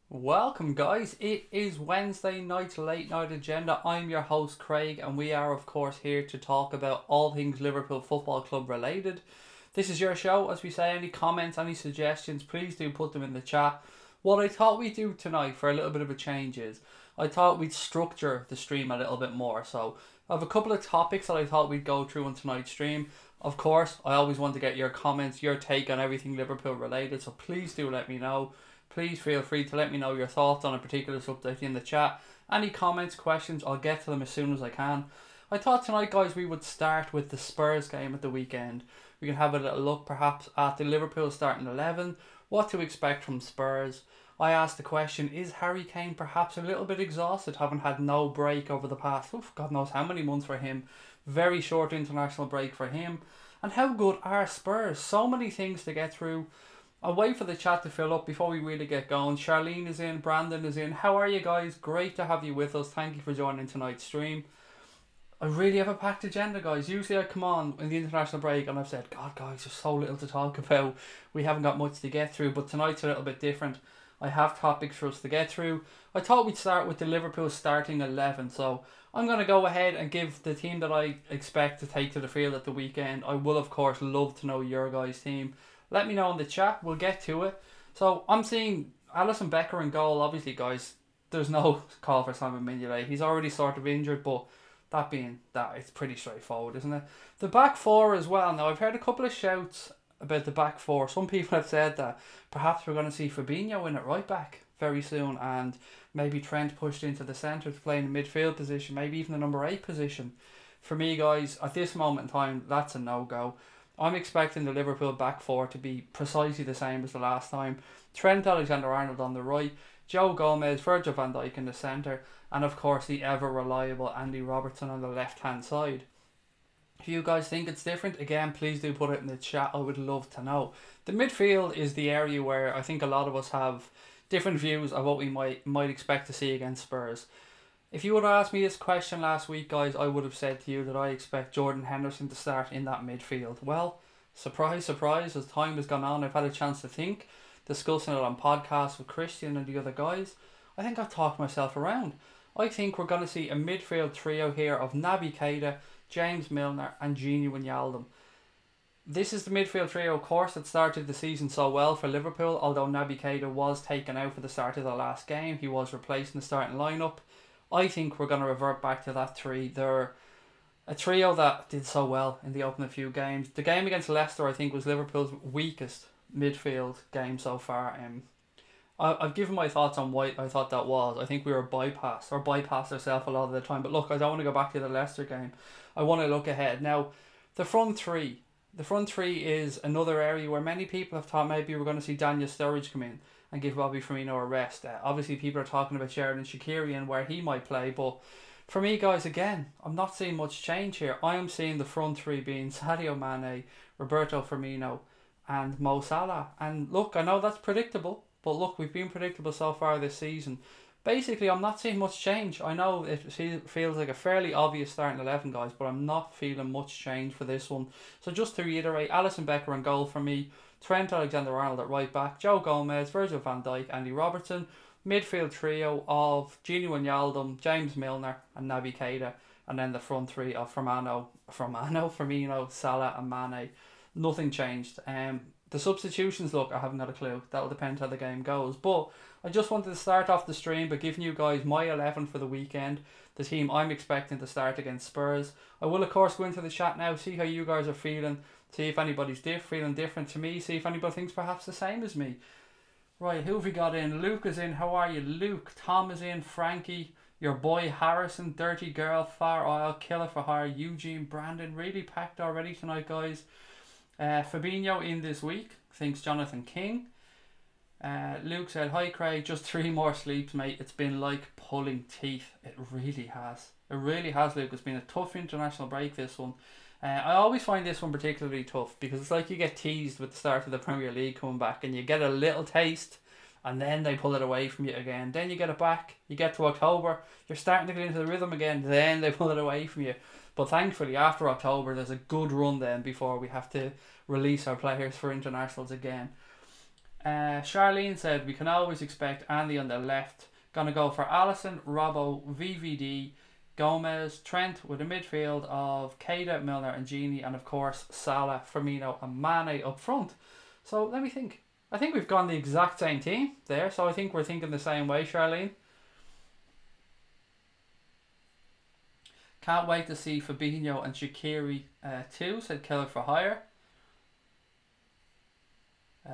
Welcome guys, it is Wednesday night late night agenda. I'm your host Craig and we are of course here to talk about all things Liverpool Football Club related. This is your show. As we say, any comments, any suggestions, please do put them in the chat. What I thought we'd do tonight for a little bit of a change is I thought we'd structure the stream a little bit more. So I have a couple of topics that I thought we'd go through on tonight's stream. Of course, I always want to get your comments, your take on everything Liverpool related, so please do let me know. Please feel free to let me know your thoughts on a particular subject in the chat. Any comments, questions, I'll get to them as soon as I can. I thought tonight, guys, we would start with the Spurs game at the weekend. We can have a little look perhaps at the Liverpool starting 11, what to expect from Spurs. I asked the question, is Harry Kane perhaps a little bit exhausted, having had no break over the past, God knows how many months for him. Very short international break for him. And how good are Spurs? So many things to get through. I'll wait for the chat to fill up before we really get going. Charlene is in, Brandon is in. How are you guys? Great to have you with us. Thank you for joining tonight's stream. I really have a packed agenda, guys. Usually I come on in the international break and I've said, God, guys, there's so little to talk about. We haven't got much to get through, but tonight's a little bit different. I have topics for us to get through. I thought we'd start with the Liverpool starting 11. So I'm going to go ahead and give the team that I expect to take to the field at the weekend. I will, of course, love to know your guys' team. Let me know in the chat. We'll get to it. So I'm seeing Alisson Becker in goal. Obviously, guys, there's no call for Simon Mignolet. He's already sort of injured, but that being that, it's pretty straightforward, isn't it? The back four as well. Now, I've heard a couple of shouts about the back four. Some people have said that perhaps we're going to see Fabinho in at right back very soon, and maybe Trent pushed into the centre to play in the midfield position, maybe even the number 8 position. For me, guys, at this moment in time, that's a no-go. I'm expecting the Liverpool back four to be precisely the same as the last time. Trent Alexander-Arnold on the right, Joe Gomez, Virgil van Dijk in the centre, and of course the ever-reliable Andy Robertson on the left-hand side. If you guys think it's different, again, please do put it in the chat. I would love to know. The midfield is the area where I think a lot of us have different views of what we might expect to see against Spurs. If you would have asked me this question last week, guys, I would have said to you that I expect Jordan Henderson to start in that midfield. Well, surprise, surprise, as time has gone on, I've had a chance to think, discussing it on podcasts with Christian and the other guys. I think I've talked myself around. I think we're going to see a midfield trio here of Naby Keita, James Milner and Gini Wijnaldum. This is the midfield trio, of course, that started the season so well for Liverpool, although Naby Keita was taken out for the start of the last game. He was replaced in the starting lineup. I think we're going to revert back to that three. They're a trio that did so well in the opening few games. The game against Leicester, I think, was Liverpool's weakest midfield game so far. I've given my thoughts on why I thought that was. I think we were bypassed ourselves a lot of the time. But look, I don't want to go back to the Leicester game. I want to look ahead. Now, the front three. The front three is another area where many people have thought maybe we're going to see Daniel Sturridge come in and give Bobby Firmino a rest. Obviously, people are talking about Sheridan Shaqiri and where he might play. But for me, guys, again, I'm not seeing much change here. I am seeing the front three being Sadio Mane, Roberto Firmino and Mo Salah. And look, I know that's predictable. But look, we've been predictable so far this season. Basically, I'm not seeing much change. I know it feels like a fairly obvious starting 11, guys, but I'm not feeling much change for this one. So just to reiterate, Alisson Becker in goal for me, Trent Alexander-Arnold at right back, Joe Gomez, Virgil van Dijk, Andy Robertson, midfield trio of Gini Wijnaldum, James Milner and Naby Keita, and then the front three of Firmino, Salah and Mane. Nothing changed. The substitutions, look, I haven't got a clue. That'll depend how the game goes. But I just wanted to start off the stream by giving you guys my 11 for the weekend. The team I'm expecting to start against Spurs. I will, of course, go into the chat now, see how you guys are feeling. See if anybody's feeling different to me. See if anybody thinks perhaps the same as me. Right, who have we got in? Luke is in. How are you, Luke? Tom is in. Frankie. Your boy Harrison. Dirty Girl. Far Isle. Killer for Hire. Eugene. Brandon. Really packed already tonight, guys. Fabinho in this week, thinks Jonathan King. Luke said, hi Craig, just 3 more sleeps, mate. It's been like pulling teeth. It really has. It really has, Luke. It's been a tough international break, this one. I always find this one particularly tough because it's like you get teased with the start of the Premier League coming back and you get a little taste and then they pull it away from you again. Then you get it back, you get to October, you're starting to get into the rhythm again, then they pull it away from you. But thankfully, after October, there's a good run then before we have to release our players for internationals again. Charlene said we can always expect Andy on the left. Gonna go for Allison, Robbo, VVD, Gomez, Trent with a midfield of Keita, Milner and Gini, and of course Salah, Firmino and Mane up front. So let me think. I think we've gone the exact same team there, so I think we're thinking the same way, Charlene. Can't wait to see Fabinho and Shaqiri too, said Killer for Hire.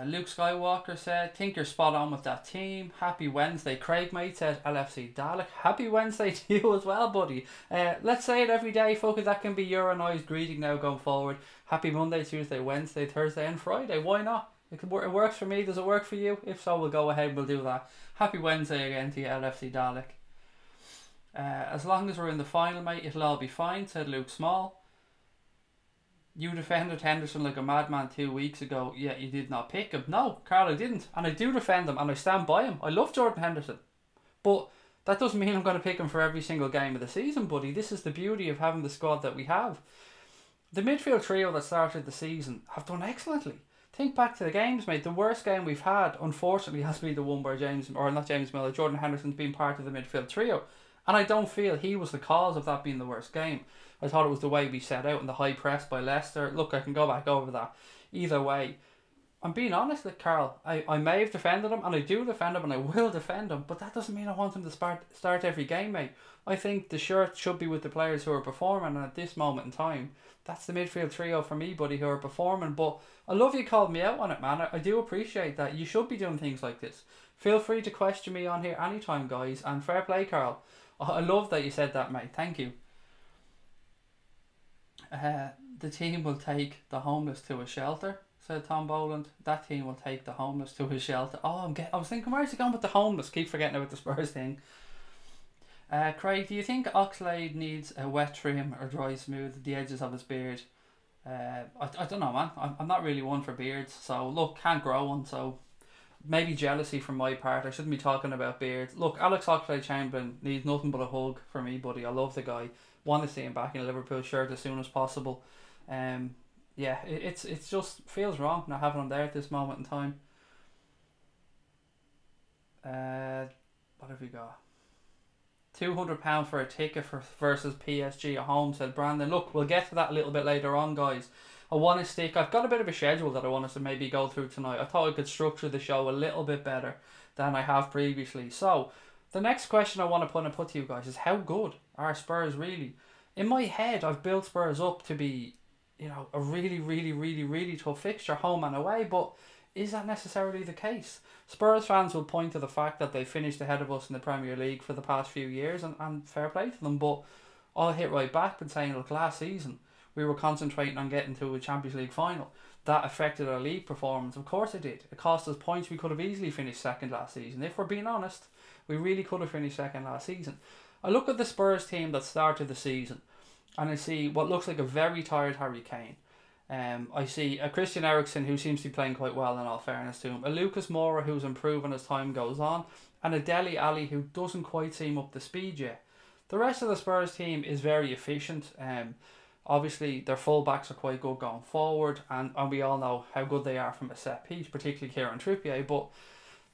Luke Skywalker said, think you're spot on with that team. Happy Wednesday. Craig mate said LFC Dalek. Happy Wednesday to you as well, buddy. Let's say it every day, fuck it. That can be your and I's greeting now going forward. Happy Monday, Tuesday, Wednesday, Thursday and Friday. Why not? It works for me. Does it work for you? If so, we'll go ahead. We'll do that. Happy Wednesday again to you, LFC Dalek. As long as we're in the final, mate, it'll all be fine, said Luke Small. You defended Henderson like a madman 2 weeks ago, yet you did not pick him. No, Carl, I didn't. And I do defend him, and I stand by him. I love Jordan Henderson. But that doesn't mean I'm going to pick him for every single game of the season, buddy. This is the beauty of having the squad that we have. The midfield trio that started the season have done excellently. Think back to the games, mate. The worst game we've had, unfortunately, has been the one where Jordan Henderson's been part of the midfield trio. And I don't feel he was the cause of that being the worst game. I thought it was the way we set out in the high press by Leicester. Look, I can go back over that. Either way, I'm being honest with Carl. I may have defended him, and I do defend him, and I will defend him, but that doesn't mean I want him to start every game, mate. I think the shirt should be with the players who are performing, and at this moment in time, that's the midfield trio for me, buddy, who are performing. But I love you called me out on it, man. I do appreciate that. You should be doing things like this. Feel free to question me on here anytime, guys, and fair play, Carl. I love that you said that, mate. Thank you. The team will take the homeless to a shelter, said Tom Boland. That team will take the homeless to a shelter. Oh, I was thinking, where's he going with the homeless? Keep forgetting about the Spurs thing. Craig, do you think Oxlade needs a wet trim or dry smooth the edges of his beard? I don't know, man. I'm not really one for beards. So, look, can't grow one. So, maybe jealousy from my part. I shouldn't be talking about beards. Look, Alex Oxlade-Chamberlain needs nothing but a hug for me, buddy. I love the guy. Want to see him back in a Liverpool shirt as soon as possible. Yeah, it's just feels wrong not having him there at this moment in time. What have we got? £200 for a ticket versus PSG at home, said Brandon. Look, we'll get to that a little bit later on, guys. I've got a bit of a schedule that I want us to maybe go through tonight. I thought I could structure the show a little bit better than I have previously. So, the next question I want to put to you guys is, how good are Spurs really? In my head, I've built Spurs up to be, a really, really, really, really tough fixture, home and away, but is that necessarily the case? Spurs fans will point to the fact that they finished ahead of us in the Premier League for the past few years, and fair play to them, but I'll hit right back and saying, look, last season, we were concentrating on getting to a Champions League final. That affected our league performance. Of course it did. It cost us points. We could have easily finished second last season. If we're being honest, we really could have finished second last season. I look at the Spurs team that started the season, and I see what looks like a very tired Harry Kane. I see a Christian Eriksen who seems to be playing quite well, in all fairness to him. A Lucas Moura who's improving as time goes on. And a Dele Alli who doesn't quite seem up to speed yet. The rest of the Spurs team is very efficient. Obviously, their full-backs are quite good going forward. And we all know how good they are from a set piece, particularly Kieran Trippier. But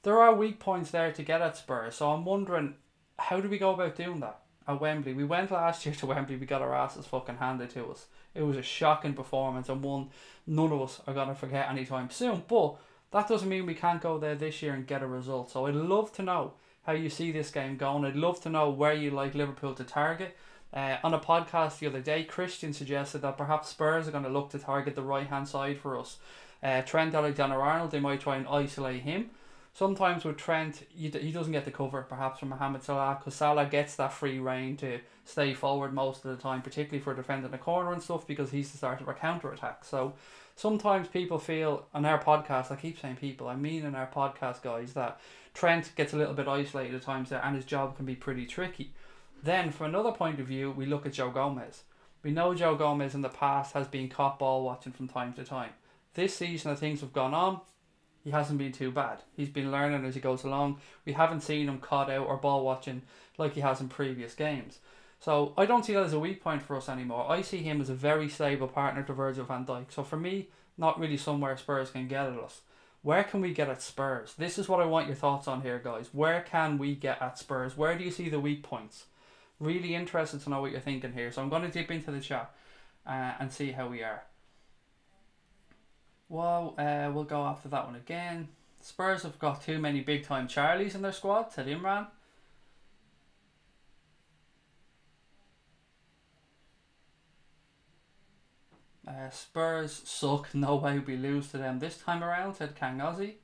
there are weak points there to get at Spurs. So I'm wondering, how do we go about doing that at Wembley? We went last year to Wembley. We got our asses fucking handed to us. It was a shocking performance, and one none of us are going to forget anytime soon. But that doesn't mean we can't go there this year and get a result. So I'd love to know how you see this game going. I'd love to know where you like Liverpool to target. On a podcast the other day, Christian suggested that perhaps Spurs are going to look to target the right-hand side for us. Trent Alexander-Arnold, they might try and isolate him. Sometimes with Trent, he doesn't get the cover, perhaps, from Mohamed Salah, because Salah gets that free rein to stay forward most of the time, particularly for defending the corner and stuff, because he's the start of our counter-attack. So sometimes people feel, on our podcast, I keep saying people, I mean in our podcast, guys, that Trent gets a little bit isolated at times there, and his job can be pretty tricky. Then, from another point of view, we look at Joe Gomez. We know Joe Gomez in the past has been caught ball watching from time to time. This season, as things have gone on, he hasn't been too bad. He's been learning as he goes along. We haven't seen him caught out or ball watching like he has in previous games. So I don't see that as a weak point for us anymore. I see him as a very stable partner to Virgil van Dijk. So for me, not really somewhere Spurs can get at us. Where can we get at Spurs? This is what I want your thoughts on here, guys. Where can we get at Spurs? Where do you see the weak points? Really interested to know what you're thinking here. So I'm going to dip into the chat and see how we are. Well, we'll go after that one again. Spurs have got too many big-time Charlies in their squad, said Imran. Spurs suck, no way we lose to them this time around, said Kang Ozzy.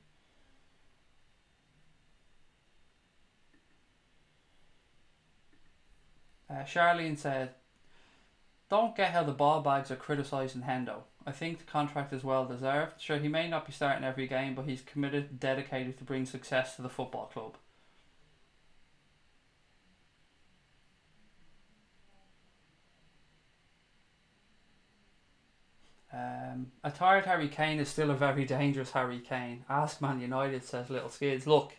Charlene said, don't get how the ball bags are criticising Hendo. I think the contract is well deserved. Sure, he may not be starting every game, but he's committed and dedicated to bring success to the football club. A tired Harry Kane is still a very dangerous Harry Kane. Ask Man United, says Little Skids. Look,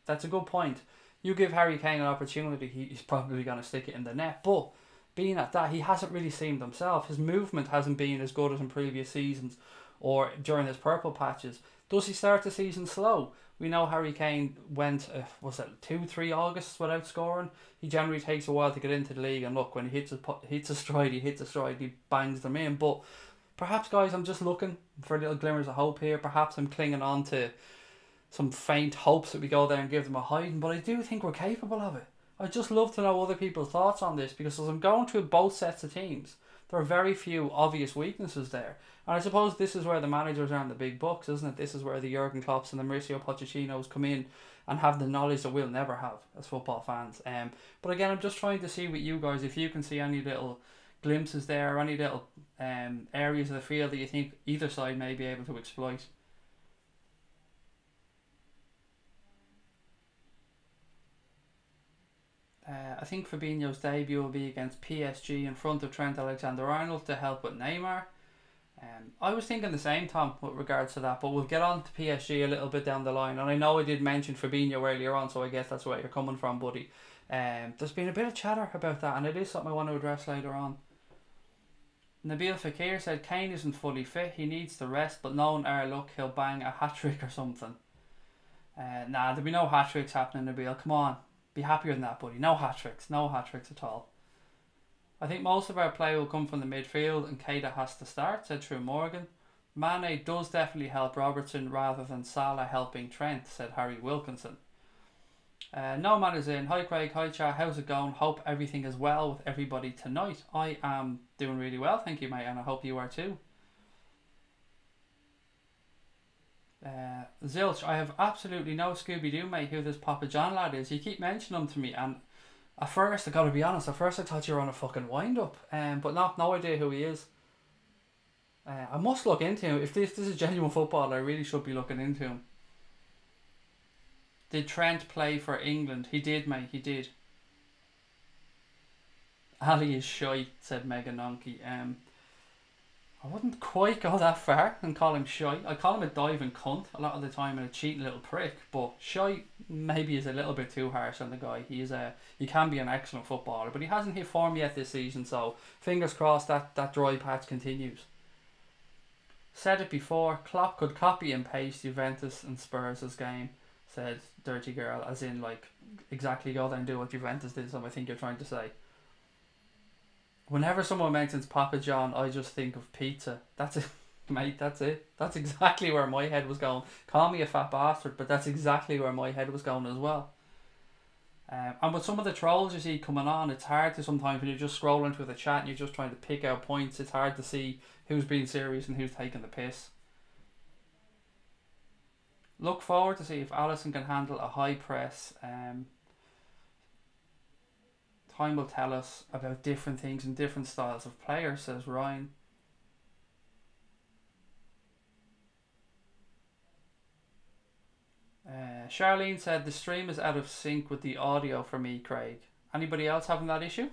that's a good point. You give Harry Kane an opportunity, he's probably going to stick it in the net. But being at that, he hasn't really seemed himself. His movement hasn't been as good as in previous seasons or during his purple patches. Does he start the season slow? We know Harry Kane went, was it 2-3 August without scoring? He generally takes a while to get into the league, and look, when he hits a stride, he bangs them in. But perhaps, guys, I'm just looking for little glimmers of hope here. Perhaps I'm clinging on to some faint hopes that we go there and give them a hiding, but I do think we're capable of it. I'd just love to know other people's thoughts on this, because as I'm going through both sets of teams, there are very few obvious weaknesses there. And I suppose this is where the managers earn the big bucks, isn't it? This is where the Jurgen Klopps and the Mauricio Pochettinos come in and have the knowledge that we'll never have as football fans. But again, I'm just trying to see with you guys if you can see any little glimpses there, or any little areas of the field that you think either side may be able to exploit. I think Fabinho's debut will be against PSG in front of Trent Alexander-Arnold to help with Neymar. I was thinking the same, Tom, with regards to that, but we'll get on to PSG a little bit down the line. And I know I did mention Fabinho earlier on, so I guess that's where you're coming from, buddy. There's been a bit of chatter about that, and it is something I want to address later on. Nabil Fekir said Kane isn't fully fit, he needs to rest, but knowing our luck, he'll bang a hat-trick or something. Nah, there'll be no hat-tricks happening, Nabil, come on. Be happier than that, buddy. No hat-tricks at all. I think most of our play will come from the midfield, and Keita has to start, said True Morgan. Mane does definitely help Robertson rather than Salah helping Trent, said Harry Wilkinson. No Man is in. Hi Craig, hi chat, how's it going? Hope everything is well with everybody tonight. I am doing really well, thank you, mate, and I hope you are too. Zilch, I have absolutely no Scooby-Doo, mate, who this Papa John lad is. You keep mentioning him to me, and at first, I gotta be honest, I thought you were on a fucking wind-up, but no idea who he is. I must look into him. If this is a genuine footballer, I really should be looking into him. Did Trent play for England? He did, mate, he did. Ali is shite, said Megan Nonky. I wouldn't quite go that far and call him shite. I call him a diving cunt a lot of the time and a cheating little prick, but shite maybe is a little bit too harsh on the guy. He can be an excellent footballer, but he hasn't hit form yet this season, so fingers crossed that dry patch continues. Said it before, Klopp could copy and paste Juventus and Spurs' game, said Dirty Girl, as in like exactly go there and do what Juventus did, so I think you're trying to say. Whenever someone mentions Papa John, I just think of pizza. That's it, mate, that's it. That's exactly where my head was going. Call me a fat bastard, but that's exactly where my head was going as well. And with some of the trolls you see coming on, it's hard to sometimes, when you're just scrolling through the chat and you're just trying to pick out points, it's hard to see who's being serious and who's taking the piss. Look forward to see if Alisson can handle a high press. Time will tell us about different things and different styles of players, says Ryan. Charlene said the stream is out of sync with the audio for me, Craig. Anybody else having that issue?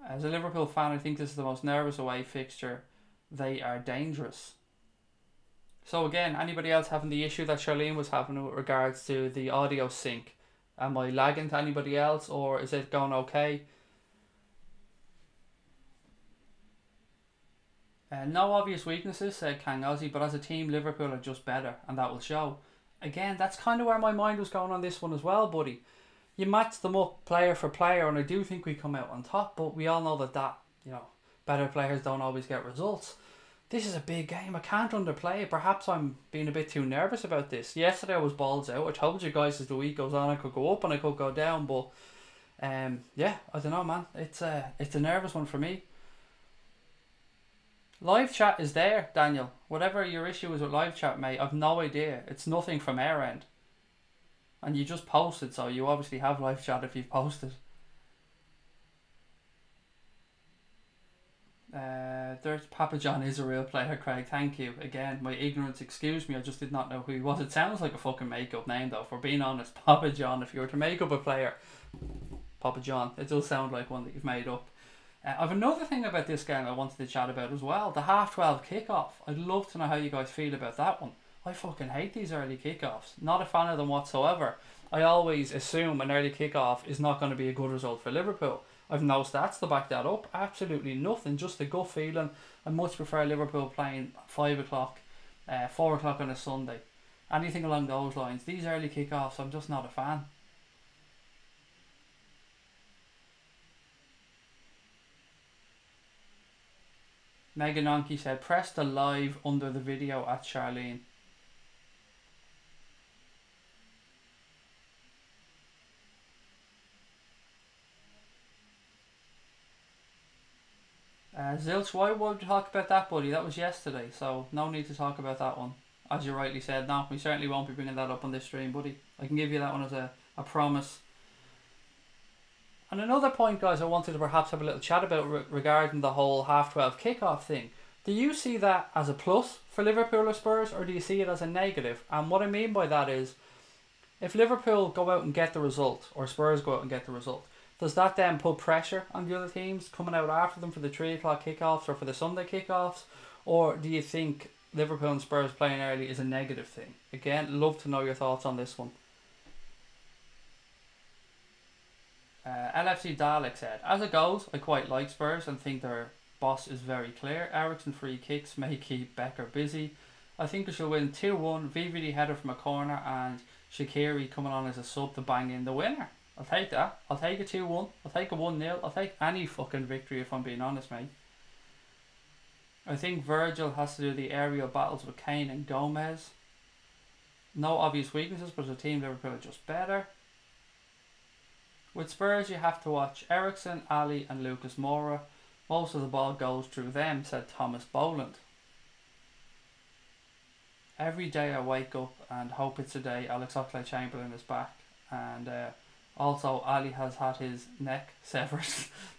As a Liverpool fan, I think this is the most nervous away fixture. They are dangerous. So again, anybody else having the issue that Charlene was having with regards to the audio sync? Am I lagging to anybody else, or is it going okay? No obvious weaknesses, said Kang Ozzy, but as a team, Liverpool are just better, and that will show. Again, that's kind of where my mind was going on this one as well, buddy. You match them up player for player, and I do think we come out on top, but we all know that better players don't always get results. This is a big game. I can't underplay it. Perhaps I'm being a bit too nervous about this. Yesterday I was balls out. I told you guys as the week goes on I could go up and I could go down, but yeah, I don't know, man. It's a nervous one for me. Live chat is there, Daniel. Whatever your issue is with live chat, mate, I've no idea. It's nothing from our end. And you just posted, so you obviously have live chat if you've posted. There's Papa John is a real player, Craig. Thank you. Again, my ignorance, excuse me, I just did not know who he was. It sounds like a fucking make-up name, though, for being honest. Papa John, if you were to make up a player, Papa John, it does sound like one that you've made up. I've another thing about this game I wanted to chat about as well. The half-12 kickoff. I'd love to know how you guys feel about that one. I fucking hate these early kickoffs. Not a fan of them whatsoever. I always assume an early kickoff is not going to be a good result for Liverpool. I've no stats to back that up. Absolutely nothing. Just a gut feeling. I much prefer Liverpool playing 5 o'clock, 4 o'clock on a Sunday. Anything along those lines. These early kickoffs, I'm just not a fan. Megan Onke said, press the live under the video at Charlene. Zilch, why would we talk about that, buddy? That was yesterday, so no need to talk about that one. As you rightly said, no, we certainly won't be bringing that up on this stream, buddy. I can give you that one as a promise. And another point, guys, I wanted to perhaps have a little chat about regarding the whole half-12 kickoff thing. Do you see that as a plus for Liverpool or Spurs, or do you see it as a negative? And what I mean by that is, if Liverpool go out and get the result, or Spurs go out and get the result, does that then put pressure on the other teams coming out after them for the 3 o'clock kickoffs or for the Sunday kickoffs? Or do you think Liverpool and Spurs playing early is a negative thing? Again, love to know your thoughts on this one. LFC Dalek said, as it goes, I quite like Spurs and think their boss is very clear. Ericsson free kicks may keep Becker busy. I think we shall win 2-1, VVD header from a corner and Shaqiri coming on as a sub to bang in the winner. I'll take that. I'll take a 2-1. I'll take a 1-0. I'll take any fucking victory if I'm being honest, mate. I think Virgil has to do the aerial battles with Kane and Gomez. No obvious weaknesses, but as a team, Liverpool are just better. With Spurs, you have to watch Ericsson, Ali and Lucas Moura. Most of the ball goes through them, said Thomas Boland. Every day I wake up and hope it's a day Alex Oxlade-Chamberlain is back. And also, Ali has had his neck severed.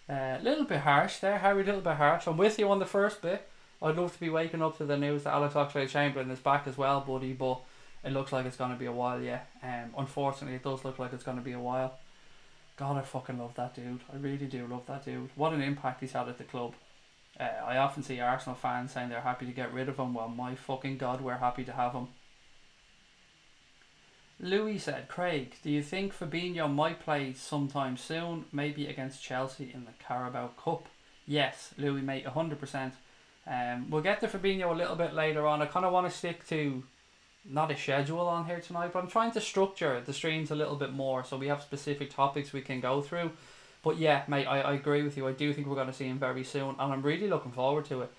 A little bit harsh there, Harry, a little bit harsh. I'm with you on the first bit. I'd love to be waking up to the news that Alex Oxlade-Chamberlain is back as well, buddy, but it looks like it's going to be a while, yeah. Unfortunately, it does look like it's going to be a while. God, I fucking love that dude. I really do love that dude. What an impact he's had at the club. I often see Arsenal fans saying they're happy to get rid of him. Well, my fucking God, we're happy to have him. Louis said, Craig, do you think Fabinho might play sometime soon, maybe against Chelsea in the Carabao Cup? Yes, Louis, mate, 100%. We'll get to Fabinho a little bit later on. I kind of want to stick to not a schedule on here tonight, but I'm trying to structure the streams a little bit more so we have specific topics we can go through. But yeah, mate, I agree with you. I do think we're going to see him very soon, and I'm really looking forward to it.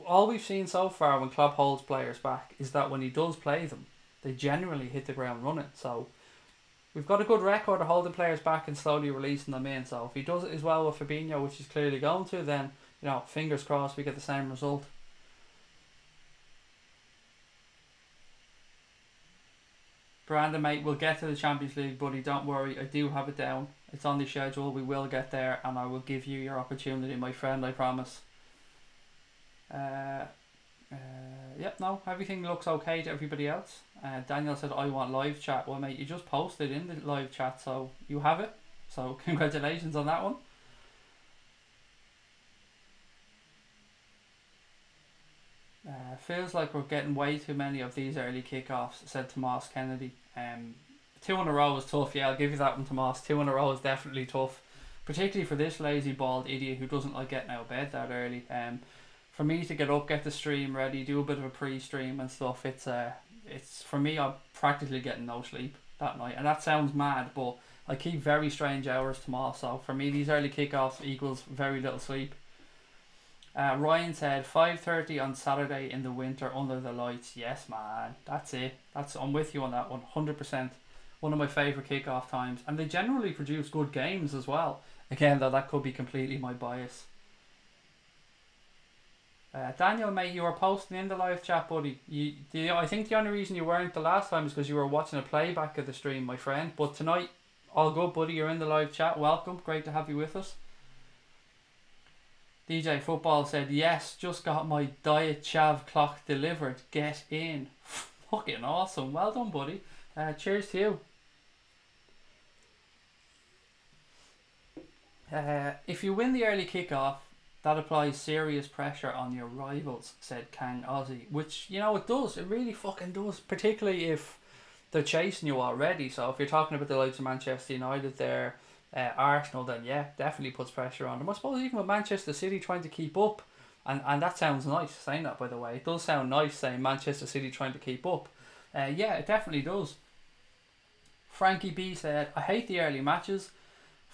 All we've seen so far when Klopp holds players back is that when he does play them, they generally hit the ground running. So we've got a good record of holding players back and slowly releasing them in. So if he does it as well with Fabinho, which he's clearly going to, then, you know, fingers crossed we get the same result. Brandon, mate, we'll get to the Champions League, buddy. Don't worry, I do have it down. It's on the schedule. We will get there, and I will give you your opportunity, my friend. I promise. Yep, no, everything looks okay to everybody else. Daniel said, I want live chat. Well, mate, you just posted in the live chat, so you have it. So congratulations on that one. Feels like we're getting way too many of these early kickoffs, said Tomas Kennedy. 2 in a row is tough. Yeah, I'll give you that one, Tomas. 2 in a row is definitely tough. particularly for this lazy bald idiot who doesn't like getting out of bed that early. For me to get up, get the stream ready, do a bit of a pre-stream and stuff, it's for me, I'm practically getting no sleep that night, and that sounds mad, but I keep very strange hours tomorrow, so for me these early kickoffs equals very little sleep. Ryan said 5:30 on Saturday in the winter under the lights. Yes, man, that's it. I'm with you on that 100%. One of my favourite kickoff times, and they generally produce good games as well. Again, though, that could be completely my bias. Daniel, mate, you were posting in the live chat, buddy. I think the only reason you weren't the last time is because you were watching a playback of the stream, my friend. But tonight, all good, buddy. You're in the live chat. Welcome. Great to have you with us. DJ Football said, yes, just got my Diet Chav clock delivered. Get in. Fucking awesome. Well done, buddy. Cheers to you. If you win the early kickoff, that applies serious pressure on your rivals, said Kang Aussie. Which, you know, it does. It really fucking does. Particularly if they're chasing you already. So if you're talking about the likes of Manchester United there, Arsenal, then yeah, definitely puts pressure on them. I suppose even with Manchester City trying to keep up, and that sounds nice saying that, by the way. It does sound nice saying Manchester City trying to keep up. Yeah, it definitely does. Frankie B said, I hate the early matches.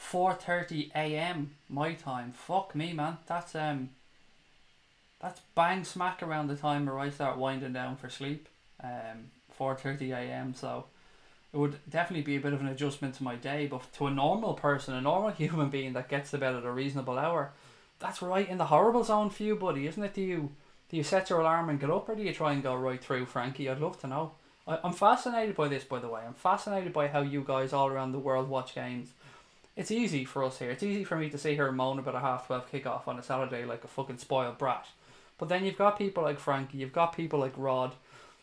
4:30 a.m. my time. Fuck me, man. That's bang smack around the time where I start winding down for sleep. 4:30 a.m. So it would definitely be a bit of an adjustment to my day, but to a normal person, a normal human being that gets to bed at a reasonable hour, that's right in the horrible zone for you, buddy, isn't it? Do you set your alarm and get up, or do you try and go right through, Frankie? I'd love to know. I'm fascinated by this, by the way. I'm fascinated by how you guys all around the world watch games. It's easy for us here. It's easy for me to sit here and moan about a 12:30 kickoff on a Saturday like a fucking spoiled brat. But then you've got people like Frankie, you've got people like Rod,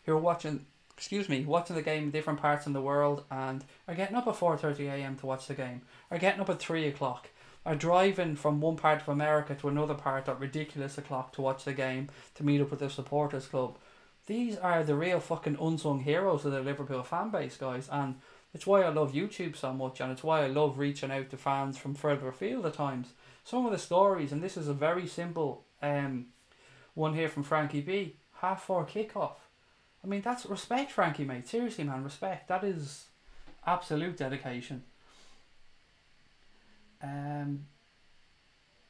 who are watching the game in different parts in the world and are getting up at 4:30 a.m. to watch the game, are getting up at 3 o'clock, are driving from one part of America to another part at ridiculous o'clock to watch the game, to meet up with their supporters club. These are the real fucking unsung heroes of the Liverpool fan base, guys, and it's why I love YouTube so much, and it's why I love reaching out to fans from further afield at times. Some of the stories, and this is a very simple one here from Frankie B. 4:30 kickoff. I mean, that's respect, Frankie, mate. Seriously, man, respect. That is absolute dedication.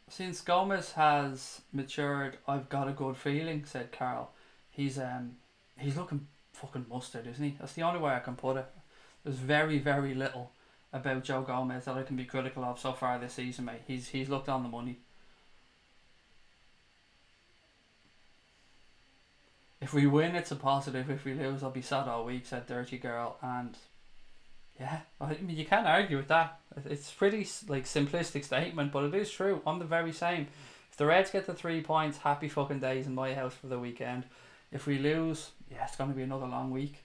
Since Gomez has matured, I've got a good feeling, said Carl. He's looking fucking mustard, isn't he? That's the only way I can put it. There's very, very little about Joe Gomez that I can be critical of so far this season, mate. He's looked on the money. If we win, it's a positive. If we lose, I'll be sad all week, said Dirty Girl. And yeah, I mean, you can't argue with that. It's pretty like simplistic statement, but it is true. I'm the very same. If the Reds get the 3 points, happy fucking days in my house for the weekend. If we lose, yeah, it's going to be another long week.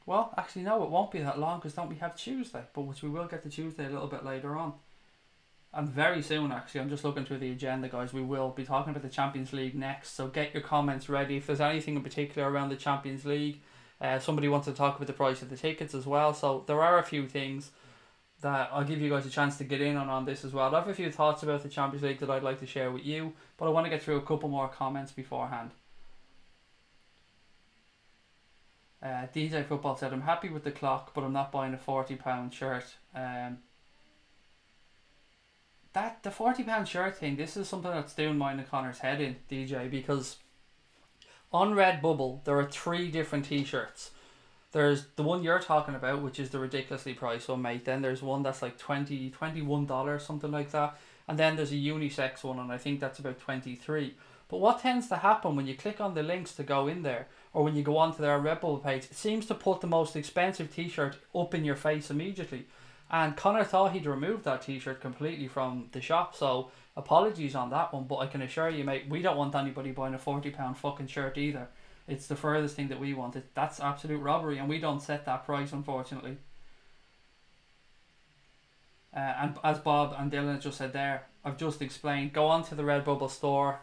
Well, actually, no, it won't be that long because don't we have Tuesday? But which we will get to Tuesday a little bit later on. And very soon, actually, I'm just looking through the agenda, guys. We will be talking about the Champions League next. So get your comments ready. If there's anything in particular around the Champions League, somebody wants to talk about the price of the tickets as well. So there are a few things that I'll give you guys a chance to get in on this as well. I have a few thoughts about the Champions League that I'd like to share with you, but I want to get through a couple more comments beforehand. DJ Football said, I'm happy with the clock, but I'm not buying a £40 shirt. The £40 shirt thing, this is something that's doing mine and Connor's head in, DJ, because on Redbubble there are 3 different t-shirts. There's the one you're talking about, which is the ridiculously priced one, mate. Then there's one that's like $21, something like that. And then there's a unisex one, and I think that's about $23. But what tends to happen when you click on the links to go in there, or when you go onto their Redbubble page, it seems to put the most expensive t-shirt up in your face immediately. And Connor thought he'd removed that t-shirt completely from the shop, so apologies on that one, but I can assure you, mate, we don't want anybody buying a £40 fucking shirt either. It's the furthest thing that we want. That's absolute robbery, and we don't set that price, unfortunately. And as Bob and Dylan just said there, I've just explained, go on to the Redbubble store.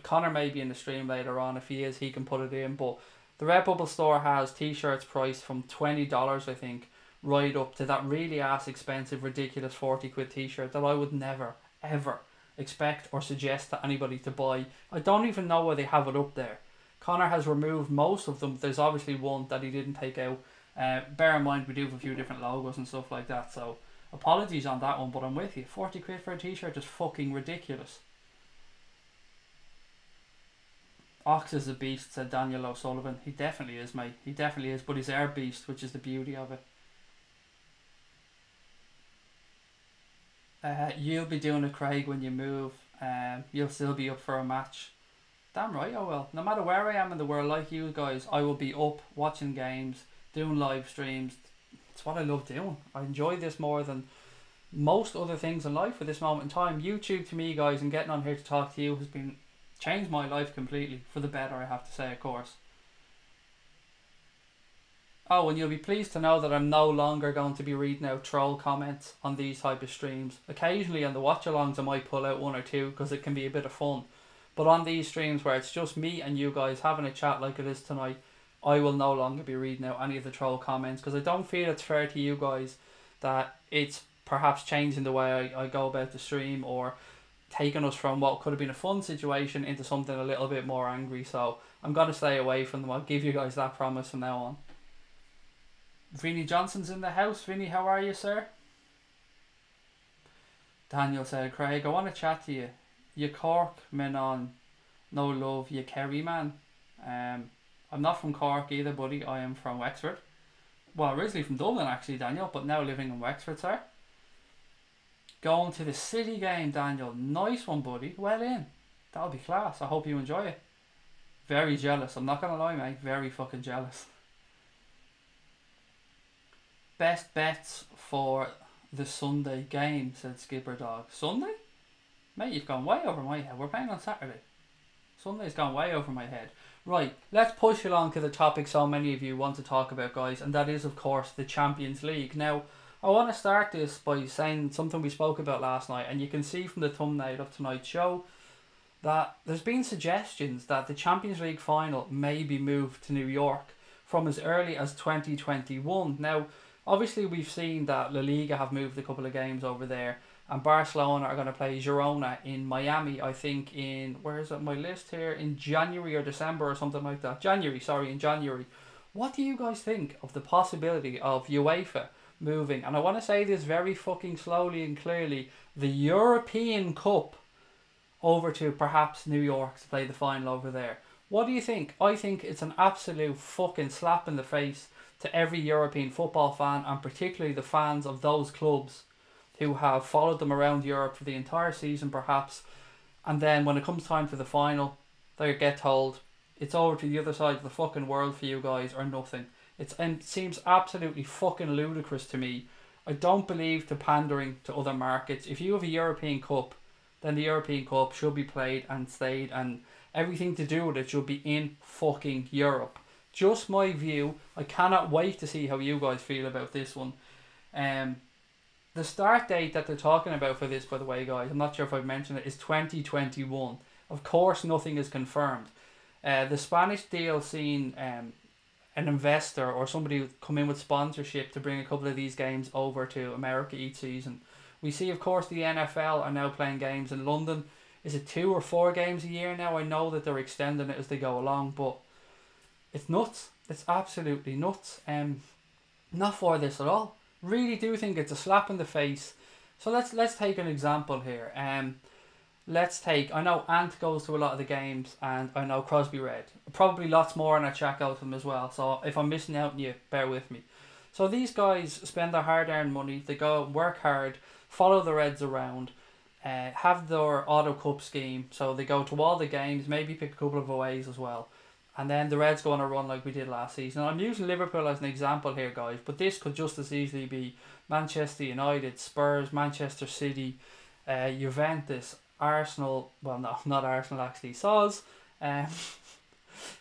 Connor may be in the stream later on. If he is, he can put it in. But the Redbubble store has t-shirts priced from $20, I think, right up to that really ass expensive, ridiculous 40 quid t-shirt that I would never, ever expect or suggest to anybody to buy. I don't even know why they have it up there. Connor has removed most of them. There's obviously one that he didn't take out. Bear in mind we do have a few different logos and stuff like that, so apologies on that one, but I'm with you. 40 quid for a t-shirt is fucking ridiculous. Ox is a beast, said Daniel O'Sullivan. He definitely is, mate. He definitely is, but he's our beast, which is the beauty of it. You'll be doing it, Craig, when you move. You'll still be up for a match. Damn right I will. No matter where I am in the world, like you guys, I will be up watching games, doing live streams. It's what I love doing. I enjoy this more than most other things in life at this moment in time. YouTube to me, guys, and getting on here to talk to you has been changed my life completely for the better, I have to say, of course. Oh, and you'll be pleased to know that I'm no longer going to be reading out troll comments on these type of streams. Occasionally on the watch-alongs I might pull out one or two because it can be a bit of fun. But on these streams where it's just me and you guys having a chat like it is tonight, I will no longer be reading out any of the troll comments because I don't feel it's fair to you guys that it's perhaps changing the way I go about the stream or taking us from what could have been a fun situation into something a little bit more angry. So I'm going to stay away from them. I'll give you guys that promise from now on. Vinny Johnson's in the house. Vinny, how are you, sir? Daniel said, Craig, I want to chat to you. You Cork men on, no love, you Kerry man. I'm not from Cork either, buddy. I am from Wexford. Well, originally from Dublin actually, Daniel, but now living in Wexford, sir. Going to the City game, Daniel. Nice one, buddy. Well in. That'll be class. I hope you enjoy it. Very jealous. I'm not going to lie, mate. Very fucking jealous. Best bets for the Sunday game, said Skipper Dog. Sunday? Mate, you've gone way over my head. We're playing on Saturday. Sunday's gone way over my head. Right, let's push along to the topic so many of you want to talk about, guys, and that is, of course, the Champions League. Now, I want to start this by saying something we spoke about last night, and you can see from the thumbnail of tonight's show that there's been suggestions that the Champions League final may be moved to New York from as early as 2021. Now, obviously, we've seen that La Liga have moved a couple of games over there, and Barcelona are going to play Girona in Miami, I think in, where is it, my list here, in January or December or something like that. In January. What do you guys think of the possibility of UEFA moving, and I want to say this very fucking slowly and clearly, the European Cup over to perhaps New York to play the final over there? What do you think? I think it's an absolute fucking slap in the face to every European football fan, and particularly the fans of those clubs who have followed them around Europe for the entire season perhaps, and then when it comes time for the final, they get told it's over to the other side of the fucking world for you guys or nothing. It seems absolutely fucking ludicrous to me. I don't believe to pandering to other markets. If you have a European Cup, then the European Cup should be played and stayed, and everything to do with it should be in fucking Europe. Just my view. I cannot wait to see how you guys feel about this one. The start date that they're talking about for this, by the way, guys, I'm not sure if I've mentioned it, is 2021. Of course, nothing is confirmed. The Spanish deal seen an investor or somebody come in with sponsorship to bring a couple of these games over to America each season. We see, of course, the NFL are now playing games in London. Is it 2 or 4 games a year now? I know that they're extending it as they go along, but it's nuts. It's absolutely nuts. Not for this at all. Really do think it's a slap in the face. So let's take an example here. Let's take, I know Ant goes to a lot of the games, and I know Crosby Red. Probably lots more, and I check out them as well. So if I'm missing out on you, bear with me. So these guys spend their hard-earned money. They go work hard, follow the Reds around, have their auto cup scheme. So they go to all the games, maybe pick a couple of aways as well. And then the Reds go on a run like we did last season. And I'm using Liverpool as an example here, guys, but this could just as easily be Manchester United, Spurs, Manchester City, Juventus, Arsenal, well, no, not Arsenal actually, Soz,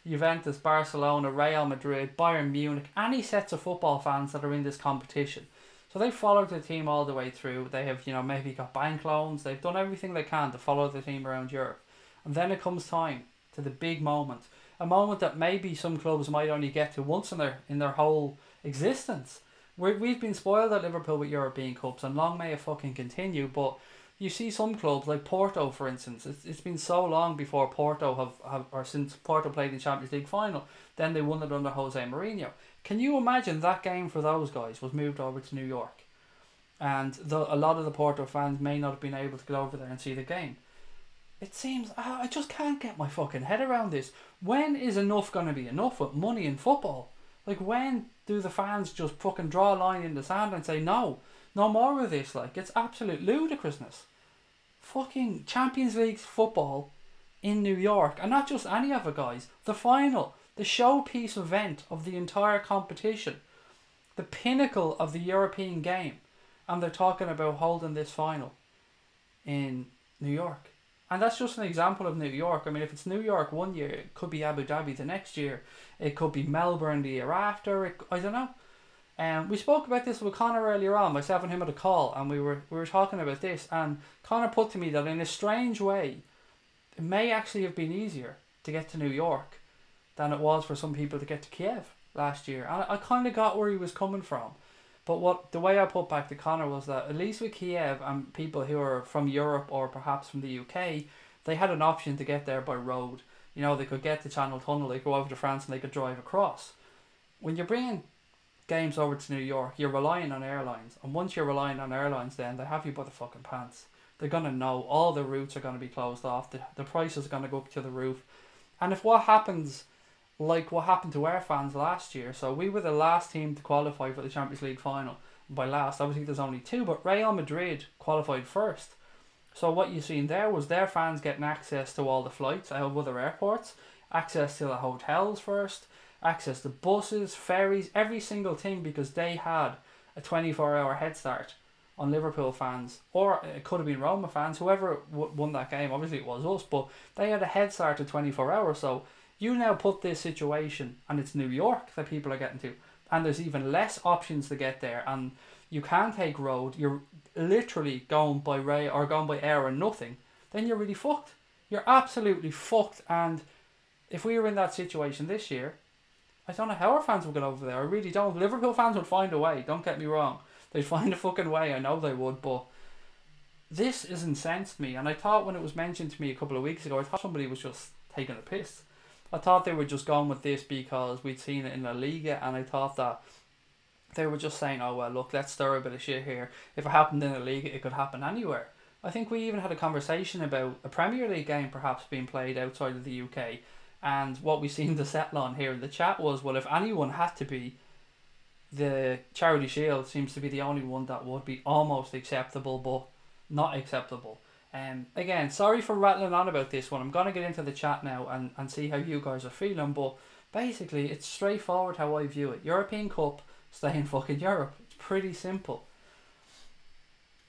Juventus, Barcelona, Real Madrid, Bayern Munich, any sets of football fans that are in this competition. So they followed the team all the way through. They have, maybe got bank loans. They've done everything they can to follow the team around Europe. And then it comes time to the big moment. A moment that maybe some clubs might only get to once in their whole existence. We've been spoiled at Liverpool with European Cups, and long may it fucking continue, but you see some clubs like Porto, for instance. It's been so long before Porto or since Porto played in Champions League final, then they won it under Jose Mourinho. Can you imagine that game for those guys was moved over to New York? And a lot of the Porto fans may not have been able to get over there and see the game. It seems, I just can't get my fucking head around this. When is enough going to be enough with money in football? Like, when do the fans just fucking draw a line in the sand and say, no more of this? Like, it's absolute ludicrousness. Fucking Champions League football in New York, and not just any of it, guys. The final, the showpiece event of the entire competition, the pinnacle of the European game, and they're talking about holding this final in New York. And that's just an example of New York. I mean, if it's New York one year, it could be Abu Dhabi the next year. It could be Melbourne the year after. I don't know. We spoke about this with Connor earlier on, myself and him at a call, and we were talking about this, and Connor put to me that in a strange way, it may actually have been easier to get to New York than it was for some people to get to Kiev last year. And I kind of got where he was coming from. But the way I put back to Connor was that at least with Kiev and people who are from Europe or perhaps from the UK, they had an option to get there by road. You know, they could get the Channel Tunnel, they could go over to France and they could drive across. When you're bringing games over to New York, you're relying on airlines. And once you're relying on airlines, then they have you by the fucking pants. They're going to know all the routes are going to be closed off. The prices are going to go up to the roof. And if what happens, like what happened to our fans last year, so we were the last team to qualify for the Champions League final. By last, obviously there's only two, but Real Madrid qualified first. So what you've seen there was their fans getting access to all the flights out of other airports, access to the hotels first, access to buses, ferries, every single thing, because they had a 24-hour head start on Liverpool fans, or it could have been Roma fans, whoever won that game. Obviously it was us, but they had a head start of 24 hours. So you now put this situation, and it's New York that people are getting to, and there's even less options to get there, and you can't take road. You're literally going by rail or going by air or nothing. Then you're really fucked. You're absolutely fucked. And if we were in that situation this year, I don't know how our fans would get over there. I really don't. Liverpool fans would find a way. Don't get me wrong. They'd find a fucking way. I know they would. But this has incensed me. And I thought when it was mentioned to me a couple of weeks ago, I thought somebody was just taking a piss. I thought they were just going with this because we'd seen it in La Liga, and I thought that they were just saying, oh well, look, let's stir a bit of shit here. If it happened in La Liga, it could happen anywhere. I think we even had a conversation about a Premier League game perhaps being played outside of the UK, and what we seemed to settle on here in the chat was, well, if anyone had to be, the Charity Shield seems to be the only one that would be almost acceptable, but not acceptable. Again, sorry for rattling on about this one. I'm going to get into the chat now and see how you guys are feeling, but basically it's straightforward how I view it. European Cup, stay in fucking Europe. It's pretty simple.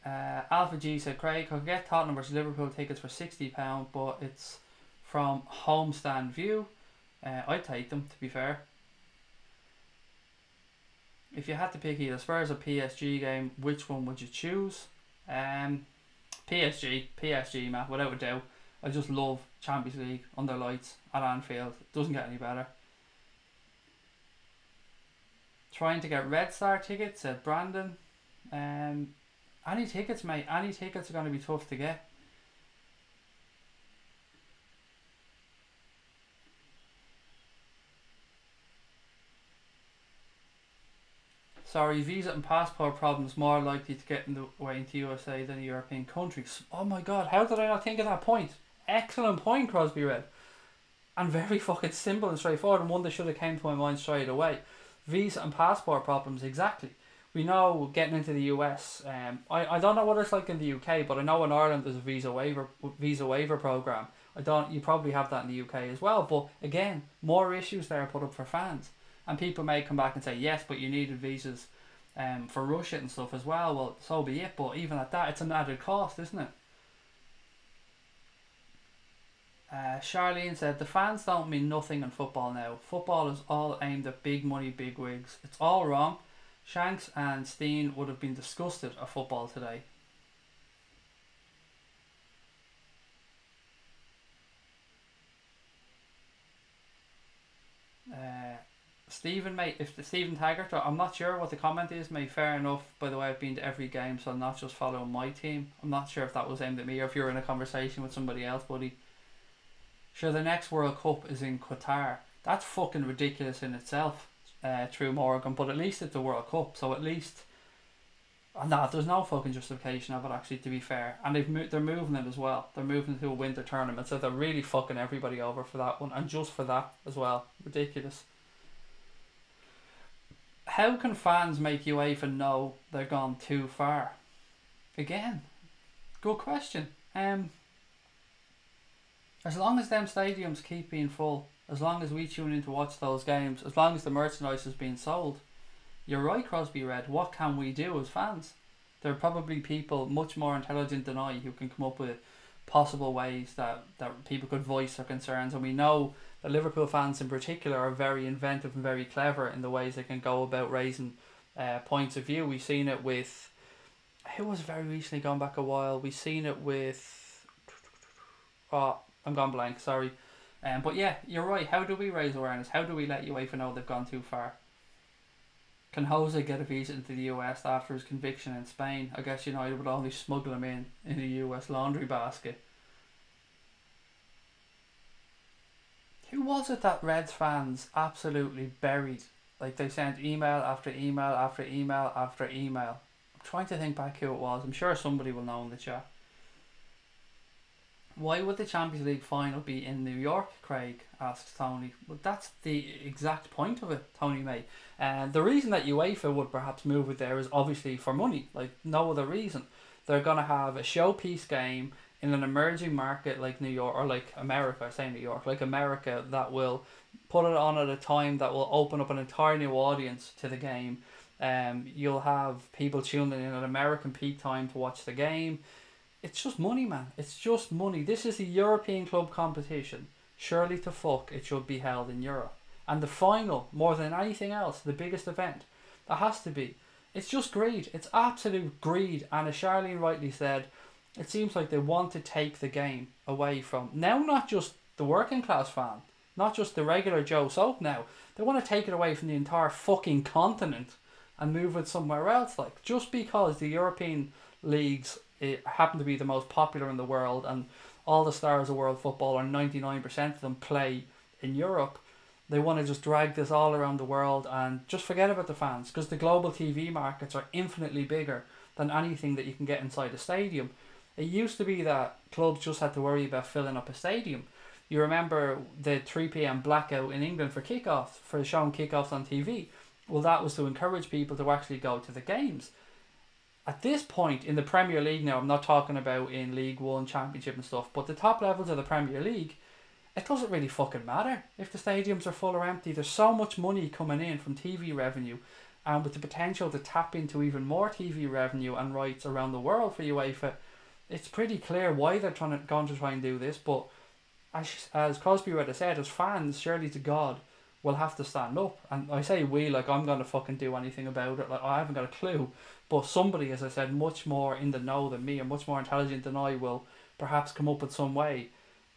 Alpha G said, Craig, I could get Tottenham versus Liverpool tickets for £60, but it's from homestand view. I'd take them, to be fair. If you had to pick either Spurs or PSG game, which one would you choose? PSG, Matt, without a doubt. I just love Champions League under lights at Anfield. It doesn't get any better. Trying to get Red Star tickets, said Brandon. Any tickets, mate. Any tickets are going to be tough to get. Sorry, visa and passport problems more likely to get in the way into USA than European countries. Oh my god, how did I not think of that point? Excellent point, Crosby Red. And very fucking simple and straightforward, and one that should have came to my mind straight away. Visa and passport problems, exactly. We know getting into the US, I don't know what it's like in the UK, but I know in Ireland there's a visa waiver program. You probably have that in the UK as well, but again, more issues there put up for fans. And people may come back and say, yes, but you needed visas for Russia and stuff as well. Well, so be it, but even at that, it's an added cost, isn't it? Charlene said, the fans don't mean nothing in football now. Football is all aimed at big money, big wigs. It's all wrong. Shanks and Steen would have been disgusted at football today. Stephen, mate, if the Stephen Taggart, I'm not sure what the comment is, mate. Fair enough. By the way, I've been to every game, so I'm not just following my team. I'm not sure if that was aimed at me or if you're in a conversation with somebody else, buddy. Sure, the next World Cup is in Qatar. That's fucking ridiculous in itself, True Morgan, but at least it's a World Cup, so at least... Nah, there's no fucking justification of it, actually, to be fair. And they're moving it as well. They're moving it to a winter tournament, so they're really fucking everybody over for that one, and just for that as well. Ridiculous. How can fans make UEFA know they're gone too far? Again, good question. As long as them stadiums keep being full, as long as we tune in to watch those games, as long as the merchandise is being sold, you're right, Crosby Red, what can we do as fans? There are probably people much more intelligent than I who can come up with possible ways that people could voice their concerns, and we know that Liverpool fans in particular are very inventive and very clever in the ways they can go about raising points of view. We've seen it with, who was very recently, gone back a while, we've seen it with, oh, I'm gone blank, sorry. But yeah, you're right, how do we raise awareness? How do we let UEFA know they've gone too far? Can Jose get a visa into the US after his conviction in Spain? I guess United would only smuggle him in a US laundry basket. Who was it that Reds fans absolutely buried? Like, they sent email after email after email after email. I'm trying to think back who it was. I'm sure somebody will know in the chat. Why would the Champions League final be in New York, Craig? Asks Tony. Well, that's the exact point of it, Tony May. And the reason that UEFA would perhaps move it there is obviously for money. Like, no other reason. They're going to have a showpiece game in an emerging market like New York, or like America, I say New York, like America, that will put it on at a time that will open up an entire new audience to the game. You'll have people tuning in at American peak time to watch the game. It's just money, man. It's just money. This is a European club competition. Surely to fuck it should be held in Europe. And the final, more than anything else, the biggest event, that has to be. It's just greed. It's absolute greed. And as Charlene rightly said, it seems like they want to take the game away from, now not just the working class fan, not just the regular Joe Soap now. They want to take it away from the entire fucking continent and move it somewhere else. Like, just because the European leagues happen to be the most popular in the world and all the stars of world football, or 99% of them, play in Europe, they want to just drag this all around the world and just forget about the fans, because the global TV markets are infinitely bigger than anything that you can get inside a stadium. It used to be that clubs just had to worry about filling up a stadium. You remember the 3 p.m. blackout in England for kickoffs, for showing kickoffs on TV. Well, that was to encourage people to actually go to the games. At this point in the Premier League now, I'm not talking about in League One, Championship and stuff, but the top levels of the Premier League, it doesn't really fucking matter if the stadiums are full or empty. There's so much money coming in from TV revenue, and with the potential to tap into even more TV revenue and rights around the world for UEFA, it's pretty clear why they're going to try and do this. But as Crosby would have said, as fans, surely to God, will have to stand up. And I say we, like I'm going to fucking do anything about it. Like, I haven't got a clue. But somebody, as I said, much more in the know than me and much more intelligent than I will perhaps come up with some way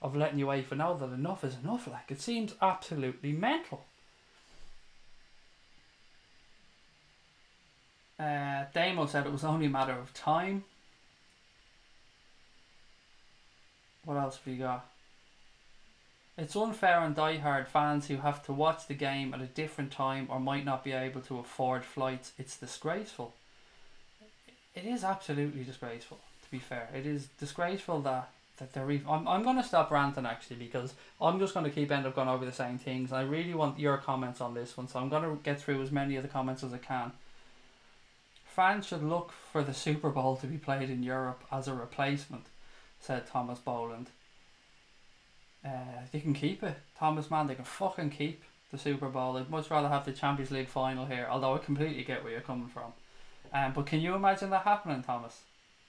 of letting UEFA know that enough is enough. Like, it seems absolutely mental. Damo said it was only a matter of time. What else have we got? It's unfair on die-hard fans who have to watch the game at a different time or might not be able to afford flights. It's disgraceful. It is absolutely disgraceful, to be fair. It is disgraceful that they're even... I'm going to stop ranting, actually, because I'm just going to end up going over the same things. I really want your comments on this one, so I'm going to get through as many of the comments as I can. Fans should look for the Super Bowl to be played in Europe as a replacement, said Thomas Boland. They can keep it, Thomas, man. They can fucking keep the Super Bowl. I'd much rather have the Champions League final here, although I completely get where you're coming from. But can you imagine that happening, Thomas?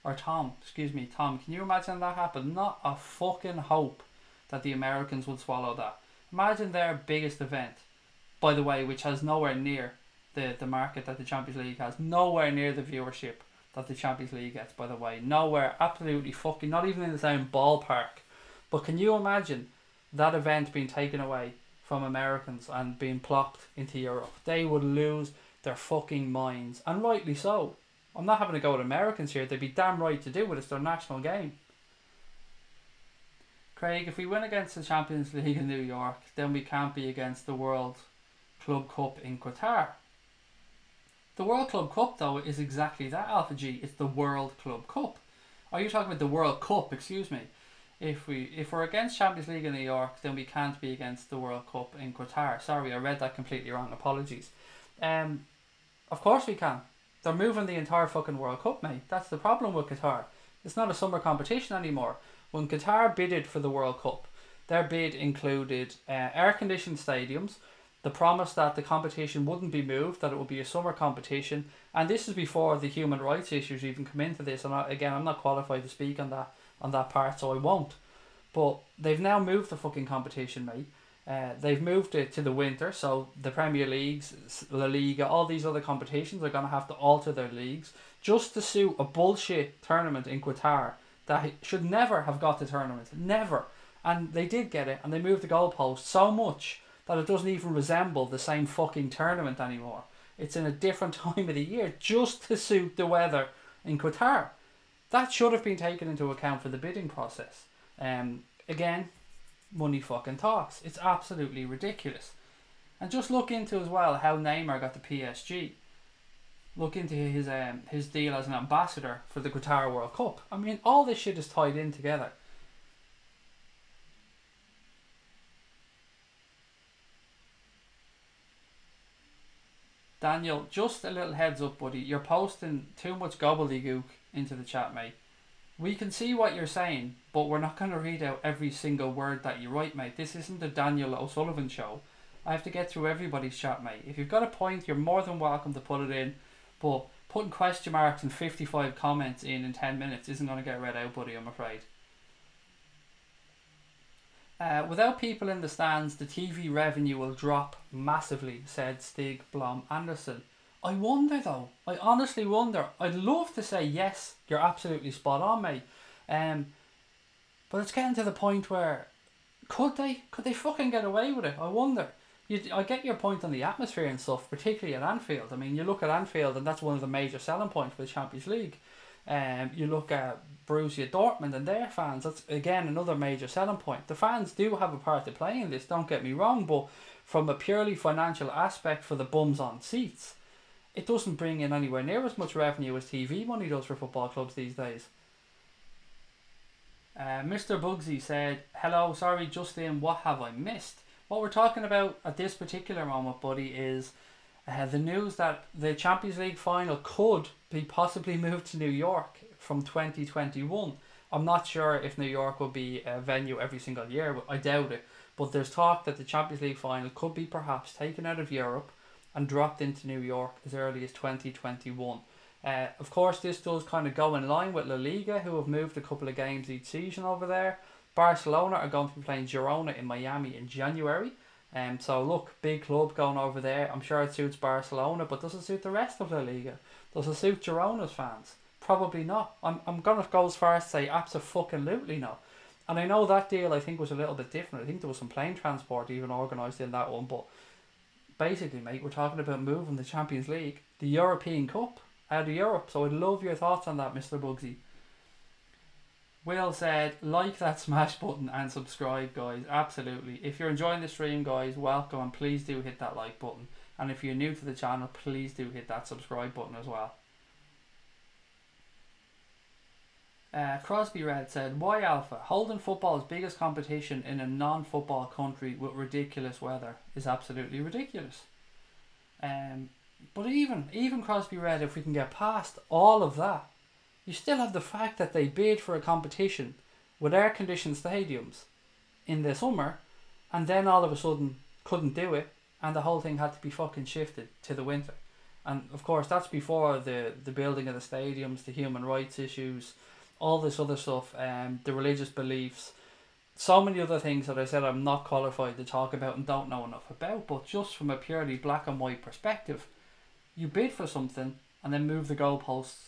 Or Tom, excuse me, Tom. Can you imagine that happen? Not a fucking hope that the Americans would swallow that. Imagine their biggest event, by the way, which has nowhere near the market that the Champions League has, nowhere near the viewership that the Champions League gets, by the way. Nowhere, absolutely fucking, not even in the same ballpark. But can you imagine that event being taken away from Americans and being plopped into Europe. They would lose their fucking minds, and rightly so. I'm not having to go with Americans here. They'd be damn right to do it. It's their national game. Craig, if we win against the Champions League in New York, then we can't be against the World Club Cup in Qatar. The World Club Cup, though, is exactly that, Alpha G. It's the World Club Cup. Are you talking about the World Cup? Excuse me. If we're against Champions League in New York, then we can't be against the World Cup in Qatar. Sorry, I read that completely wrong. Apologies. Of course we can. They're moving the entire fucking World Cup, mate. That's the problem with Qatar. It's not a summer competition anymore. When Qatar bidded for the World Cup, their bid included air-conditioned stadiums, the promise that the competition wouldn't be moved, that it would be a summer competition, and this is before the human rights issues even come into this. And again, I'm not qualified to speak on that part, so I won't. But they've now moved the fucking competition, mate. They've moved it to the winter, so the Premier Leagues, La Liga, all these other competitions are going to have to alter their leagues just to suit a bullshit tournament in Qatar that should never have got the tournament. Never. And they did get it, and they moved the goalpost so much that it doesn't even resemble the same fucking tournament anymore. It's in a different time of the year just to suit the weather in Qatar. That should have been taken into account for the bidding process. Again, money fucking talks. It's absolutely ridiculous. And just look into as well how Neymar got the PSG. Look into his deal as an ambassador for the Qatar World Cup. I mean, all this shit is tied in together. Daniel, just a little heads up, buddy. You're posting too much gobbledygook into the chat, mate. We can see what you're saying, but we're not going to read out every single word that you write, mate. This isn't the Daniel O'Sullivan show. I have to get through everybody's chat, mate. If you've got a point, you're more than welcome to put it in, but putting question marks and 55 comments in 10 minutes isn't going to get read out, buddy, I'm afraid. Without people in the stands, the TV revenue will drop massively, said Stig Blom Anderson. I wonder though. I honestly wonder. I'd love to say yes, you're absolutely spot on, mate. But it's getting to the point where could they fucking get away with it? I wonder. I get your point on the atmosphere and stuff, particularly at Anfield. I mean, you look at Anfield and that's one of the major selling points for the Champions League. You look at Borussia Dortmund and their fans, that's again another major selling point. The fans do have a part to play in this, don't get me wrong, but from a purely financial aspect for the bums on seats, it doesn't bring in anywhere near as much revenue as TV money does for football clubs these days. Mr. Bugsy said, hello, sorry Justin, what have I missed? What we're talking about at this particular moment, buddy, is the news that the Champions League final could be possibly moved to New York from 2021. I'm not sure if New York will be a venue every single year, I doubt it. But there's talk that the Champions League final could be perhaps taken out of Europe and dropped into New York as early as 2021. Of course, this does kind of go in line with La Liga, who have moved a couple of games each season over there. Barcelona are going to be playing Girona in Miami in January. So look, big club going over there. I'm sure it suits Barcelona, but does it suit the rest of La Liga? Does it suit Girona's fans? Probably not. I'm going to go as far as to say absolutely not. And I know that deal I think was a little bit different. I think there was some plane transport even organised in that one. But basically, mate, we're talking about moving the Champions League, the European Cup, out of Europe. So I'd love your thoughts on that, Mr. Bugsy. Will said, like that smash button and subscribe, guys. Absolutely. If you're enjoying the stream, guys, welcome, and please do hit that like button. And if you're new to the channel, please do hit that subscribe button as well. Crosby Red said, why Alpha? Holding football's biggest competition in a non-football country with ridiculous weather is absolutely ridiculous. But even Crosby Red, if we can get past all of that, you still have the fact that they bid for a competition with air-conditioned stadiums in the summer, and then all of a sudden couldn't do it, and the whole thing had to be fucking shifted to the winter. And of course that's before the building of the stadiums, the human rights issues, all this other stuff, the religious beliefs, so many other things that I said I'm not qualified to talk about and don't know enough about. But just from a purely black and white perspective, you bid for something and then move the goalposts,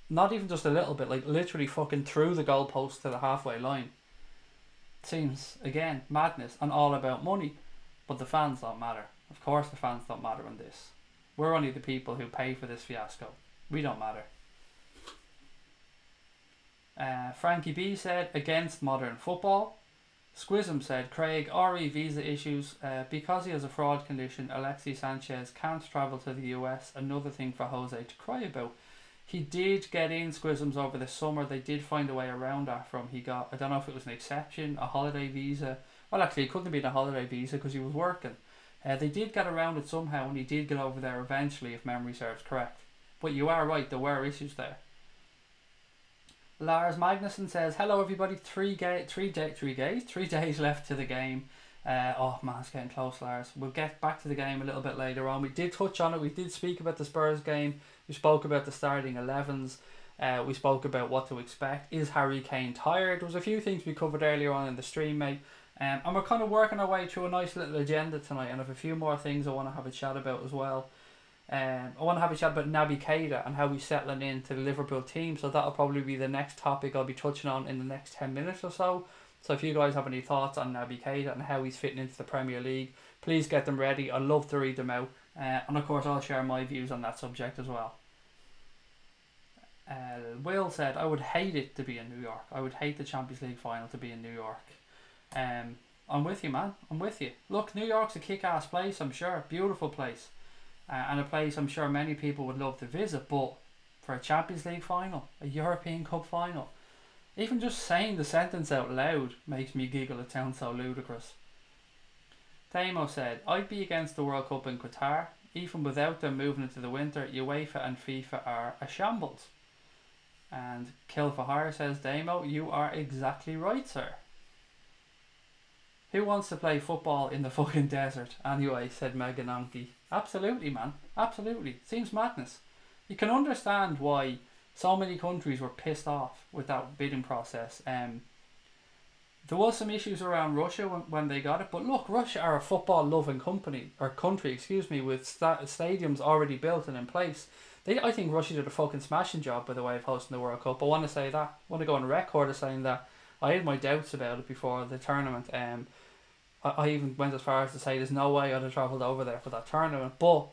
not even just a little bit, like literally fucking through the goalpost to the halfway line. Seems, again, madness and all about money. But the fans don't matter. Of course the fans don't matter in this. We're only the people who pay for this fiasco. We don't matter. Frankie B said, against modern football. Squism said, Craig, RE visa issues. Because he has a fraud condition, Alexis Sanchez can't travel to the US. Another thing for Jose to cry about. He did get in, Squisms, over the summer. They did find a way around that from, he got, I don't know if it was an exception, a holiday visa. Well, actually, it couldn't have been a holiday visa because he was working. They did get around it somehow, and he did get over there eventually, if memory serves correct. But you are right, there were issues there. Lars Magnussen says, hello everybody, 3 days left to the game. Oh man, it's getting close, Lars. We'll get back to the game a little bit later on. We did touch on it, we did speak about the Spurs game, we spoke about the starting 11s, we spoke about what to expect. Is Harry Kane tired? There was a few things we covered earlier on in the stream, mate. And we're kind of working our way through a nice little agenda tonight, and I have a few more things I want to have a chat about as well. I want to have a chat about Naby Keita and how he's settling into the Liverpool team, so that'll probably be the next topic I'll be touching on in the next 10 minutes or so. So if you guys have any thoughts on Naby Keita and how he's fitting into the Premier League, please get them ready. I'd love to read them out, and of course I'll share my views on that subject as well. Will said, I would hate it to be in New York. I would hate the Champions League final to be in New York. I'm with you, man. I'm with you. Look, New York's a kick-ass place, I'm sure. Beautiful place. And a place I'm sure many people would love to visit. But for a Champions League final, a European Cup final, even just saying the sentence out loud makes me giggle. It sounds so ludicrous. Damo said, I'd be against the World Cup in Qatar. Even without them moving into the winter, UEFA and FIFA are a shambles. And Kill for Hire says, Damo, you are exactly right, sir. Who wants to play football in the fucking desert? Anyway, said Meganonki. Absolutely, man. Absolutely. Seems madness. You can understand why so many countries were pissed off with that bidding process. There was some issues around Russia when they got it, but look, Russia are a football-loving country, with stadiums already built and in place. I think Russia did a fucking smashing job, by the way, of hosting the World Cup. I want to say that. I want to go on record as saying that. I had my doubts about it before the tournament. I even went as far as to say there's no way I'd have travelled over there for that tournament. But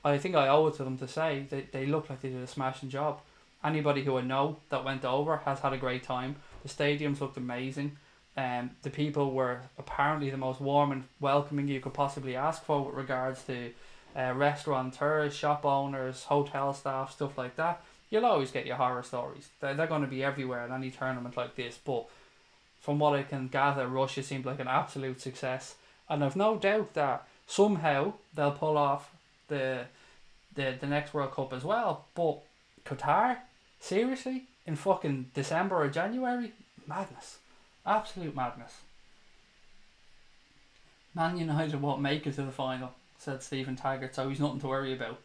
I think I owe it to them to say they look like they did a smashing job. Anybody who I know that went over has had a great time. The stadiums looked amazing. The people were apparently the most warm and welcoming you could possibly ask for with regards to restaurateurs, shop owners, hotel staff, stuff like that. You'll always get your horror stories. They're going to be everywhere in any tournament like this. But from what I can gather, Russia seemed like an absolute success. And I've no doubt that somehow they'll pull off the next World Cup as well. But Qatar? Seriously? In fucking December or January? Madness. Absolute madness. Man United won't make it to the final, said Stephen Taggart, so he's nothing to worry about.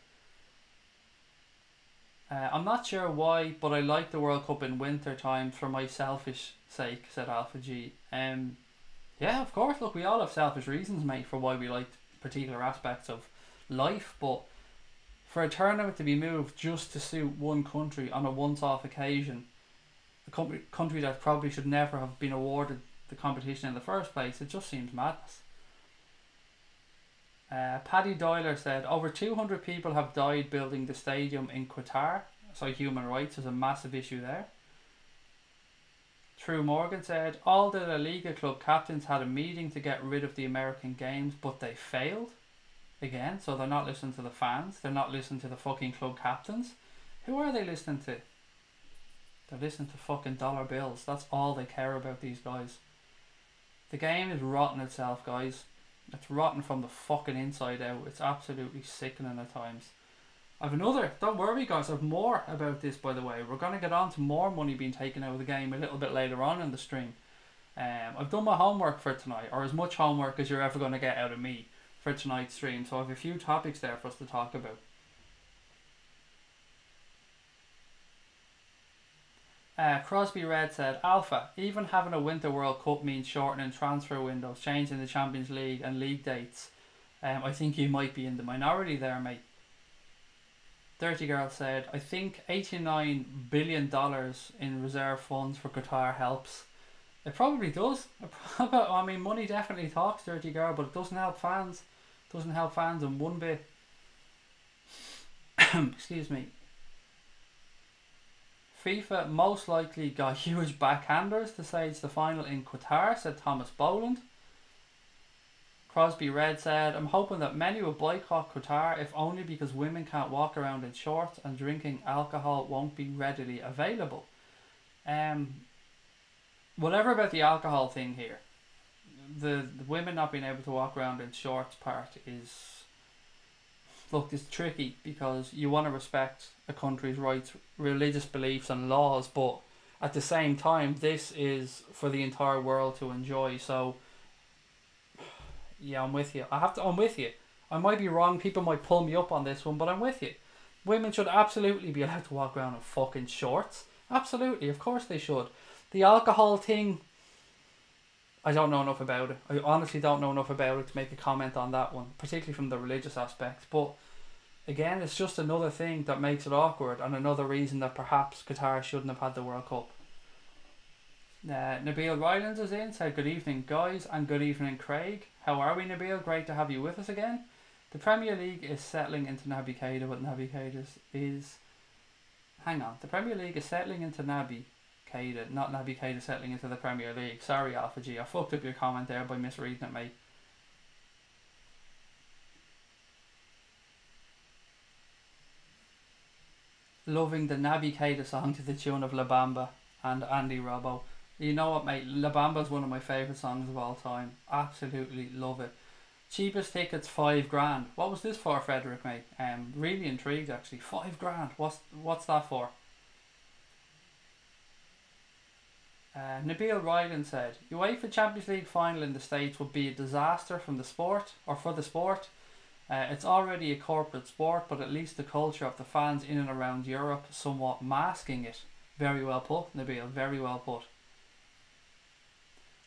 I'm not sure why, but I like the World Cup in winter time for my selfish sake, said Alpha G. Yeah, of course, look, we all have selfish reasons, mate, for why we like particular aspects of life, but for a tournament to be moved just to suit one country on a once-off occasion, a country that probably should never have been awarded the competition in the first place, it just seems madness. Paddy Doyler said, over 200 people have died building the stadium in Qatar, so human rights is a massive issue there. True Morgan said, all the La Liga club captains had a meeting to get rid of the American games, but they failed. Again, so they're not listening to the fans, they're not listening to the fucking club captains. Who are they listening to? They're listening to fucking dollar bills. That's all they care about, these guys. The game is rotten itself, guys. It's rotten from the fucking inside out. It's absolutely sickening at times. I've another, don't worry guys, I've more about this, by the way. We're going to get on to more money being taken out of the game a little bit later on in the stream. I've done my homework for tonight, or as much homework as you're ever going to get out of me for tonight's stream. So I have a few topics there for us to talk about. Crosby Red said, Alpha, even having a Winter World Cup means shortening transfer windows, changing the Champions League and league dates. I think you might be in the minority there, mate. Dirty Girl said, I think $89 billion in reserve funds for Qatar helps. It probably does. I mean, money definitely talks, dirty girl, but it doesn't help fans. It doesn't help fans in one bit. Excuse me. FIFA most likely got huge backhanders to stage the final in Qatar, said Thomas Boland. Crosby Red said, I'm hoping that many will boycott Qatar if only because women can't walk around in shorts and drinking alcohol won't be readily available. Whatever about the alcohol thing here, the women not being able to walk around in shorts part is, look, it's tricky because you want to respect a country's rights, religious beliefs and laws, but at the same time this is for the entire world to enjoy. So yeah, I'm with you. I'm with you. I might be wrong, people might pull me up on this one, but I'm with you. Women should absolutely be allowed to walk around in fucking shorts. Absolutely, of course they should. The alcohol thing, I don't know enough about it. I honestly don't know enough about it to make a comment on that one, particularly from the religious aspect. But again, it's just another thing that makes it awkward and another reason that perhaps Qatar shouldn't have had the World Cup. Nabil Rylands is in, said good evening guys and good evening Craig. How are we, Nabil? Great to have you with us again. The Premier League is settling into Naby Keita, but Naby Keita is... Hang on, the Premier League is settling into Naby Keita, not Naby Keita settling into the Premier League. Sorry Alpha G, I fucked up your comment there by misreading it, mate. Loving the Naby Keita song to the tune of La Bamba and Andy Robbo. You know what, mate? La Bamba is one of my favourite songs of all time. Absolutely love it. Cheapest tickets $5,000. What was this for, Frederick, mate? Really intrigued actually. $5,000. What's that for? Nabil Ryland said, UEFA Champions League final in the States would be a disaster from the sport or for the sport. It's already a corporate sport, but at least the culture of the fans in and around Europe somewhat masking it. Very well put, Nabil. Very well put.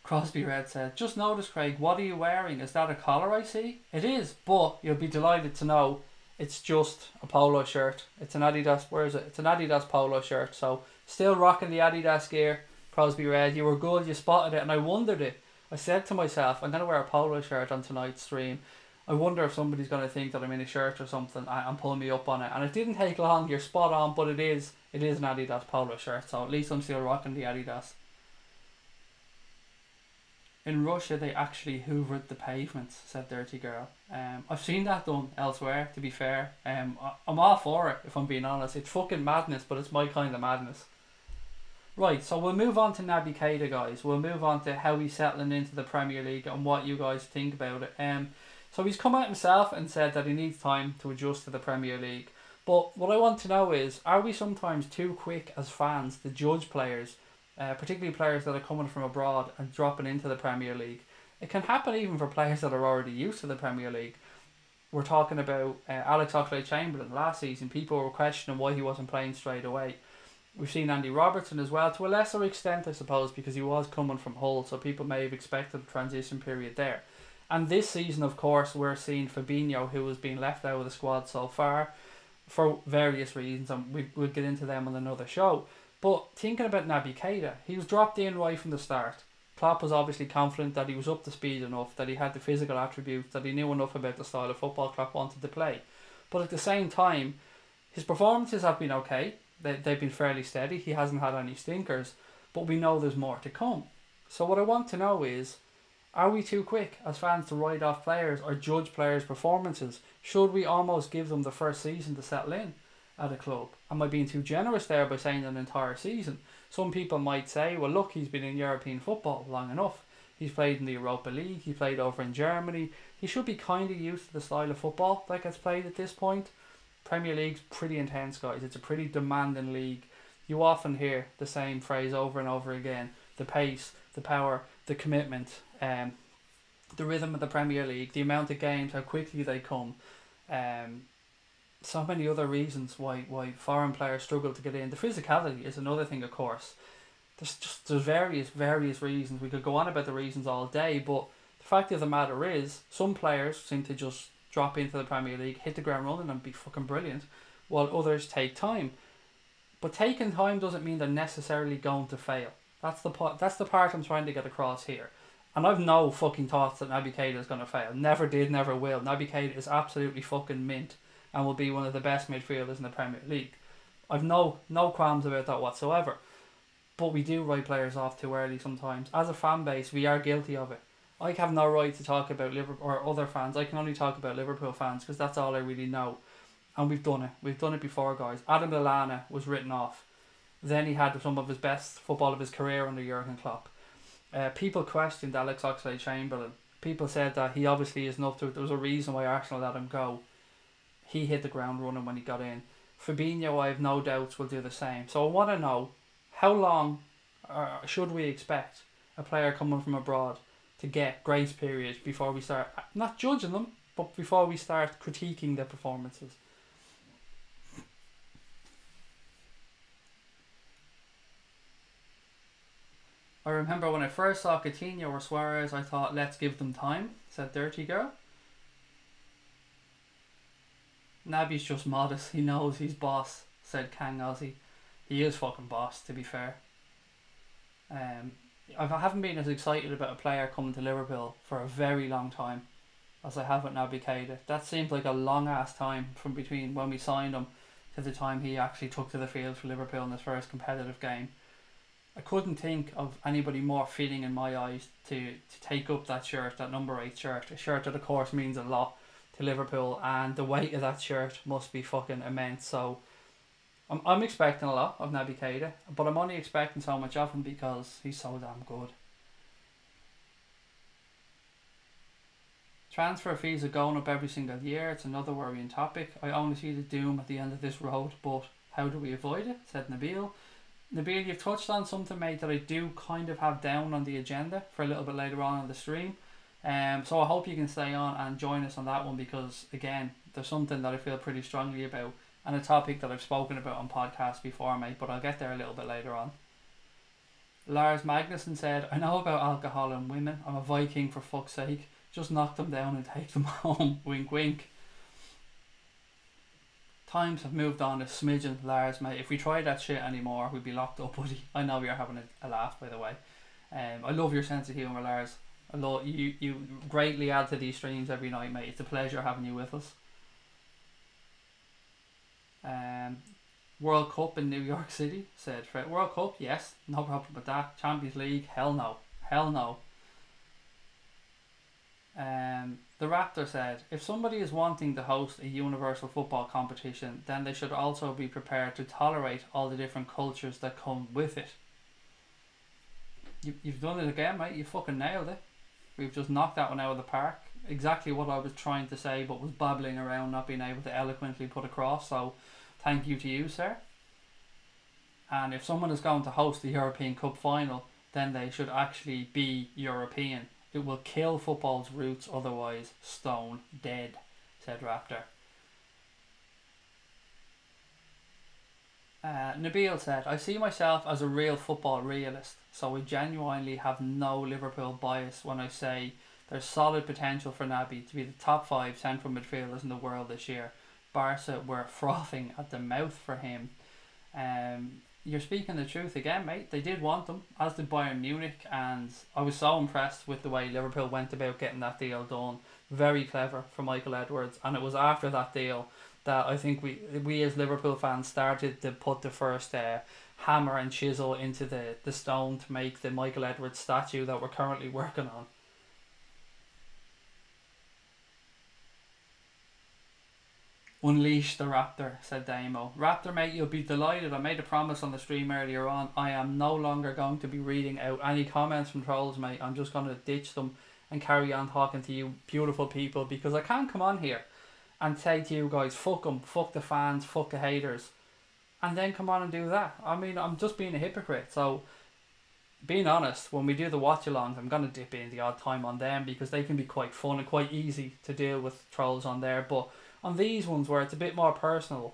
Crosby Red said, just notice, Craig, what are you wearing? Is that a collar I see? It is, but you'll be delighted to know it's just a polo shirt. It's an Adidas, where is it? It's an Adidas polo shirt. So still rocking the Adidas gear. Crosby Red, you were good, you spotted it, and I wondered it. I said to myself, I'm going to wear a polo shirt on tonight's stream. I wonder if somebody's going to think that I'm in a shirt or something and pull me up on it. And it didn't take long, you're spot on, but it is an Adidas polo shirt, so at least I'm still rocking the Adidas. In Russia, they actually hoovered the pavements, said Dirty Girl. I've seen that done elsewhere, to be fair. I'm all for it, if I'm being honest. It's fucking madness, but it's my kind of madness. Right, so we'll move on to Naby Keita, guys. We'll move on to how he's settling into the Premier League and what you guys think about it. So he's come out himself and said that he needs time to adjust to the Premier League. But what I want to know is, are we sometimes too quick as fans to judge players, particularly players that are coming from abroad and dropping into the Premier League? It can happen even for players that are already used to the Premier League. We're talking about Alex Oxlade-Chamberlain last season. People were questioning why he wasn't playing straight away. We've seen Andy Robertson as well, to a lesser extent I suppose, because he was coming from Hull, so people may have expected a transition period there. And this season, of course, we're seeing Fabinho, who has been left out of the squad so far for various reasons, and we'll get into them on another show. But thinking about Naby Keita, he was dropped in right from the start. Klopp was obviously confident that he was up to speed enough, that he had the physical attributes, that he knew enough about the style of football Klopp wanted to play. But at the same time, his performances have been okay. They've been fairly steady. He hasn't had any stinkers, but we know there's more to come. So what I want to know is, are we too quick as fans to write off players or judge players' performances? Should we almost give them the first season to settle in at a club? Am I being too generous there by saying an entire season? Some people might say, well look, he's been in European football long enough. He's played in the Europa League, he played over in Germany. He should be kind of used to the style of football that gets played at this point. Premier League's pretty intense, guys. It's a pretty demanding league. You often hear the same phrase over and over again. The pace, the power, the commitment, the rhythm of the Premier League, the amount of games, how quickly they come. So many other reasons why foreign players struggle to get in. The physicality is another thing, of course. There's various reasons. We could go on about the reasons all day, but the fact of the matter is, some players seem to just drop into the Premier League, hit the ground running and be fucking brilliant, while others take time. But taking time doesn't mean they're necessarily going to fail. That's the part I'm trying to get across here. And I've no fucking thoughts that Naby Keita is going to fail. Never did, never will. Naby Keita is absolutely fucking mint and will be one of the best midfielders in the Premier League. I've no qualms about that whatsoever. But we do write players off too early sometimes. As a fan base, we are guilty of it. I have no right to talk about Liverpool or other fans. I can only talk about Liverpool fans because that's all I really know. And we've done it. We've done it before, guys. Adam Lallana was written off. Then he had some of his best football of his career under Jurgen Klopp. People questioned Alex Oxlade-Chamberlain. People said that he obviously isn't up to it. There was a reason why Arsenal let him go. He hit the ground running when he got in. Fabinho, I have no doubts, will do the same. So I want to know, how long should we expect a player coming from abroad to get grace period before we start, not judging them, but before we start critiquing their performances? I remember when I first saw Coutinho or Suarez, I thought, let's give them time, said Dirty Girl. Naby's just modest. He knows he's boss, said Kang Ozzy. He is fucking boss, to be fair. I haven't been as excited about a player coming to Liverpool for a very long time as I have with Naby Keita. That seems like a long ass time from between when we signed him to the time he actually took to the field for Liverpool in his first competitive game. I couldn't think of anybody more fitting in my eyes to take up that shirt, that number 8 shirt. A shirt that of course means a lot to Liverpool, and the weight of that shirt must be fucking immense. So I'm expecting a lot of Naby Keita, but I'm only expecting so much of him because he's so damn good. Transfer fees are going up every single year. It's another worrying topic. I only see the doom at the end of this road, but how do we avoid it? Said Nabil. Nabil, you've touched on something, mate, that I do kind of have down on the agenda for a little bit later on in the stream. So I hope you can stay on and join us on that one because, again, there's something that I feel pretty strongly about and a topic that I've spoken about on podcasts before, mate, but I'll get there a little bit later on. Lars Magnussen said, I know about alcohol and women. I'm a Viking for fuck's sake. Just knock them down and take them home. Wink, wink. Times have moved on a smidgen, Lars, mate. If we tried that shit anymore, we'd be locked up, buddy. I know you're having a laugh, by the way. I love your sense of humour, Lars. I love you greatly add to these streams every night, mate. It's a pleasure having you with us. World Cup in New York City, said Fred. World Cup, yes, no problem with that. Champions League, hell no. Hell no. The Raptor said, if somebody is wanting to host a universal football competition, then they should also be prepared to tolerate all the different cultures that come with it. You've done it again, mate. You fucking nailed it. We've just knocked that one out of the park. Exactly what I was trying to say, but was babbling around, not being able to eloquently put across. So thank you to you, sir. And if someone is going to host the European Cup final, then they should actually be European. It will kill football's roots, otherwise stone dead, said Raptor. Nabil said, I see myself as a real football realist, so I genuinely have no Liverpool bias when I say there's solid potential for Naby to be the top 5 central midfielders in the world this year. Barca were frothing at the mouth for him. You're speaking the truth again, mate. They did want them, as did Bayern Munich, and I was so impressed with the way Liverpool went about getting that deal done. Very clever for Michael Edwards, and it was after that deal that I think we as Liverpool fans started to put the first hammer and chisel into the stone to make the Michael Edwards statue that we're currently working on. Unleash the Raptor, said Damo. Raptor, mate, you'll be delighted. I made a promise on the stream earlier on. I am no longer going to be reading out any comments from trolls, mate. I'm just going to ditch them and carry on talking to you beautiful people, because I can't come on here and say to you guys, fuck them, fuck the fans, fuck the haters, and then come on and do that. I mean, I'm just being a hypocrite. So, being honest, when we do the watch-alongs, I'm going to dip in the odd time on them because they can be quite fun and quite easy to deal with trolls on there. But on these ones where it's a bit more personal,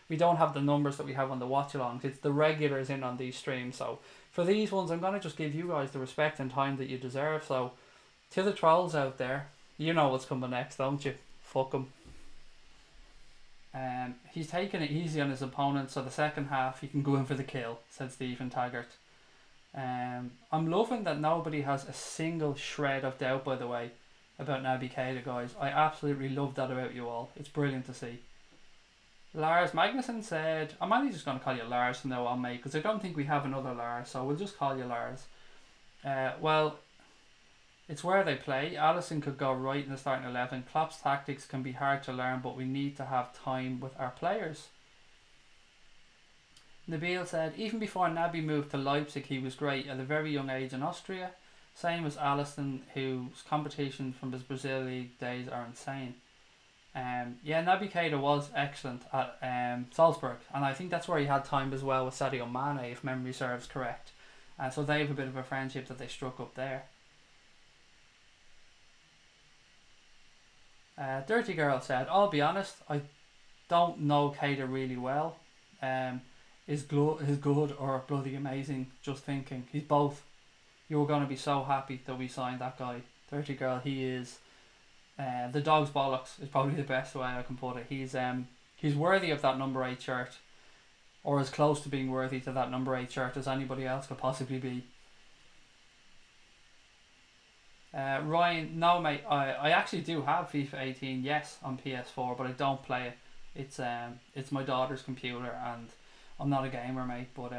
we don't have the numbers that we have on the watch-alongs. It's the regulars in on these streams. So for these ones, I'm going to just give you guys the respect and time that you deserve. So to the trolls out there, you know what's coming next, don't you? Fuck them. He's taking it easy on his opponent, so the second half he can go in for the kill, said Stephen Taggart. I'm loving that nobody has a single shred of doubt, by the way, about Naby Keita, guys. I absolutely love that about you all. It's brilliant to see. Lars Magnuson said, I'm only just going to call you Lars from now on, mate, because I don't think we have another Lars, so we'll just call you Lars. Well, it's where they play. Alisson could go right in the starting 11. Klopp's tactics can be hard to learn, but we need to have time with our players. Nabil said, even before Naby moved to Leipzig, he was great at a very young age in Austria. Same as Alisson, whose competition from his Brazil League days are insane. Yeah, Naby Keita was excellent at Salzburg, and I think that's where he had time as well with Sadio Mane, if memory serves correct. So they have a bit of a friendship that they struck up there. Dirty Girl said, I'll be honest, I don't know Keita really well. Is good or bloody amazing, just thinking. He's both. You were going to be so happy that we signed that guy. Dirty Girl, he is... the dog's bollocks is probably the best way I can put it. He's worthy of that number 8 shirt, or as close to being worthy to that number 8 shirt as anybody else could possibly be. Ryan, no mate, I actually do have FIFA 18, yes, on PS4, but I don't play it. It's my daughter's computer, and I'm not a gamer, mate. But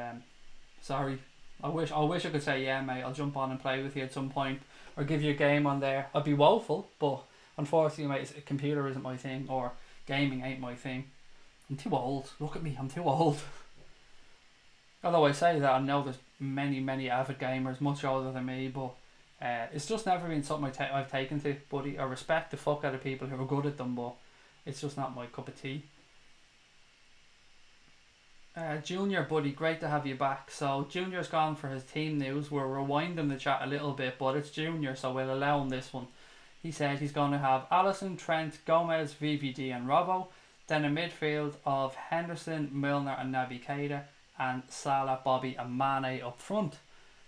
sorry, I wish I could say, yeah, mate, I'll jump on and play with you at some point, or give you a game on there. I'd be woeful, but unfortunately, mate, a computer isn't my thing, or gaming ain't my thing. I'm too old. Look at me, I'm too old. Although I say that, I know there's many avid gamers much older than me, but it's just never been something I've taken to, buddy. I respect the fuck out of people who are good at them, but it's just not my cup of tea. Junior, buddy, great to have you back. So Junior's gone for his team news. We're rewinding the chat a little bit, but it's Junior, so we'll allow him this one. He said he's going to have Alisson, Trent, Gomez, VVD and Robbo. Then a midfield of Henderson, Milner and Naby Keita, and Salah, Bobby and Mane up front.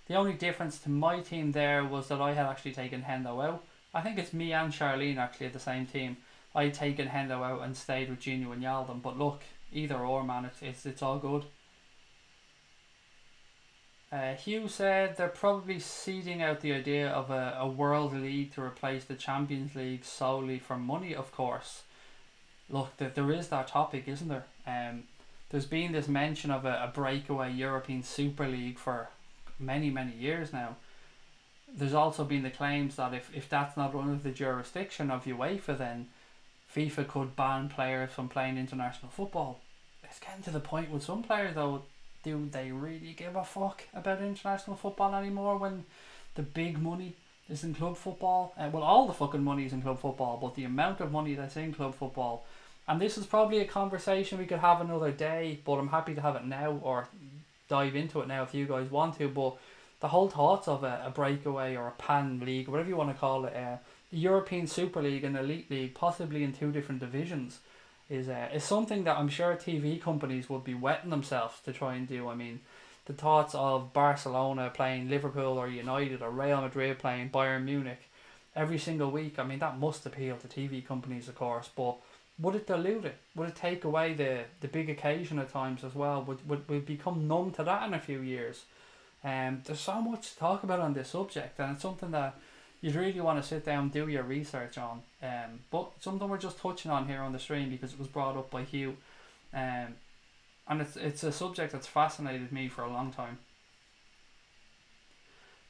The only difference to my team there was that I had actually taken Hendo out. I think it's me and Charlene actually at the same team. I had taken Hendo out and stayed with Gino and Yalden, but look, either or, man, it's all good. Hugh said they're probably seeding out the idea of a World League to replace the Champions League solely for money, of course. Look, there is that topic, isn't there? There's been this mention of a breakaway European Super League for many years now. There's also been the claims that if that's not under the jurisdiction of UEFA, then FIFA could ban players from playing international football. It's getting to the point with some players though, do they really give a fuck about international football anymore when the big money is in club football? Well, all the fucking money is in club football, but the amount of money that's in club football, and this is probably a conversation we could have another day, but I'm happy to have it now, or dive into it now if you guys want to. But the whole thoughts of a breakaway or a pan league, whatever you want to call it, the European Super League and Elite League, possibly in 2 different divisions, is something that I'm sure TV companies would be wetting themselves to try and do. I mean, the thoughts of Barcelona playing Liverpool or United, or Real Madrid playing Bayern Munich every single week, I mean, that must appeal to TV companies, of course, but would it dilute it? Would it take away the big occasion at times as well? Would we become numb to that in a few years? There's so much to talk about on this subject, and it's something that you'd really want to sit down and do your research on. But something we're just touching on here on the stream because it was brought up by Hugh. And it's a subject that's fascinated me for a long time.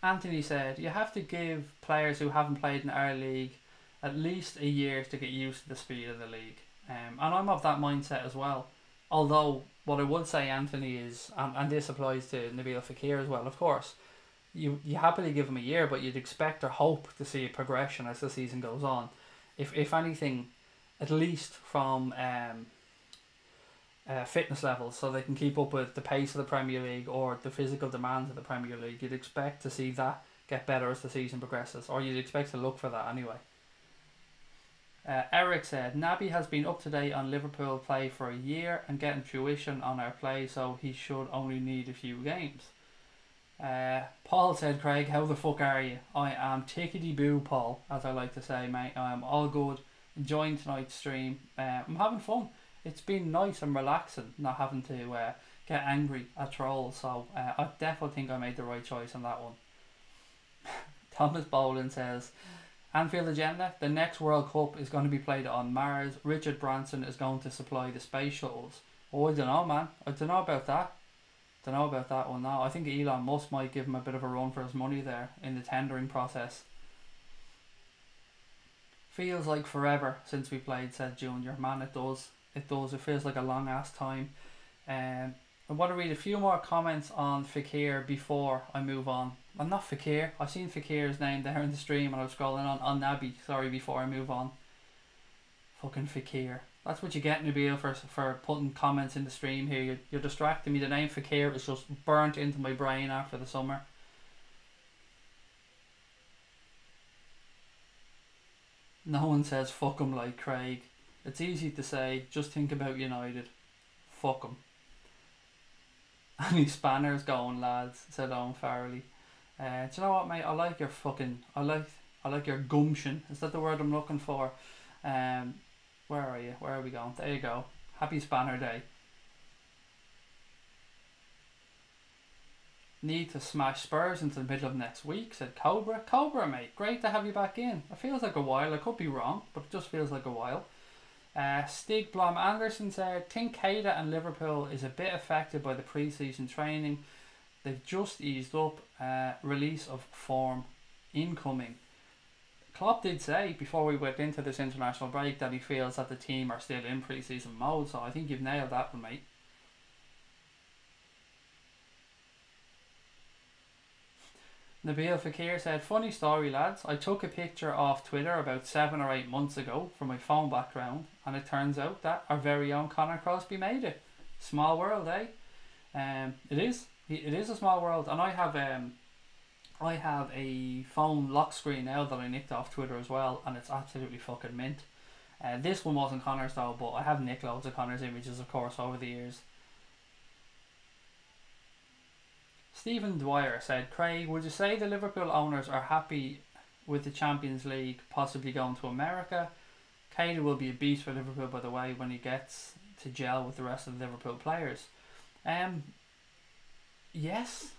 Anthony said, you have to give players who haven't played in our league at least a year to get used to the speed of the league. And I'm of that mindset as well. Although, what I would say, Anthony, is, and this applies to Nabil Fekir as well, of course, you happily give him a year, but you'd expect or hope to see a progression as the season goes on. If anything, at least from fitness levels, so they can keep up with the pace of the Premier League or the physical demands of the Premier League. You'd expect to see that get better as the season progresses, or you'd expect to look for that anyway. Eric said, Naby has been up to date on Liverpool play for a year and getting fruition on our play, so he should only need a few games. Paul said, Craig, how the fuck are you? I am tickety-boo, Paul, as I like to say, mate. I am all good, enjoying tonight's stream. I'm having fun. It's been nice and relaxing not having to get angry at trolls. So I definitely think I made the right choice on that one. Thomas Bolin says, Anfield Agenda, the next World Cup is going to be played on Mars. Richard Branson is going to supply the space shuttles. Oh, I don't know, man. I don't know about that. Don't know about that one now. I think Elon Musk might give him a bit of a run for his money there in the tendering process. Feels like forever since we played, said Junior. Man, it does. It does. It feels like a long ass time. I want to read a few more comments on Fakir before I move on. I'm not Fakir. I've seen Fakir's name there in the stream and I was scrolling on Nabi. Sorry, before I move on. Fucking Fakir. That's what you get, Nabil, for putting comments in the stream here. You're distracting me. The name Fakir is just burnt into my brain after the summer. No one says fuck 'em like Craig. It's easy to say, just think about United. Fuck 'em. Any spanners going, lads, said Owen Farrelly. Do you know what, mate? I like your fucking... I like your gumption. Is that the word I'm looking for? Where are you? Where are we going? There you go. Happy Spanner Day. Need to smash Spurs into the middle of next week, said Cobra. Cobra, mate. Great to have you back in. It feels like a while. I could be wrong, but it just feels like a while. Stig Blom Anderson said, think Keita and Liverpool is a bit affected by the pre-season training. They've just eased up. Release of form incoming. Klopp did say before we went into this international break that he feels that the team are still in pre-season mode, so I think you've nailed that one, mate. Nabil Fakir said, funny story, lads. I took a picture off Twitter about 7 or 8 months ago for my phone background, and it turns out that our very own Conor Crosby made it. Small world, eh? It is. It is a small world, and I have a phone lock screen now that I nicked off Twitter as well, and it's absolutely fucking mint. This one wasn't Conor's though, but I have nicked loads of Conor's images, of course, over the years. Stephen Dwyer said, Craig, would you say the Liverpool owners are happy with the Champions League possibly going to America? Keita will be a beast for Liverpool, by the way, when he gets to gel with the rest of the Liverpool players. Yes,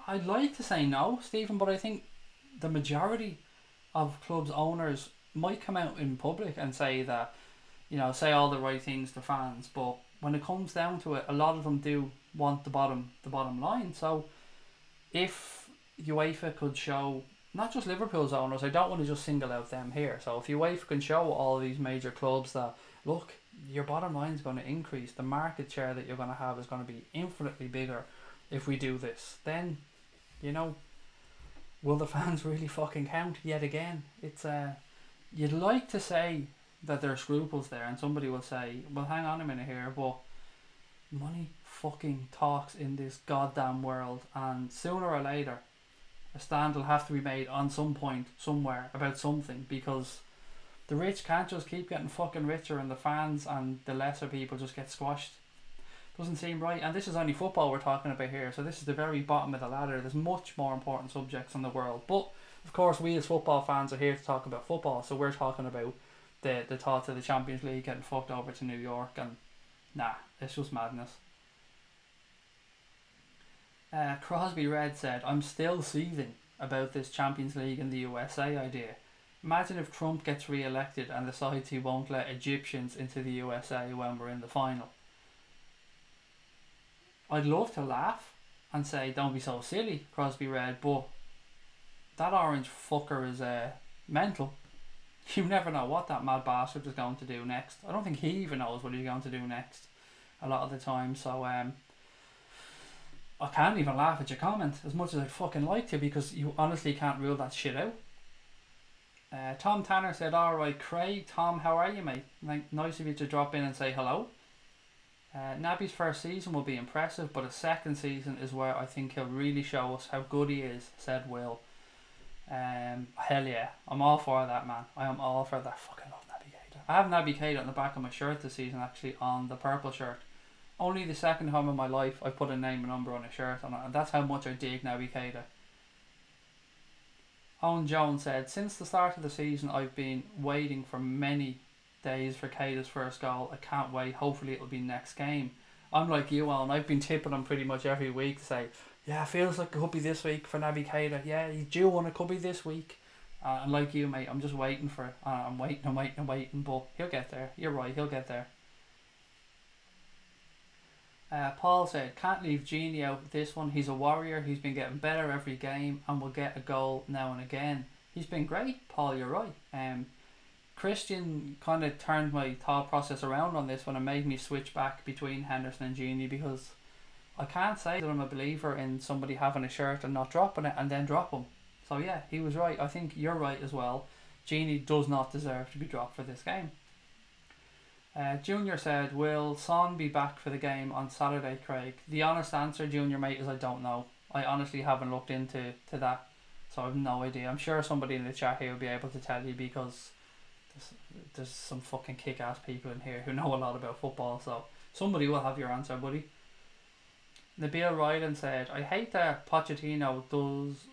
I'd like to say no, Stephen, but I think the majority of clubs' owners might come out in public and say that, you know, say all the right things to fans, but when it comes down to it, a lot of them do want the bottom line. So if UEFA could show not just Liverpool's owners, I don't want to just single out them here. So if UEFA can show all these major clubs that, look, your bottom line is going to increase, the market share that you're going to have is going to be infinitely bigger if we do this, then, you know, will the fans really fucking count yet again? It's you'd like to say that there are scruples there, and somebody will say, well, hang on a minute here, but money fucking talks in this goddamn world, and sooner or later a stand will have to be made on some point somewhere about something, because the rich can't just keep getting fucking richer and the fans and the lesser people just get squashed. Doesn't seem right. And this is only football we're talking about here, so this is the very bottom of the ladder. There's much more important subjects in the world, but of course we as football fans are here to talk about football, so we're talking about the thoughts of the Champions League getting fucked over to New York, and nah, it's just madness. Crosby Red said, I'm still seething about this Champions League in the USA idea. Imagine if Trump gets re-elected and decides he won't let Egyptians into the USA when we're in the final. I'd love to laugh and say, don't be so silly, Crosby Red, but that orange fucker is mental. You never know what that mad bastard is going to do next. I don't think he even knows what he's going to do next a lot of the time, so I can't even laugh at your comment as much as I'd fucking like to, because you honestly can't rule that shit out. Tom Tanner said, alright Craig, Tom, how are you, mate? Nice of you to drop in and say hello. Naby's first season will be impressive, but a second season is where I think he'll really show us how good he is, said Will. Hell yeah, I'm all for that, man. I am all for that. Fucking love Naby Keita. I have Naby Keita on the back of my shirt this season, actually, on the purple shirt. Only the second time in my life I put a name and number on a shirt, and that's how much I dig Naby Keita. Owen Jones said, since the start of the season I've been waiting for many days for Keita's first goal. I can't wait. Hopefully it'll be next game. I'm like you, Alan. I've been tipping him pretty much every week to say, yeah, feels like it could be this week for Naby Keita. Yeah, he's due one. It could be this week. And like you, mate, I'm just waiting for it. I'm waiting, but he'll get there. You're right, he'll get there. Paul said, can't leave Genie out with this one. He's a warrior. He's been getting better every game and will get a goal now and again. He's been great, Paul, you're right. Christian kind of turned my thought process around on this one and made me switch back between Henderson and Genie, because I can't say that I'm a believer in somebody having a shirt and not dropping it and then drop him. So yeah, he was right. I think you're right as well. Genie does not deserve to be dropped for this game. Junior said, will Son be back for the game on Saturday, Craig? The honest answer, Junior mate, is I don't know. I honestly haven't looked into that, so I have no idea. I'm sure somebody in the chat here will be able to tell you, because there's some fucking kick-ass people in here who know a lot about football, so somebody will have your answer, buddy. Nabil Ryland said, I hate that Pochettino does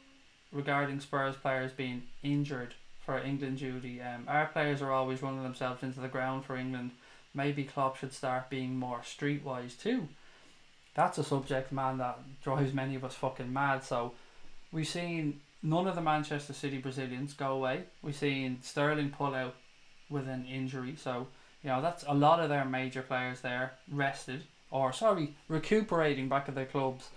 regarding Spurs players being injured for England duty. Our players are always running themselves into the ground for England. Maybe Klopp should start being more streetwise too. That's a subject, man, that drives many of us fucking mad. So we've seen none of the Manchester City Brazilians go away. We've seen Sterling pull out with an injury. So, you know, that's a lot of their major players there rested, or sorry, recuperating back at their clubs.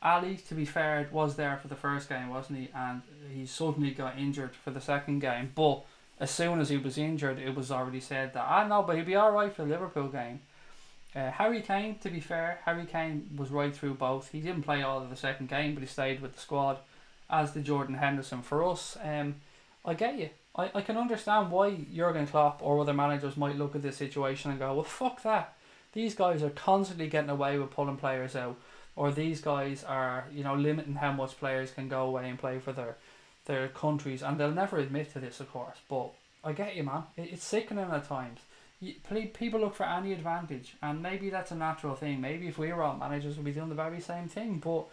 Ali, to be fair, was there for the first game, wasn't he? And he suddenly got injured for the second game. But as soon as he was injured, it was already said that, no, but he'll be alright for the Liverpool game. Harry Kane, to be fair, Harry Kane was right through both. He didn't play all of the second game, but he stayed with the squad, as did Jordan Henderson. For us, I get you. I can understand why Jurgen Klopp or other managers might look at this situation and go, well, fuck that. These guys are constantly getting away with pulling players out. Or these guys are, you know, limiting how much players can go away and play for their countries, and they'll never admit to this, of course. But I get you, man. It's sickening at times. People look for any advantage, and maybe that's a natural thing. Maybe if we were all managers, we'd be doing the very same thing. But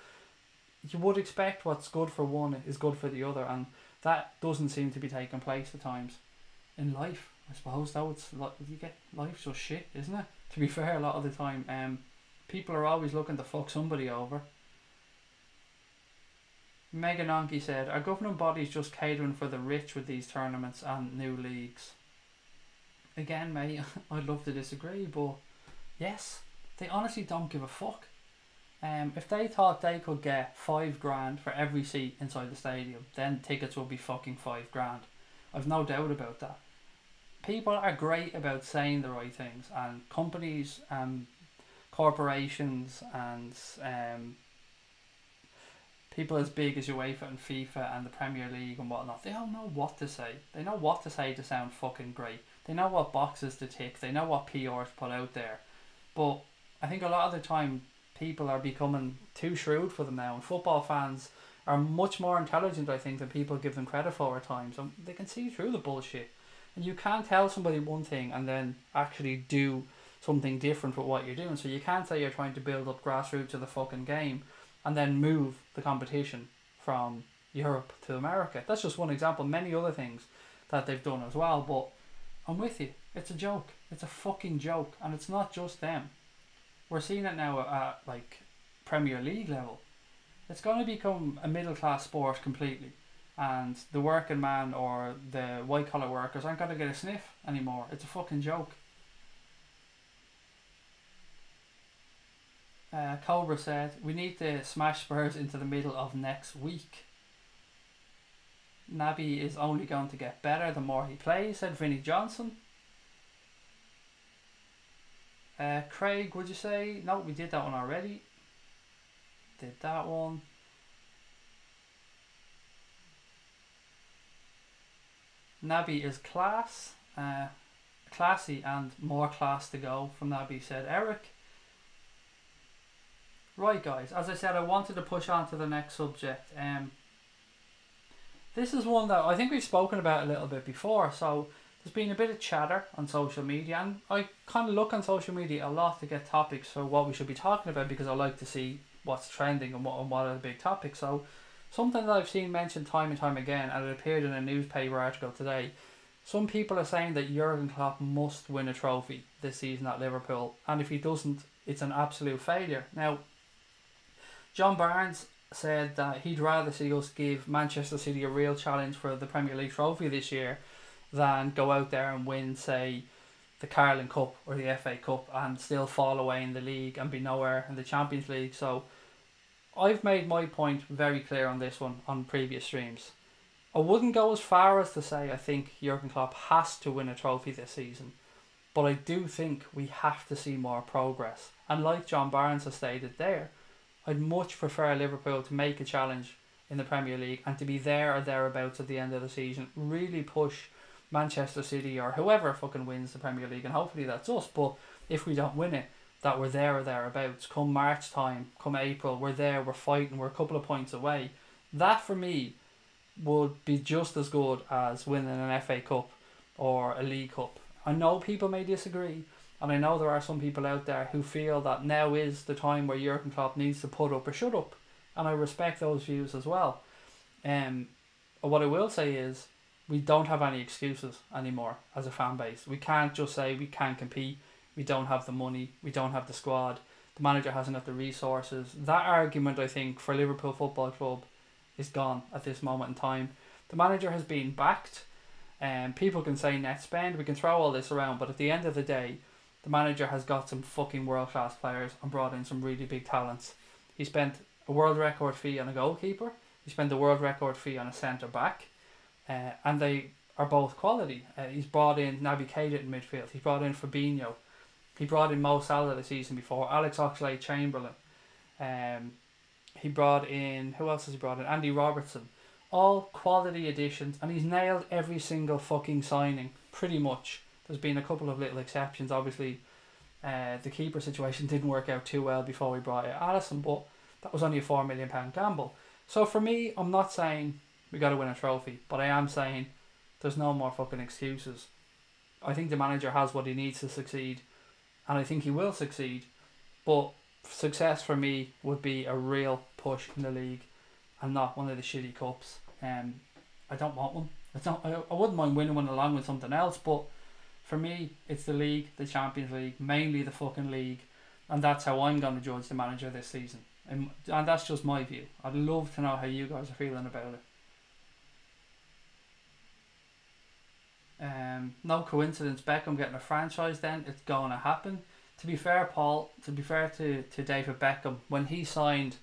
you would expect what's good for one is good for the other, and that doesn't seem to be taking place at times in life. I suppose though, life's just shit, isn't it? To be fair, a lot of the time, people are always looking to fuck somebody over. Megan Anki said, are governing bodies just catering for the rich with these tournaments and new leagues? Again, mate, I'd love to disagree, but yes, they honestly don't give a fuck. If they thought they could get $5,000 for every seat inside the stadium, then tickets will be fucking $5,000. I've no doubt about that. People are great about saying the right things, and companies and corporations and people as big as UEFA and FIFA and the Premier League and whatnot, they all know what to say. They know what to say to sound fucking great. They know what boxes to tick. They know what PR to put out there. But I think a lot of the time people are becoming too shrewd for them now, and football fans are much more intelligent, I think, than people give them credit for at times. And they can see through the bullshit. And you can't tell somebody one thing and then actually do something different with what you're doing. So you can't say you're trying to build up grassroots of the fucking game and then move the competition from Europe to America. That's just one example. Many other things that they've done as well. But I'm with you. It's a joke. It's a fucking joke. And it's not just them. We're seeing it now at like Premier League level. It's going to become a middle class sport completely. And the working man or the white collar workers aren't going to get a sniff anymore. It's a fucking joke. Cobra said, we need to smash Spurs into the middle of next week. Naby is only going to get better the more he plays, said Vinnie Johnson. Craig, would you say? No, we did that one already. Did that one. Naby is classy and more class to go from Naby, said Eric. Right, guys, as I said, I wanted to push on to the next subject. This is one that I think we've spoken about a little bit before. So there's been a bit of chatter on social media, and I kind of look on social media a lot to get topics for what we should be talking about, because I like to see what's trending and what are the big topics. So something that I've seen mentioned time and time again, and it appeared in a newspaper article today. Some people are saying that Jurgen Klopp must win a trophy this season at Liverpool, and if he doesn't, it's an absolute failure. Now, John Barnes said that he'd rather see us give Manchester City a real challenge for the Premier League trophy this year than go out there and win, say, the Carling Cup or the FA Cup and still fall away in the league and be nowhere in the Champions League. So I've made my point very clear on this one on previous streams. I wouldn't go as far as to say I think Jurgen Klopp has to win a trophy this season, but I do think we have to see more progress. And like John Barnes has stated there, I'd much prefer Liverpool to make a challenge in the Premier League and to be there or thereabouts at the end of the season. Really push Manchester City or whoever fucking wins the Premier League, and hopefully that's us, but if we don't win it, that we're there or thereabouts. Come March time, come April, we're there, we're fighting, we're a couple of points away. That for me would be just as good as winning an FA Cup or a League Cup. I know people may disagree, and I know there are some people out there who feel that now is the time where Jurgen Klopp needs to put up or shut up, and I respect those views as well. What I will say is we don't have any excuses anymore as a fan base. We can't just say we can't compete, we don't have the money, we don't have the squad, the manager hasn't got the resources. That argument, I think, for Liverpool Football Club is gone at this moment in time. The manager has been backed, and people can say net spend, we can throw all this around, but at the end of the day, the manager has got some fucking world class players and brought in some really big talents. He spent a world record fee on a goalkeeper, he spent a world record fee on a centre back, and they are both quality. He's brought in Naby Keita in midfield, he's brought in Fabinho, he brought in Mo Salah the season before, Alex Oxlade-Chamberlain, he brought in, who else has he brought in? Andy Robertson. All quality additions, and he's nailed every single fucking signing, pretty much. There's been a couple of little exceptions, obviously. The keeper situation didn't work out too well before we brought in Alisson, but that was only a £4 million gamble. So for me, I'm not saying we got to win a trophy, but I am saying there's no more fucking excuses. I think the manager has what he needs to succeed, and I think he will succeed, but success for me would be a real push in the league and not one of the shitty cups. I don't want one. I wouldn't mind winning one along with something else, but for me it's the league, the Champions League, mainly the fucking league, and that's how I'm going to judge the manager this season. And that's just my view. I'd love to know how you guys are feeling about it. No coincidence Beckham getting a franchise then, it's going to happen. To be fair, Paul, to David Beckham, when he signed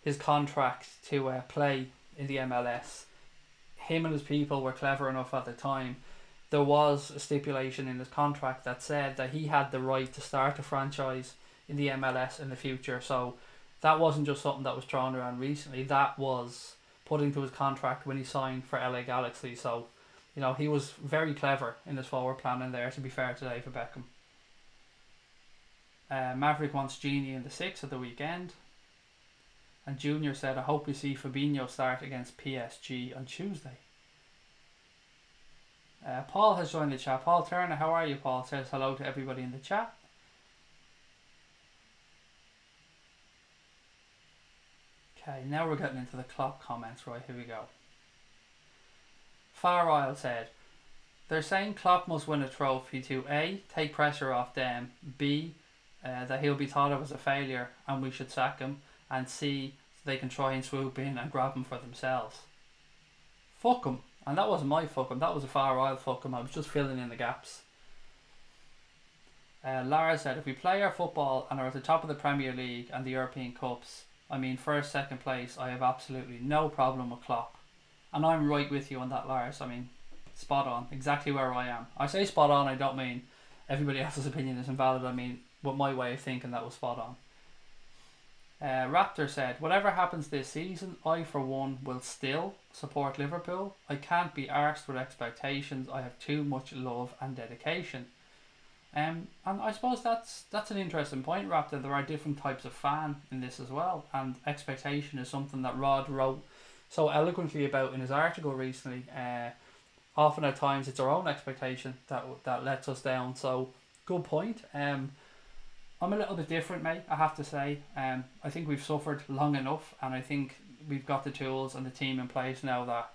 his contract to play in the MLS, him and his people were clever enough at the time. There was a stipulation in his contract that said that he had the right to start a franchise in the MLS in the future. So that wasn't just something that was thrown around recently. That was put into his contract when he signed for LA Galaxy. So, you know, he was very clever in his forward planning there, to be fair to David Beckham. Maverick wants Genie in the 6 at the weekend. And Junior said, I hope we see Fabinho start against PSG on Tuesday. Paul has joined the chat. Paul Turner, how are you, Paul? Says hello to everybody in the chat. Okay, now we're getting into the Klopp comments. Right, here we go. Far Isle said, they're saying Klopp must win a trophy to A, take pressure off them, B, that he'll be thought of as a failure and we should sack him, and C, they can try and swoop in and grab him for themselves. Fuck him. And that wasn't my fuck him, that was a Far Isle fuck him. I was just filling in the gaps. Lara said, if we play our football and are at the top of the Premier League and the European Cups, I mean first, second place, I have absolutely no problem with Klopp. And I'm right with you on that, Lars. I mean, spot on, exactly where I am. I say spot on, I don't mean everybody else's opinion is invalid. I mean, with my way of thinking, that was spot on. Raptor said, whatever happens this season, I for one will still support Liverpool. I can't be arsed with expectations. I have too much love and dedication. And I suppose that's an interesting point, Raptor. There are different types of fan in this as well, and expectation is something that Rod wrote so eloquently about in his article recently. Often at times it's our own expectation that lets us down. So good point. I'm a little bit different, mate, I have to say. I think we've suffered long enough, and I think we've got the tools and the team in place now that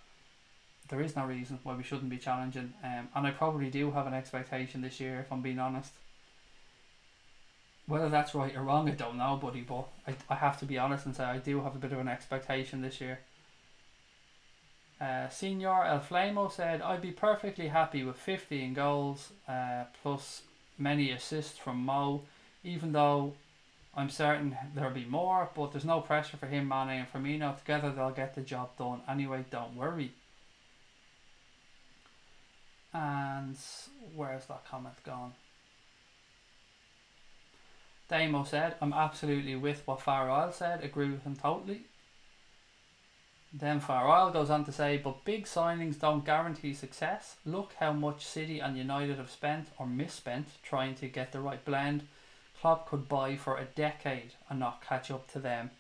there is no reason why we shouldn't be challenging. And I probably do have an expectation this year, if I'm being honest. Whether that's right or wrong, I don't know, buddy, but I have to be honest and say I do have a bit of an expectation this year. Senior El Flamo said, I'd be perfectly happy with 15 goals plus many assists from Mo, even though I'm certain there'll be more, but there's no pressure for him, Mane and Firmino. Together they'll get the job done. Anyway, don't worry. And where's that comment gone? Damo said, I'm absolutely with what Farrell said, agree with him totally. Then Farrell goes on to say, but big signings don't guarantee success. Look how much City and United have spent or misspent trying to get the right blend. Klopp could buy for a decade and not catch up to them.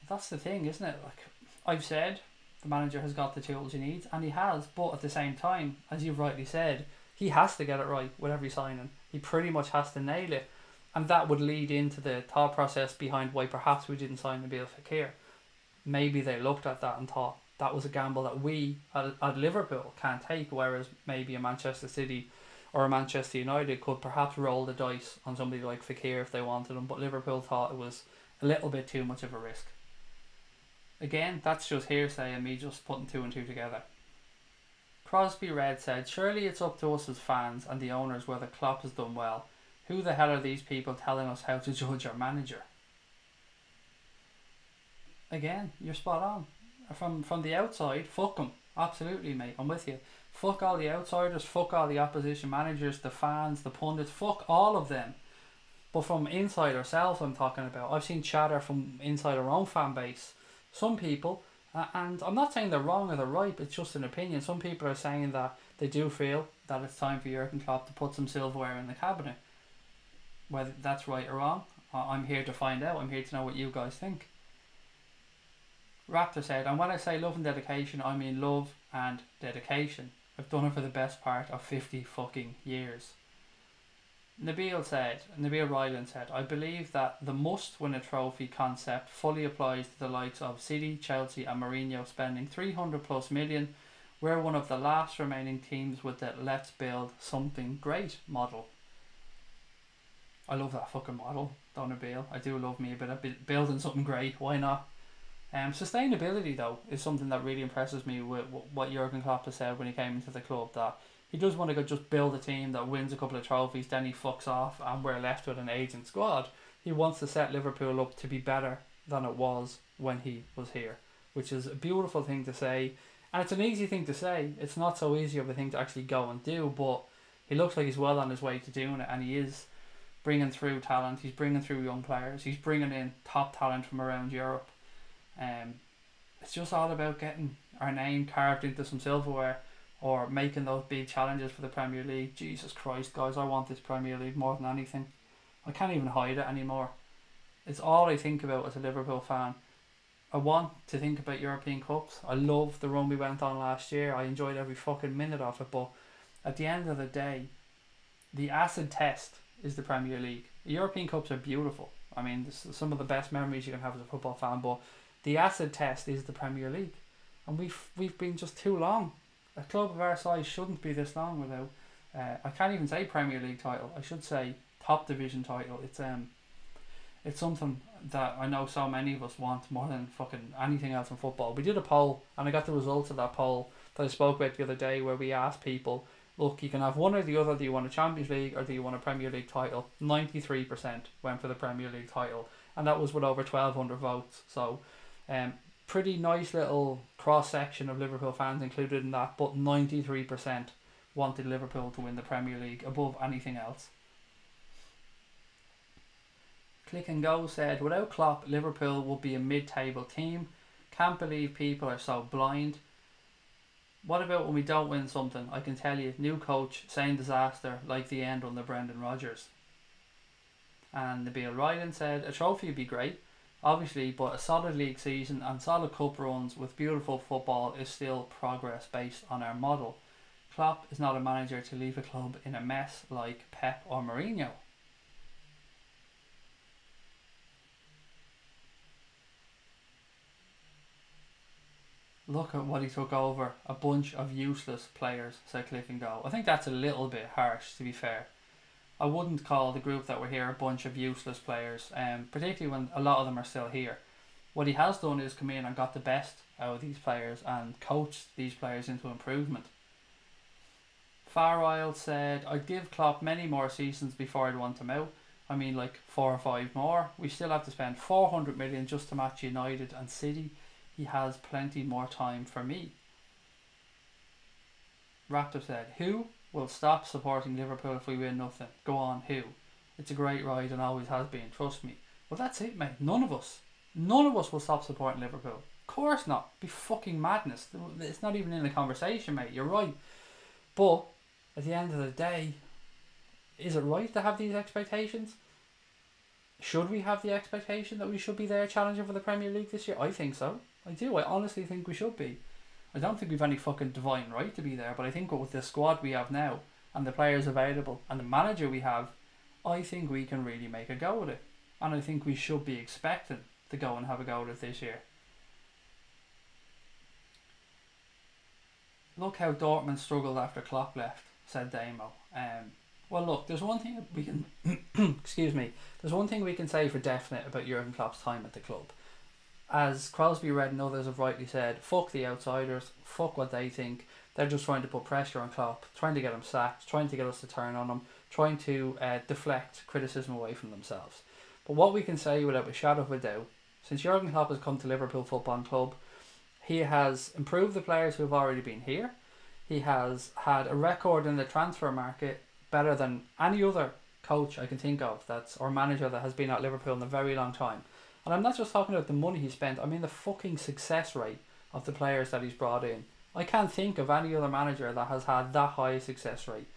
That's the thing, isn't it? Like I've said, the manager has got the tools he needs, and he has, but at the same time, as you've rightly said, he has to get it right with every signing. He pretty much has to nail it, and that would lead into the thought process behind why perhaps we didn't sign Nabil Fekir. Maybe they looked at that and thought that was a gamble that we at Liverpool can't take, whereas maybe a Manchester City or a Manchester United could perhaps roll the dice on somebody like Fekir if they wanted him, but Liverpool thought it was a little bit too much of a risk. Again, that's just hearsay and me just putting two and two together. Crosby Red said, surely it's up to us as fans and the owners whether Klopp has done well. Who the hell are these people telling us how to judge our manager? Again, you're spot on. From the outside, fuck them. Absolutely, mate, I'm with you. Fuck all the outsiders, fuck all the opposition managers, the fans, the pundits, fuck all of them. But from inside ourselves, I'm talking about. I've seen chatter from inside our own fan base. Some people, and I'm not saying they're wrong or they're right, it's just an opinion. Some people are saying that they do feel that it's time for Jurgen Klopp to put some silverware in the cabinet. Whether that's right or wrong, I'm here to find out. I'm here to know what you guys think. Raptor said, and when I say love and dedication, I mean love and dedication. I've done it for the best part of 50 fucking years. Nabil Ryland said, I believe that the must win a trophy concept fully applies to the likes of City, Chelsea and Mourinho spending 300 plus million. We're one of the last remaining teams with the let's build something great model. I love that fucking model, don't Nabil? I do love me a bit of building something great, why not? Sustainability though is something that really impresses me with what Jurgen Klopp has said when he came into the club, that he does want to go just build a team that wins a couple of trophies, then he fucks off and we're left with an aging squad. He wants to set Liverpool up to be better than it was when he was here, which is a beautiful thing to say, and it's an easy thing to say. It's not so easy of a thing to actually go and do, but he looks like he's well on his way to doing it, and he is bringing through talent, he's bringing through young players, he's bringing in top talent from around Europe. It's just all about getting our name carved into some silverware or making those big challenges for the Premier League. Jesus Christ, guys, I want this Premier League more than anything. I can't even hide it anymore. It's all I think about as a Liverpool fan. I want to think about European Cups. I love the run we went on last year. I enjoyed every fucking minute of it, but at the end of the day, the acid test is the Premier League. The European Cups are beautiful. I mean, this is some of the best memories you can have as a football fan, but the acid test is the Premier League, and we've been just too long. A club of our size shouldn't be this long without. I can't even say Premier League title. I should say top division title. It's something that I know so many of us want more than fucking anything else in football. We did a poll, and I got the results of that poll that I spoke about the other day, where we asked people, look, you can have one or the other. Do you want a Champions League or do you want a Premier League title? 93% went for the Premier League title, and that was with over 1,200 votes. So pretty nice little cross section of Liverpool fans included in that, but 93% wanted Liverpool to win the Premier League above anything else. Click and Go said, without Klopp, Liverpool would be a mid-table team. Can't believe people are so blind. What about when we don't win something? I can tell you, new coach, same disaster, like the end under Brendan Rodgers. And Nabil Ryland said, a trophy would be great, obviously, but a solid league season and solid cup runs with beautiful football is still progress based on our model. Klopp is not a manager to leave a club in a mess like Pep or Mourinho. Look at what he took over. A bunch of useless players, said Cliff and Go. I think that's a little bit harsh, to be fair. I wouldn't call the group that were here a bunch of useless players, particularly when a lot of them are still here. What he has done is come in and got the best out of these players and coached these players into improvement. Far Isle said, I'd give Klopp many more seasons before I'd want him out. I mean, like 4 or 5 more. We still have to spend 400 million just to match United and City. He has plenty more time for me. Raptor said, who will stop supporting Liverpool if we win nothing? Go on, who? It's a great ride and always has been, trust me. Well, that's it, mate. None of us will stop supporting Liverpool. Of course not. It'd be fucking madness. It's not even in the conversation, mate. You're right. But at the end of the day, is it right to have these expectations? Should we have the expectation that we should be there challenging for the Premier League this year? I think so. I do. I honestly think we should be. I don't think we've any fucking divine right to be there, but I think with the squad we have now and the players available and the manager we have, I think we can really make a go at it. And I think we should be expecting to go and have a go at it this year. Look how Dortmund struggled after Klopp left, said Damo. Well, look, there's one thing we can excuse me. There's one thing we can say for definite about Jurgen Klopp's time at the club. As Crosby, Red and others have rightly said, fuck the outsiders, fuck what they think. They're just trying to put pressure on Klopp, trying to get him sacked, trying to get us to turn on him, trying to deflect criticism away from themselves. But what we can say without a shadow of a doubt, since Jurgen Klopp has come to Liverpool Football Club, he has improved the players who have already been here. He has had a record in the transfer market better than any other coach I can think of or manager that has been at Liverpool in a very long time. And I'm not just talking about the money he spent, I mean the fucking success rate of the players that he's brought in. I can't think of any other manager that has had that high a success rate.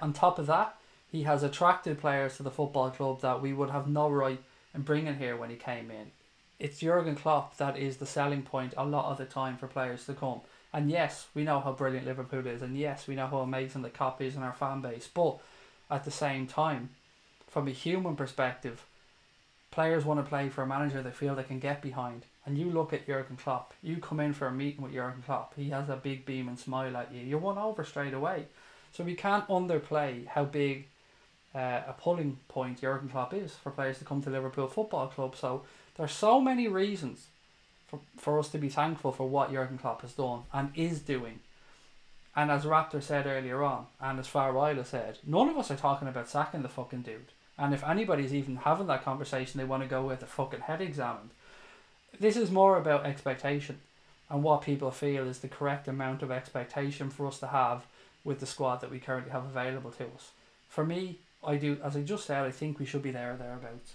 On top of that, he has attracted players to the football club that we would have no right in bringing here when he came in. It's Jurgen Klopp that is the selling point a lot of the time for players to come. And yes, we know how brilliant Liverpool is, and yes, we know how amazing the Kop is in our fan base, but at the same time, from a human perspective, players want to play for a manager they feel they can get behind. And you look at Jurgen Klopp, you come in for a meeting with Jurgen Klopp, he has a big beam and smile at you, you're won over straight away. So we can't underplay how big a pulling point Jurgen Klopp is for players to come to Liverpool Football Club. So there's so many reasons for us to be thankful for what Jurgen Klopp has done and is doing. And as Raptor said earlier on, and as Far Wilder said, none of us are talking about sacking the fucking dude. And if anybody's even having that conversation, they want to go with a fucking head examined. This is more about expectation and what people feel is the correct amount of expectation for us to have with the squad that we currently have available to us. For me, I do, as I just said, I think we should be there or thereabouts.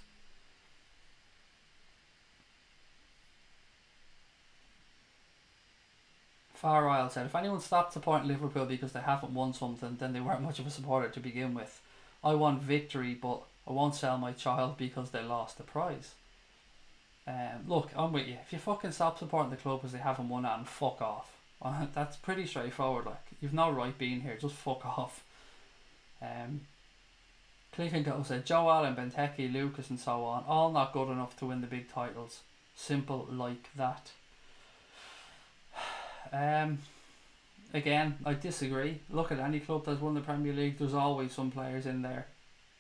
Far Isle said, if anyone stopped supporting Liverpool because they haven't won something, then they weren't much of a supporter to begin with. I want victory, but I won't sell my child because they lost the prize. Look, I'm with you. If you fucking stop supporting the club because they haven't won it, and fuck off. That's pretty straightforward. Like, you've no right being here. Just fuck off. Click and Go said, Joe Allen, Benteke, Lucas and so on, all not good enough to win the big titles. Simple like that. Again, I disagree. Look at any club that's won the Premier League, there's always some players in there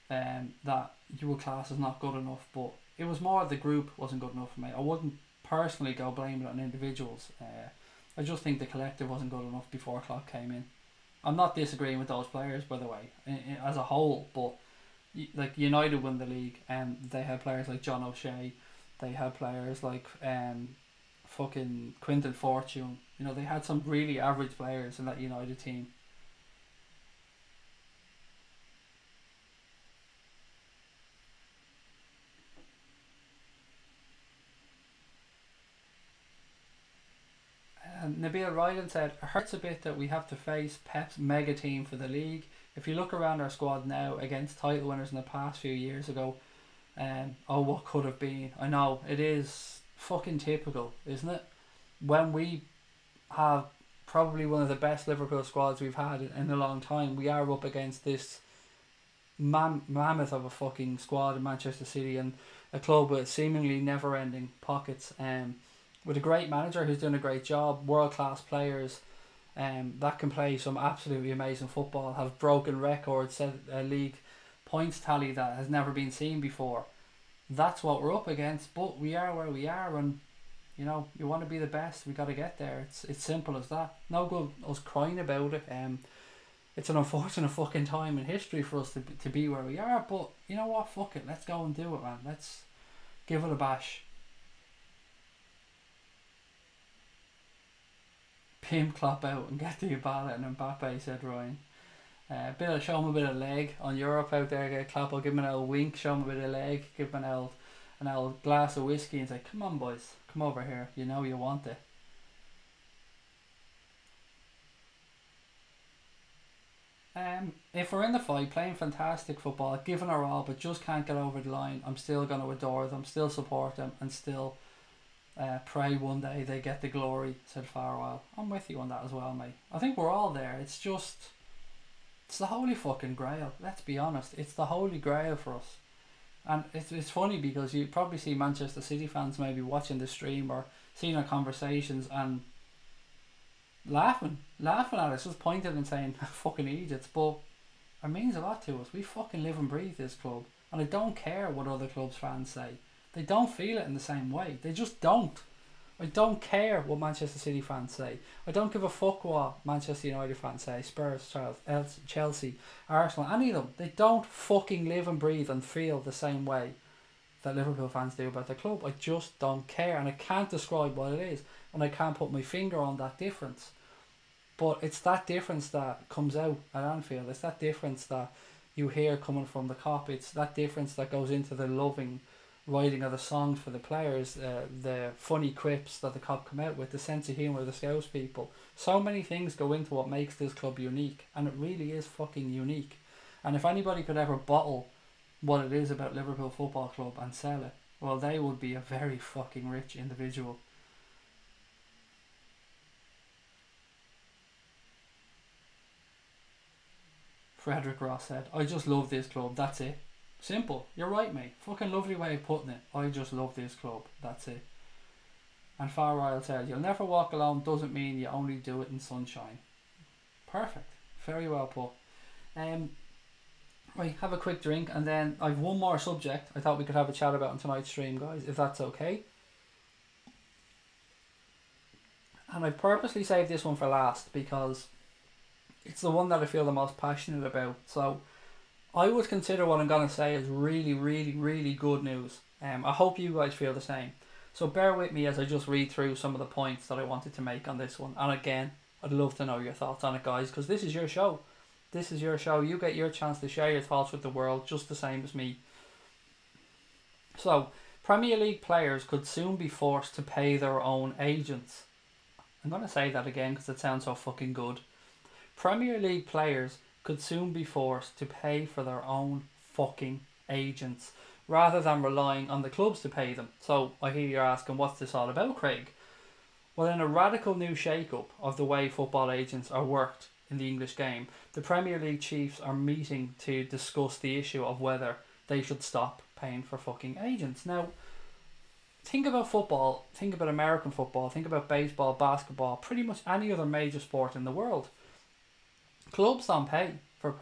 that you would class as not good enough, but it was more the group wasn't good enough for me. I wouldn't personally go blame it on individuals. I just think the collective wasn't good enough before Klopp came in. I'm not disagreeing with those players, by the way, as a whole, but like United won the league and they had players like John O'Shea, they had players like fucking Quinton Fortune. You know, they had some really average players in that United team. Nabil Ryland said, it hurts a bit that we have to face Pep's mega team for the league. If you look around our squad now against title winners in the past few years ago, what could have been. I know, it is fucking typical, isn't it? When we have probably one of the best Liverpool squads we've had in a long time, we are up against this mammoth of a fucking squad in Manchester City and a club with seemingly never-ending pockets. with a great manager who's doing a great job, world-class players that can play some absolutely amazing football, have broken records, set a league points tally that has never been seen before. That's what we're up against, but we are where we are, and you know, you want to be the best, we got to get there. It's simple as that. No good us crying about it. It's an unfortunate fucking time in history for us to be where we are, but you know what, fuck it, let's go and do it, man. Let's give it a bash. Pim Klopp out and get the ball and Mbappe, said Ryan. Show him a bit of leg on Europe out there. Get Klopp, I'll give him an old wink, show him a bit of leg, give him an old glass of whiskey and say, come on boys, come over here, you know you want it. If we're in the fight, playing fantastic football, giving our all, but just can't get over the line, I'm still going to adore them, still support them, and still pray one day they get the glory, said Farwell. I'm with you on that as well, mate. I think we're all there. It's the holy fucking grail. Let's be honest. It's the holy grail for us. And it's funny because you probably see Manchester City fans maybe watching the stream or seeing our conversations and laughing at us, just pointing and saying fucking idiots, but it means a lot to us. We fucking live and breathe this club, and I don't care what other clubs fans say. They don't feel it in the same way. They just don't. I don't care what Manchester City fans say. I don't give a fuck what Manchester United fans say, Spurs, Chelsea, Arsenal, any of them. They don't fucking live and breathe and feel the same way that Liverpool fans do about their club. I just don't care, and I can't describe what it is, and I can't put my finger on that difference. But it's that difference that comes out at Anfield. It's that difference that you hear coming from the cop. It's that difference that goes into the loving writing of the songs for the players, the funny quips that the cop come out with, the sense of humour of the Scouse people. So many things go into what makes this club unique, and it really is fucking unique. And if anybody could ever bottle what it is about Liverpool Football Club and sell it, well, they would be a very fucking rich individual. Frederick Ross said, I just love this club, that's it. Simple. You're right, mate. Fucking lovely way of putting it. I just love this club. That's it. And Farwell said, you'll never walk alone doesn't mean you only do it in sunshine. Perfect. Very well put. Right, have a quick drink, and then I've one more subject I thought we could have a chat about on tonight's stream, guys, if that's okay. And I've purposely saved this one for last because it's the one that I feel the most passionate about. So I would consider what I'm going to say as really, really, really good news. I hope you guys feel the same. So bear with me as I just read through some of the points that I wanted to make on this one. And again, I'd love to know your thoughts on it, guys, because this is your show. This is your show. You get your chance to share your thoughts with the world just the same as me. So, Premier League players could soon be forced to pay their own agents. I'm going to say that again because it sounds so fucking good. Premier League players could soon be forced to pay for their own fucking agents rather than relying on the clubs to pay them. So I hear you're asking, what's this all about, Craig? Well, in a radical new shake-up of the way football agents are worked in the English game, the Premier League chiefs are meeting to discuss the issue of whether they should stop paying for fucking agents. Now, think about football, think about American football, think about baseball, basketball, pretty much any other major sport in the world. Clubs don't pay for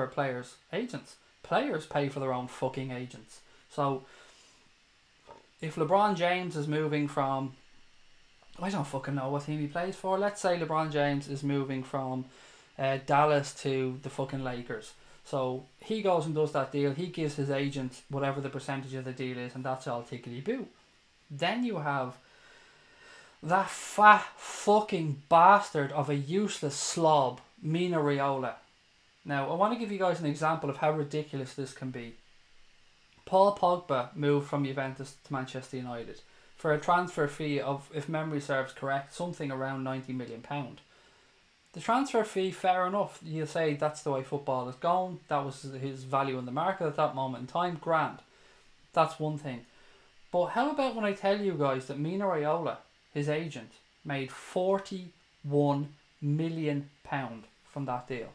players' agents. Players pay for their own fucking agents. So, if LeBron James is moving from, I don't fucking know what team he plays for. Let's say LeBron James is moving from Dallas to the fucking Lakers. So, he goes and does that deal. He gives his agent whatever the percentage of the deal is, and that's all tickety-boo. Then you have that fat fucking bastard of a useless slob, Mino Raiola. Now, I want to give you guys an example of how ridiculous this can be. Paul Pogba moved from Juventus to Manchester United for a transfer fee of, if memory serves correct, something around £90 million. The transfer fee, fair enough. You'll say that's the way football is going. That was his value in the market at that moment in time. Grand. That's one thing. But how about when I tell you guys that Mino Raiola, his agent, made £41 million from that deal.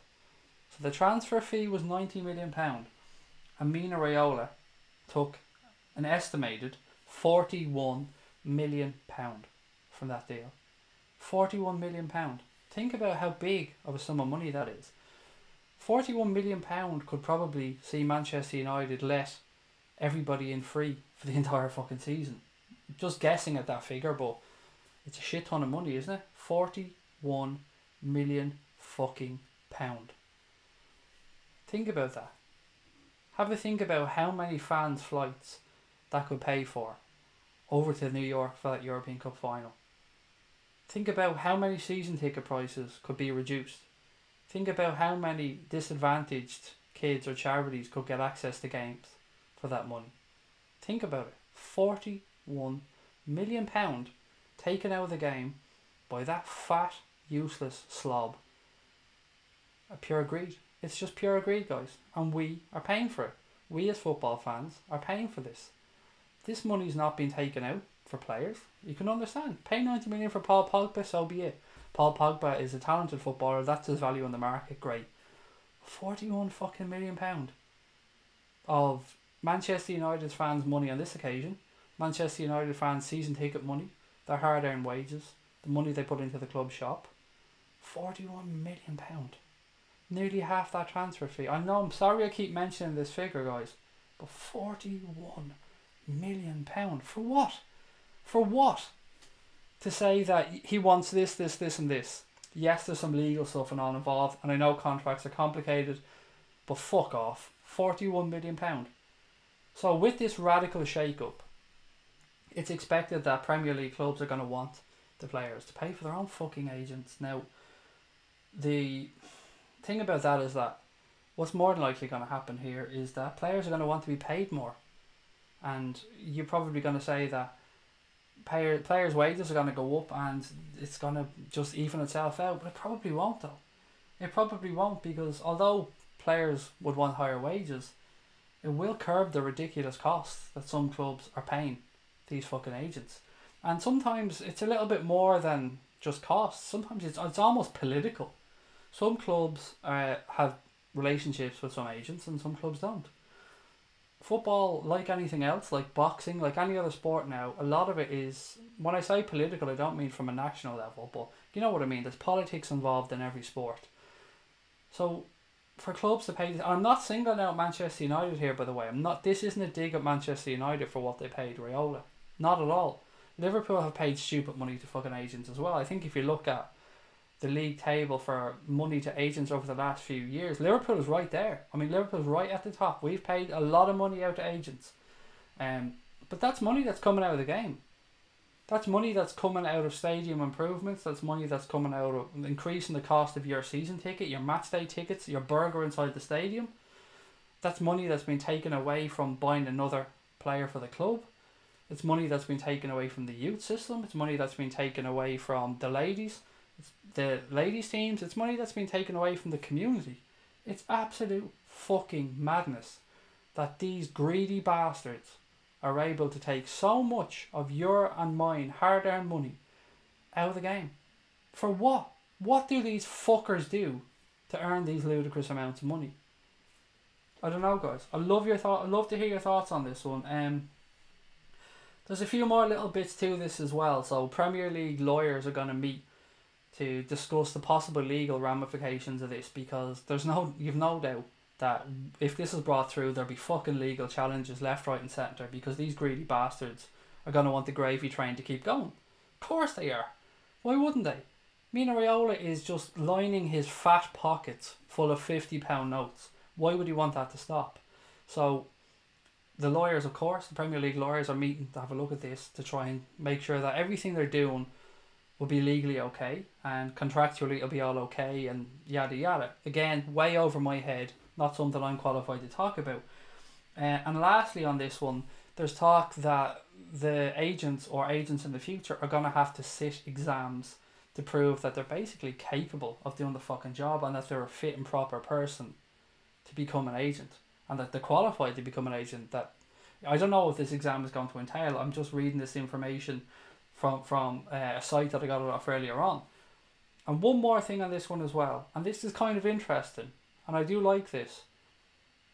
So the transfer fee was £90 million, and Mino Raiola took an estimated £41 million. from that deal. £41 million. Think about how big of a sum of money that is. £41 million could probably see Manchester United let everybody in free for the entire fucking season. Just guessing at that figure, but it's a shit ton of money, isn't it? £41 million fucking pound. Think about that. Have a think about how many fans' flights that could pay for over to New York for that European Cup final. Think about how many season ticket prices could be reduced. Think about how many disadvantaged kids or charities could get access to games for that money. Think about it. £41 million taken out of the game by that fat, useless slob. A pure greed. It's just pure greed, guys. And we are paying for it. We as football fans are paying for this. This money's not being taken out for players. You can understand. Pay 90 million for Paul Pogba, so be it. Paul Pogba is a talented footballer. That's his value on the market. Great. £41 fucking million of Manchester United's fans' money on this occasion. Manchester United fans' season ticket money, their hard-earned wages, the money they put into the club shop. £41 million. Nearly half that transfer fee. I know, I'm sorry I keep mentioning this figure, guys, but £41 million. For what? For what? To say that he wants this, and this. Yes, there's some legal stuff and all involved, and I know contracts are complicated, but fuck off. £41 million. So with this radical shake-up, it's expected that Premier League clubs are going to want the players to pay for their own fucking agents. Now, the thing about that is that what's more than likely going to happen here is that players are going to want to be paid more. And you're probably going to say that players' wages are going to go up and it's going to just even itself out. But it probably won't, though. It probably won't, because although players would want higher wages, it will curb the ridiculous costs that some clubs are paying these fucking agents. And sometimes it's a little bit more than just costs. Sometimes it's almost political. Some clubs have relationships with some agents and some clubs don't. Football, like anything else, like boxing, like any other sport now, a lot of it is, when I say political, I don't mean from a national level, but you know what I mean. There's politics involved in every sport. So for clubs to pay this, I'm not singling out Manchester United here, by the way. This isn't a dig at Manchester United for what they paid Raiola. Not at all. Liverpool have paid stupid money to fucking agents as well. I think if you look at the league table for money to agents over the last few years, Liverpool is right there. I mean, Liverpool's right at the top. We've paid a lot of money out to agents. But that's money that's coming out of the game. That's money that's coming out of stadium improvements. That's money that's coming out of increasing the cost of your season ticket, your match day tickets, your burger inside the stadium. That's money that's been taken away from buying another player for the club. It's money that's been taken away from the youth system. It's money that's been taken away from the ladies teams. It's money that's been taken away from the community. It's absolute fucking madness that these greedy bastards are able to take so much of your and mine hard-earned money out of the game. For what? What do these fuckers do to earn these ludicrous amounts of money? I don't know, guys. I'd love to hear your thoughts on this one. There's a few more little bits to this as well. So Premier League lawyers are going to meet to discuss the possible legal ramifications of this, because you've no doubt that if this is brought through, there'll be fucking legal challenges left, right and centre, because these greedy bastards are going to want the gravy train to keep going. Of course they are. Why wouldn't they? Mino Raiola is just lining his fat pockets full of £50 notes. Why would he want that to stop? So the lawyers, of course, the Premier League lawyers are meeting to have a look at this to try and make sure that everything they're doing will be legally okay and contractually it'll be all okay and yada yada. Again, way over my head, not something I'm qualified to talk about. And lastly on this one, there's talk that the agents in the future are going to have to sit exams to prove that they're basically capable of doing the fucking job and that they're a fit and proper person to become an agent and that they're qualified to become an agent. That I don't know what this exam is going to entail. I'm just reading this information from a site that I got it off earlier on. And one more thing on this one as well, and this is kind of interesting, and I do like this.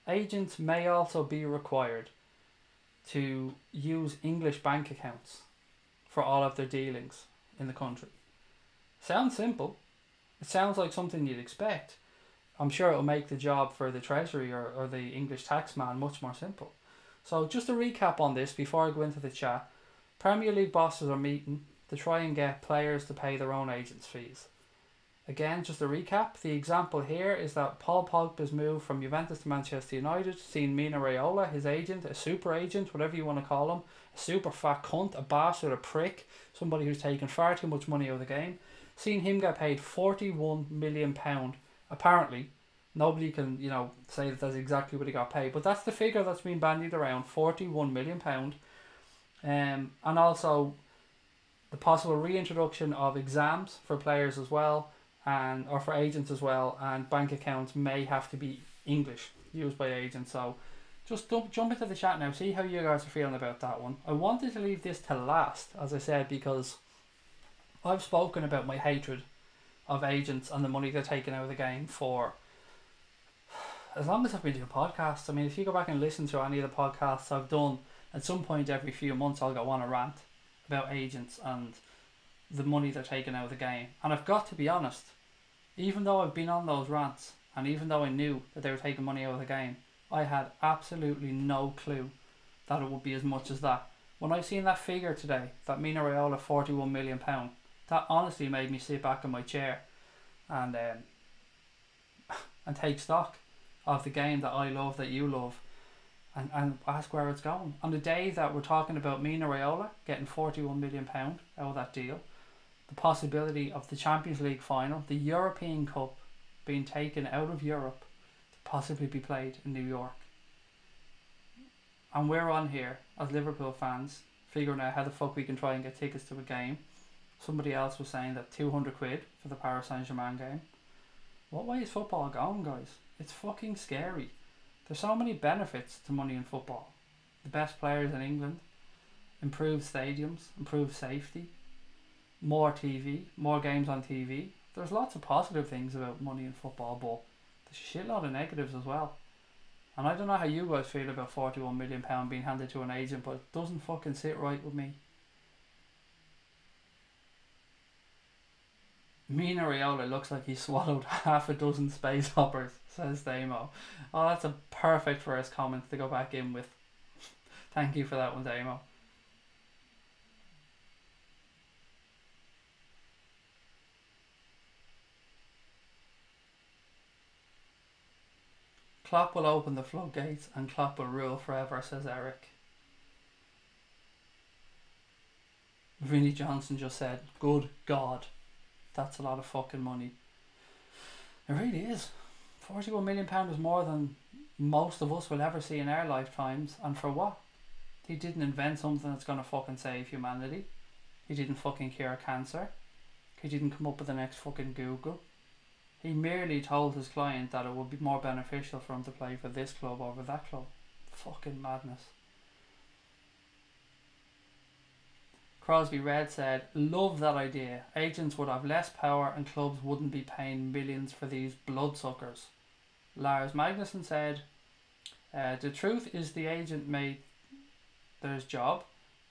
Agents may also be required to use English bank accounts for all of their dealings. in the country. Sounds simple. It sounds like something you'd expect. I'm sure it'll make the job for the Treasury or the English taxman much more simple. So just a recap on this before I go into the chat. Premier League bosses are meeting to try and get players to pay their own agents' fees. Again, just a recap. The example here is that Paul Pogba's move from Juventus to Manchester United, seen Mino Raiola, his agent, a super agent, whatever you want to call him, a super fat cunt, a bastard, a prick, somebody who's taken far too much money out of the game, seen him get paid £41 million. Apparently, nobody can, say that that's exactly what he got paid, but that's the figure that's been bandied around, £41 million. And also the possible reintroduction of exams for players as well, or for agents as well, and bank accounts may have to be English used by agents. So just jump into the chat now, see how you guys are feeling about that one. I wanted to leave this to last, as I said, because I've spoken about my hatred of agents and the money they're taking out of the game for as long as I've been doing podcasts. I mean, if you go back and listen to any of the podcasts I've done, at some point every few months I'll go on a rant about agents and the money they're taking out of the game. And I've got to be honest, even though I've been on those rants and even though I knew that they were taking money out of the game, I had absolutely no clue that it would be as much as that. When I seen that figure today, that Mino Raiola £41 million, that honestly made me sit back in my chair and take stock of the game that I love, that you love, and ask where it's going. On the day that we're talking about Mino Raiola getting £41 million out of that deal, the possibility of the Champions League final, the European Cup, being taken out of Europe to possibly be played in New York. And we're on here as Liverpool fans figuring out how the fuck we can try and get tickets to a game. Somebody else was saying that 200 quid for the Paris Saint-Germain game. What way is football going, guys? It's fucking scary. There's so many benefits to money in football. The best players in England, improved stadiums, improved safety, more TV, more games on TV. There's lots of positive things about money in football, but there's a shitload of negatives as well. And I don't know how you guys feel about £41 million being handed to an agent, but it doesn't fucking sit right with me. Mino Raiola looks like he swallowed half a dozen space hoppers, says Damo. Oh, that's a perfect first comment to go back in with. Thank you for that one, Damo. Klopp will open the floodgates and Klopp will rule forever, says Eric. Vinnie Johnson just said, good God, that's a lot of fucking money. It really is. £41 million is more than most of us will ever see in our lifetimes. And for what? He didn't invent something that's going to fucking save humanity. He didn't fucking cure cancer. He didn't come up with the next fucking Google. He merely told his client that it would be more beneficial for him to play for this club over that club. Fucking madness. Crosby Red said, love that idea. Agents would have less power and clubs wouldn't be paying millions for these bloodsuckers. Lars Magnussen said, the truth is the agent made their job.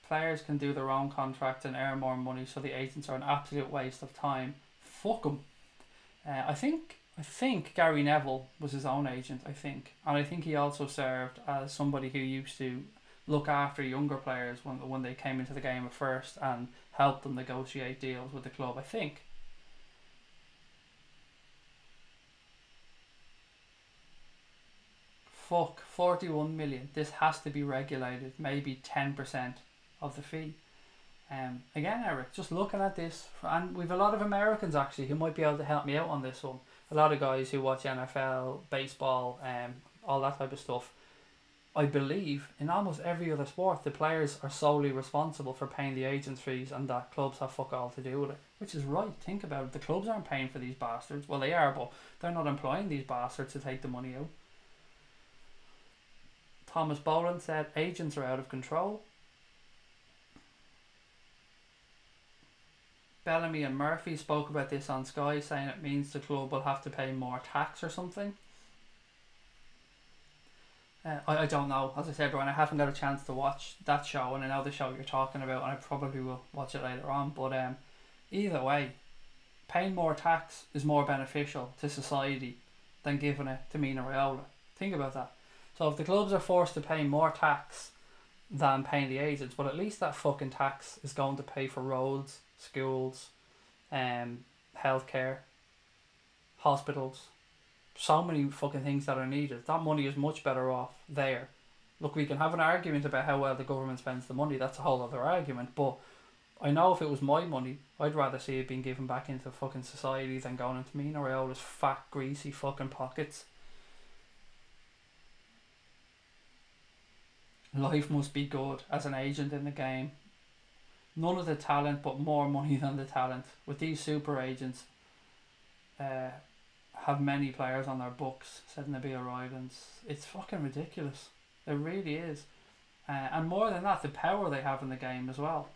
Players can do their own contract and earn more money, so the agents are an absolute waste of time. Fuck them. I think Gary Neville was his own agent, and I think he also served as somebody who used to look after younger players when they came into the game at first and help them negotiate deals with the club, I think. Fuck, 41 million. This has to be regulated. Maybe 10% of the fee. Again, Eric, just looking at this, and we've a lot of Americans actually who might be able to help me out on this one. A lot of guys who watch NFL, baseball, all that type of stuff. I believe in almost every other sport, the players are solely responsible for paying the agents' fees, and that clubs have fuck all to do with it. Which is right. Think about it. The clubs aren't paying for these bastards. Well, they are, but they're not employing these bastards to take the money out. Thomas Boland said agents are out of control. Bellamy and Murphy spoke about this on Sky, saying it means the club will have to pay more tax or something. I don't know. As I said, Brian, I haven't got a chance to watch that show, and I know the show you're talking about, and I probably will watch it later on. But Either way, paying more tax is more beneficial to society than giving it to Mina Raiola. Think about that. So if the clubs are forced to pay more tax than paying the agents, but at least that fucking tax is going to pay for roads, schools, healthcare, hospitals, so many fucking things that are needed. That money is much better off there. Look, we can have an argument about how well the government spends the money. That's a whole other argument. But I know if it was my money, I'd rather see it being given back into fucking society than going into Mina Raiola's fat, greasy fucking pockets. Life must be good as an agent in the game. None of the talent, but more money than the talent. With these super agents, have many players on their books, said Nabil Rylands. It's fucking ridiculous. It really is. And more than that, the power they have in the game as well.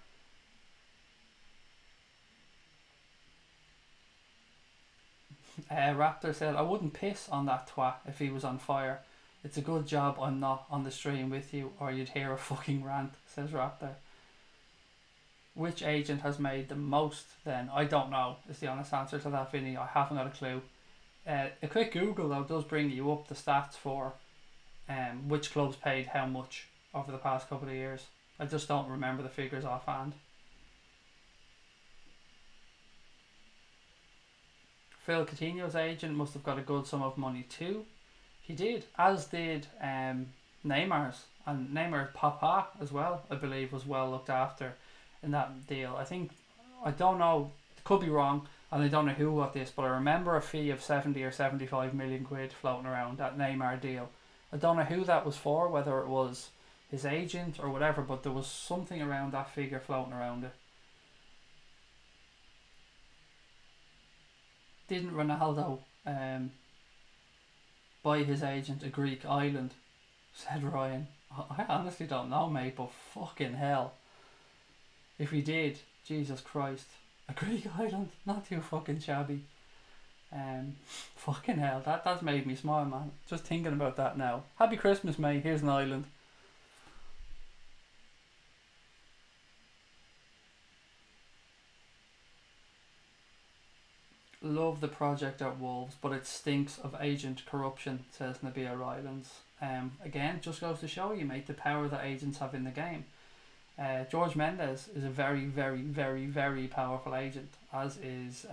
Raptor said, I wouldn't piss on that twat if he was on fire. It's a good job I'm not on the stream with you, or you'd hear a fucking rant, says Raptor. Which agent has made the most then? I don't know, is the honest answer to that, Vinny. I haven't got a clue. A quick Google though does bring you up the stats for which clubs paid how much over the past couple of years. I just don't remember the figures offhand. Phil Coutinho's agent must have got a good sum of money too. He did, as did Neymar's. And Neymar's papa as well, I believe, was well looked after in that deal. I don't know, could be wrong, and I don't know who got this, but I remember a fee of 70 or 75 million quid floating around that Neymar deal. I don't know who that was for, whether it was his agent or whatever, but there was something around that figure floating around it. Didn't Ronaldo buy his agent a Greek island, said Ryan. I honestly don't know, mate, but fucking hell. If he did, Jesus Christ, a Greek island, not too fucking shabby. Fucking hell, that's made me smile, man. Just thinking about that now. Happy Christmas, mate. Here's an island. Love the project at Wolves, but it stinks of agent corruption, says Nabil Rylands. Again, just goes to show you, mate, the power that agents have in the game. George Mendes is a very, very, very, very powerful agent, as is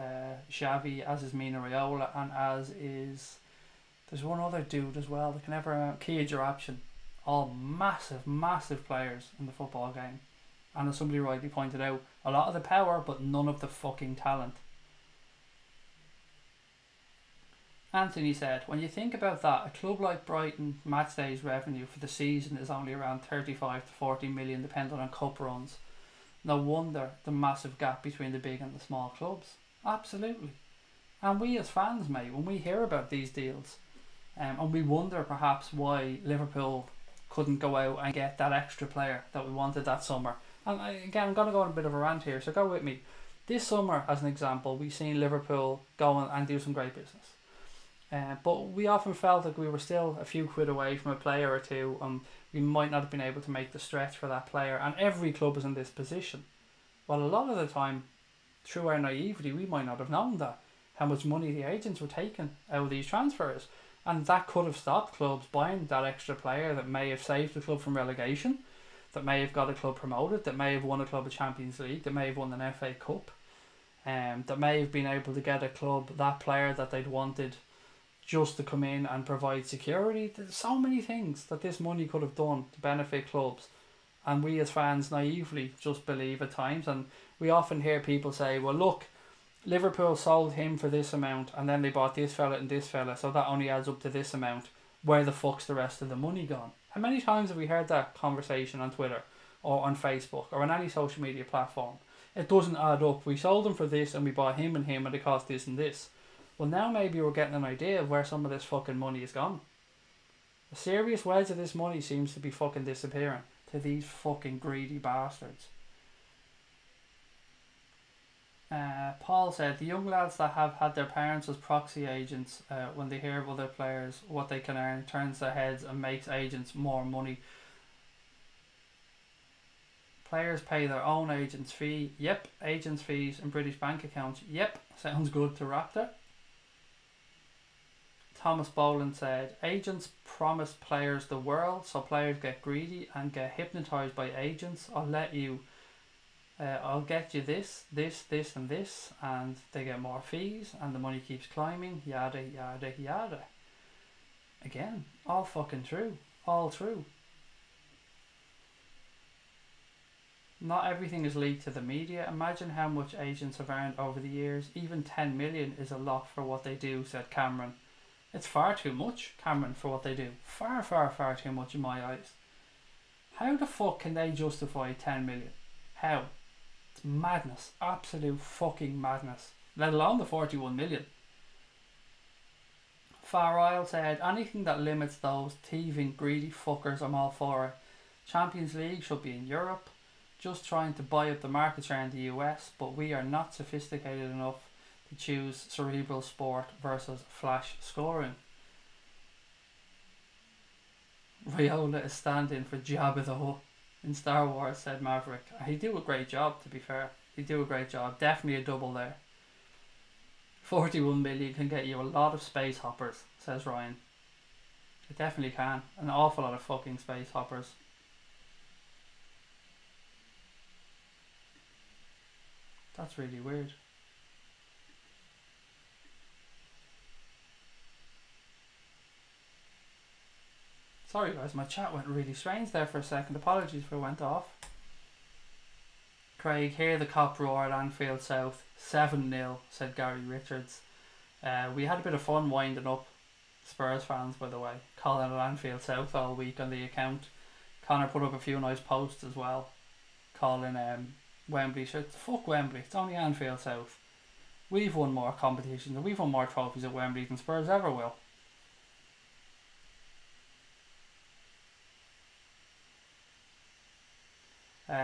Xavi, as is Mina Raiola, and as is, there's one other dude as well that can never, Kia Jarabshin. All massive, massive players in the football game. And as somebody rightly pointed out, a lot of the power, but none of the fucking talent. Anthony said, when you think about that, a club like Brighton matchday's revenue for the season is only around 35 to 40 million depending on cup runs. No wonder the massive gap between the big and the small clubs. Absolutely. And we as fans, mate, when we hear about these deals, and we wonder perhaps why Liverpool couldn't go out and get that extra player that we wanted that summer. And again, I'm going to go on a bit of a rant here, so go with me. This summer, as an example, we've seen Liverpool go and do some great business. But we often felt like we were still a few quid away from a player or two, and we might not have been able to make the stretch for that player. And every club is in this position. Well, a lot of the time, through our naivety, we might not have known that, how much money the agents were taking out of these transfers. And that could have stopped clubs buying that extra player that may have saved the club from relegation, that may have got a club promoted, that may have won a club a Champions League, that may have won an FA Cup, that may have been able to get a club that player that they'd wanted just to come in and provide security. There's so many things that this money could have done to benefit clubs, and we as fans naively just believe at times. And we often hear people say, well look, Liverpool sold him for this amount and then they bought this fella and this fella, so that only adds up to this amount. Where the fuck's the rest of the money gone? How many times have we heard that conversation on Twitter or on Facebook or on any social media platform? It doesn't add up. We sold him for this and we bought him and it cost this and this. Well, now maybe we're getting an idea of where some of this fucking money is gone. A serious wedge of this money seems to be fucking disappearing to these fucking greedy bastards. Paul said, the young lads that have had their parents as proxy agents, when they hear of other players, what they can earn, turns their heads and makes agents more money. Players pay their own agent's fee. Yep. Agents' fees and British bank accounts. Yep. Sounds good to Raptor. Thomas Boland said, agents promise players the world, so players get greedy and get hypnotised by agents. I'll get you this, and this, and they get more fees, and the money keeps climbing, yada, yada, yada. Again, all fucking true. All true. Not everything is leaked to the media. Imagine how much agents have earned over the years. Even 10 million is a lot for what they do, said Cameron. It's far too much, Cameron, for what they do. Far, far, far too much in my eyes. How the fuck can they justify 10 million? How? It's madness. Absolute fucking madness. Let alone the 41 million. Far Isle said, anything that limits those thieving, greedy fuckers, I'm all for it. Champions League should be in Europe. Just trying to buy up the market share in the US, but we are not sophisticated enough to choose cerebral sport versus flash scoring. Viola is standing for Jabba the Hutt in Star Wars, said Maverick. He do a great job, to be fair. He do a great job. Definitely a double there. 41 million can get you a lot of space hoppers, says Ryan. It definitely can. An awful lot of fucking space hoppers. That's really weird. Sorry guys, my chat went really strange there for a second. Apologies if it went off. Craig, hear the cop roar at Anfield South. 7-0, said Gary Richards. We had a bit of fun winding up Spurs fans, by the way, calling it Anfield South all week on the account. Connor put up a few nice posts as well, calling Wembley. Fuck Wembley, it's only Anfield South. We've won more competitions and we've won more trophies at Wembley than Spurs ever will.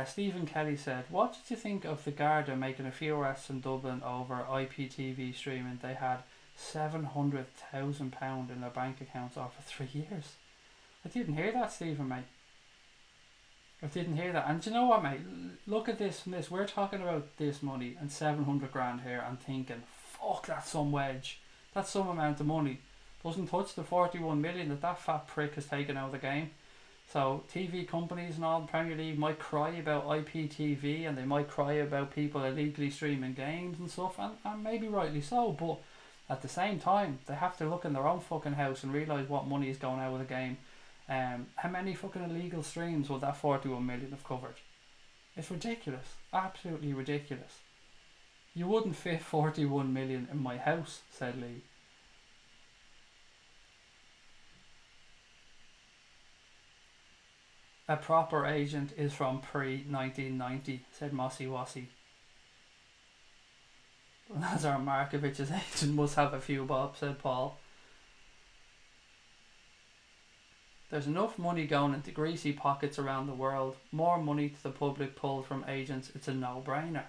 Stephen Kelly said, what did you think of the Garda making a few arrests in Dublin over IPTV streaming? They had £700,000 in their bank accounts after 3 years. I didn't hear that, Stephen, mate. I didn't hear that. And do you know what, mate? Look at this and this. We're talking about this money and 700 grand here and thinking, fuck, that's some wedge. That's some amount of money. Doesn't touch the 41 million that fat prick has taken out of the game. So TV companies and all the Premier League might cry about IPTV and they might cry about people illegally streaming games and stuff, and maybe rightly so, but at the same time they have to look in their own fucking house and realise what money is going out of the game. How many fucking illegal streams will that 41 million have covered? It's ridiculous. Absolutely ridiculous. You wouldn't fit 41 million in my house, said Lee. A proper agent is from pre-1990, said Mossy Wassy. Lazar Markovic's agent must have a few bob, said Paul. There's enough money going into greasy pockets around the world. More money to the public pulled from agents. It's a no-brainer.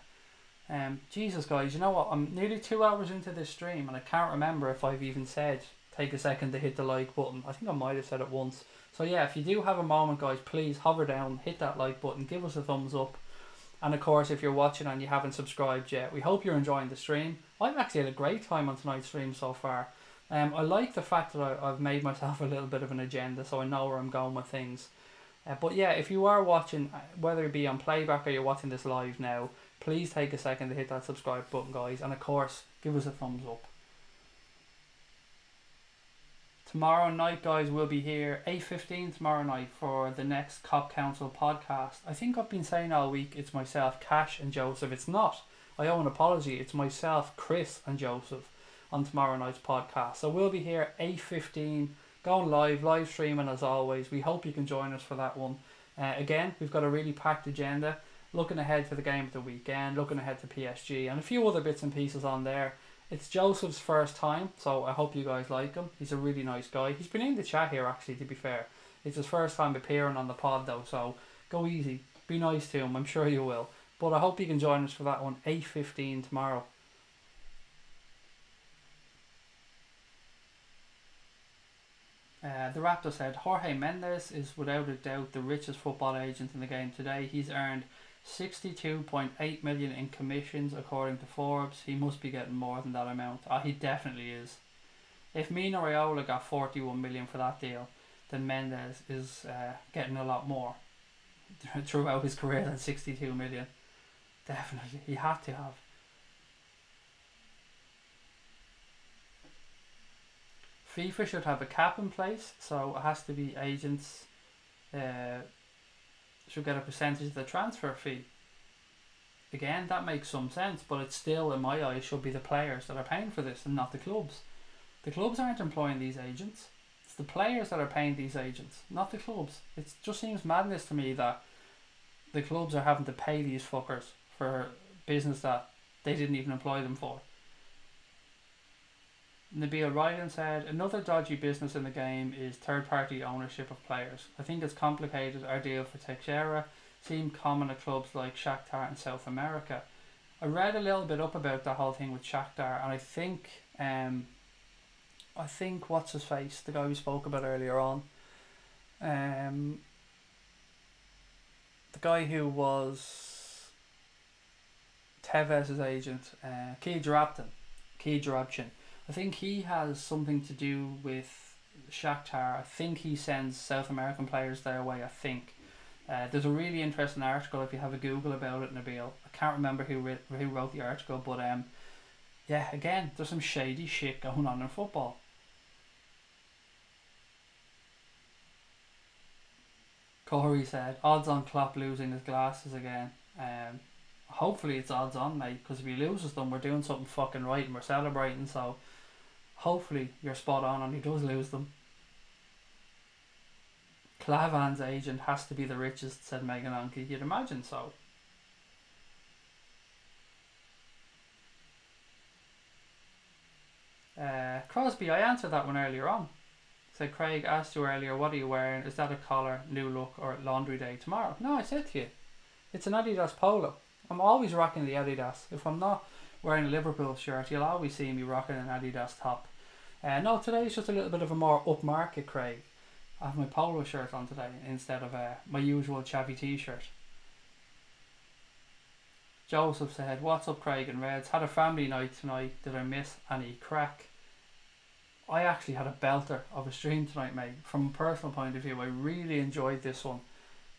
Jesus, guys, you know what? I'm nearly 2 hours into this stream and I can't remember if I've even said take a second to hit the like button. I think I might have said it once. So yeah, if you do have a moment, guys, please hover down, hit that like button, give us a thumbs up. And of course, if you're watching and you haven't subscribed yet, we hope you're enjoying the stream. I've actually had a great time on tonight's stream so far. I like the fact that I've made myself a little bit of an agenda, so I know where I'm going with things. But yeah, if you are watching, whether it be on playback or you're watching this live now, please take a second to hit that subscribe button, guys. And of course, give us a thumbs up. Tomorrow night, guys, we'll be here 8:15 tomorrow night for the next Cop Council podcast. I think I've been saying all week it's myself, Cash and Joseph. It's not. I owe an apology. It's myself, Chris and Joseph on tomorrow night's podcast. So we'll be here 8:15, going live streaming as always. We hope you can join us for that one. Again, we've got a really packed agenda. Looking ahead to the game of the weekend, looking ahead to PSG and a few other bits and pieces on there. It's Joseph's first time, so I hope you guys like him. He's a really nice guy. He's been in the chat here, actually, to be fair. It's his first time appearing on the pod, though, so go easy. Be nice to him. I'm sure you will. But I hope you can join us for that one, 8:15 tomorrow. The Raptor said, Jorge Mendes is without a doubt the richest football agent in the game today. He's earned 62.8 million in commissions according to Forbes. He must be getting more than that amount. He definitely is. If Mino Raiola got 41 million for that deal, then Mendes is getting a lot more throughout his career than 62 million. Definitely, he had to have. FIFA should have a cap in place, so it has to be agents should get a percentage of the transfer fee. Again, that makes some sense, but it still, in my eyes, should be the players that are paying for this and not the clubs. The clubs aren't employing these agents. It's the players that are paying these agents, not the clubs. It just seems madness to me that the clubs are having to pay these fuckers for business that they didn't even employ them for. Nabil Ryan said, another dodgy business in the game is third-party ownership of players. I think it's complicated. Our deal for Teixeira seemed common at clubs like Shakhtar in South America. I read a little bit up about the whole thing with Shakhtar, and I think what's his face, the guy we spoke about earlier on, the guy who was Tevez's agent, Ki Jarabtin. I think he has something to do with Shakhtar. I think he sends South American players their way, I think. There's a really interesting article if you have a Google about it, Nabil. I can't remember who wrote the article, but yeah, again, there's some shady shit going on in football. Corey said, odds on Klopp losing his glasses again. Hopefully it's odds on, mate, because if he loses them, we're doing something fucking right and we're celebrating, so hopefully you're spot on and he does lose them. Clavan's agent has to be the richest, said Megan Anke. You'd imagine so. Crosby, I answered that one earlier on. Said Craig asked you earlier, what are you wearing? Is that a collar, new look, or laundry day tomorrow? No, I said to you, it's an Adidas polo. I'm always rocking the Adidas. If I'm not wearing a Liverpool shirt, you'll always see me rocking an Adidas top. No, today is just a little bit of a more upmarket Craig. I have my polo shirt on today instead of my usual chavvy t-shirt. Joseph said, what's up Craig and Reds? Had a family night tonight. Did I miss any crack? I actually had a belter of a stream tonight, mate. From a personal point of view, I really enjoyed this one.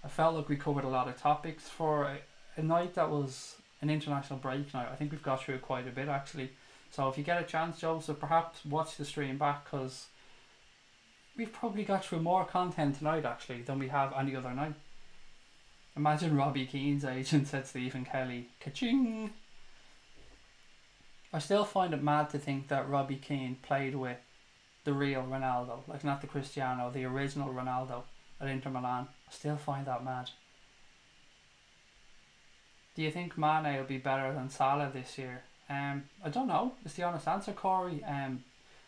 I felt like we covered a lot of topics for a night that was an international break night. I think we've got through quite a bit actually. So if you get a chance, Joseph, perhaps watch the stream back, because we've probably got through more content tonight actually than we have any other night. Imagine Robbie Keane's agent, said Stephen Kelly. Ka-ching! I still find it mad to think that Robbie Keane played with the real Ronaldo, like not the Cristiano, the original Ronaldo at Inter Milan. I still find that mad. Do you think Mane will be better than Salah this year? I don't know, is the honest answer, Corey. And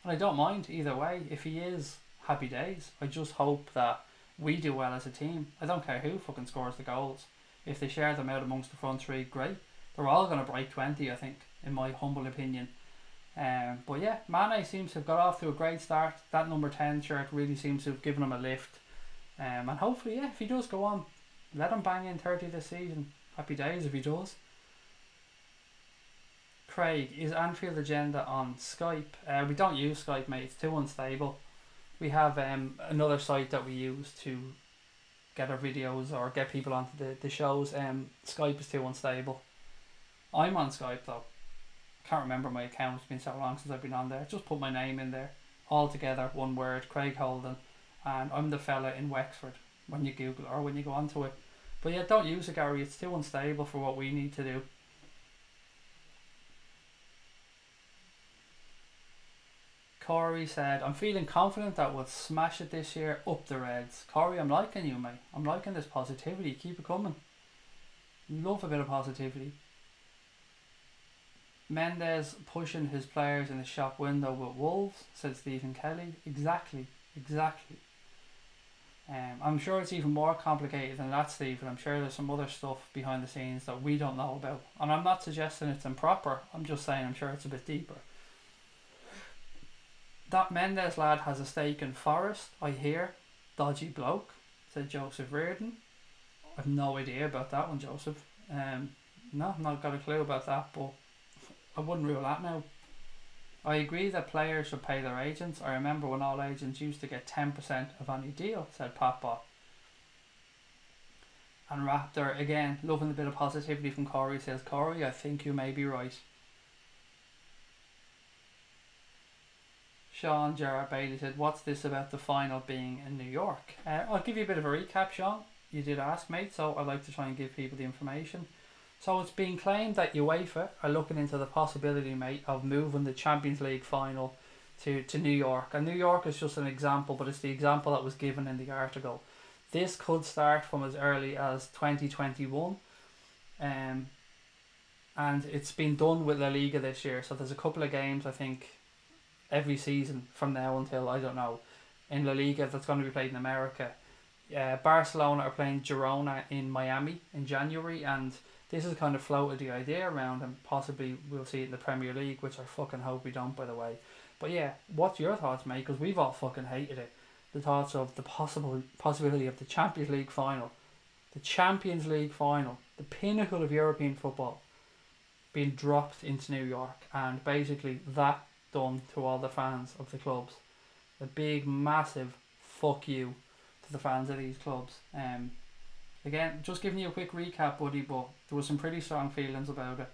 I don't mind either way. If he is, happy days. I just hope that we do well as a team. I don't care who fucking scores the goals. If they share them out amongst the front three, great. They're all going to break 20, I think, in my humble opinion. But yeah, Mane seems to have got off to a great start. That number 10 shirt really seems to have given him a lift. And hopefully, yeah, if he does go on, let him bang in 30 this season. Happy days if he does. Craig, is Anfield Agenda on Skype? We don't use Skype, mate. It's too unstable. We have another site that we use to get our videos or get people onto the shows. Skype is too unstable. I'm on Skype though. Can't remember my account. It's been so long since I've been on there. Just put my name in there. All together, one word, Craig Holden. And I'm the fella in Wexford when you Google or when you go onto it. But yeah, don't use it, Gary. It's too unstable for what we need to do. Corey said, I'm feeling confident that we'll smash it this year. Up the Reds. Corey, I'm liking you, mate. I'm liking this positivity. Keep it coming. Love a bit of positivity. Mendes pushing his players in the shop window with Wolves, said Stephen Kelly. Exactly. I'm sure it's even more complicated than that, Stephen. I'm sure there's some other stuff behind the scenes that we don't know about. And I'm not suggesting it's improper. I'm just saying I'm sure it's a bit deeper. That Mendes lad has a stake in Forest, I hear. Dodgy bloke, said Joseph Reardon. I've no idea about that one, Joseph. No, not got a clue about that, but I wouldn't rule that now. I agree that players should pay their agents. I remember when all agents used to get 10% of any deal, said Patbot. And Raptor, again, loving a bit of positivity from Corey, says, Corey, I think you may be right. Sean Gerard Bailey said, what's this about the final being in New York? I'll give you a bit of a recap, Sean. You did ask, mate, so I'd like to try and give people the information. So it's been claimed that UEFA are looking into the possibility, mate, of moving the Champions League final to New York. And New York is just an example, but it's the example that was given in the article. This could start from as early as 2021. And it's been done with La Liga this year. So there's a couple of games, I think, every season from now until, I don't know, in La Liga that's going to be played in America. Barcelona are playing Girona in Miami in January, and this has kind of floated the idea around, and possibly we'll see it in the Premier League, which I fucking hope we don't, by the way. But yeah, what's your thoughts, mate? Because we've all fucking hated it. The thoughts of the possibility of the Champions League final. The Champions League final. The pinnacle of European football being dropped into New York. And basically that done to all the fans of the clubs. A big, massive fuck you to the fans of these clubs. Again, just giving you a quick recap, buddy, but there was some pretty strong feelings about it.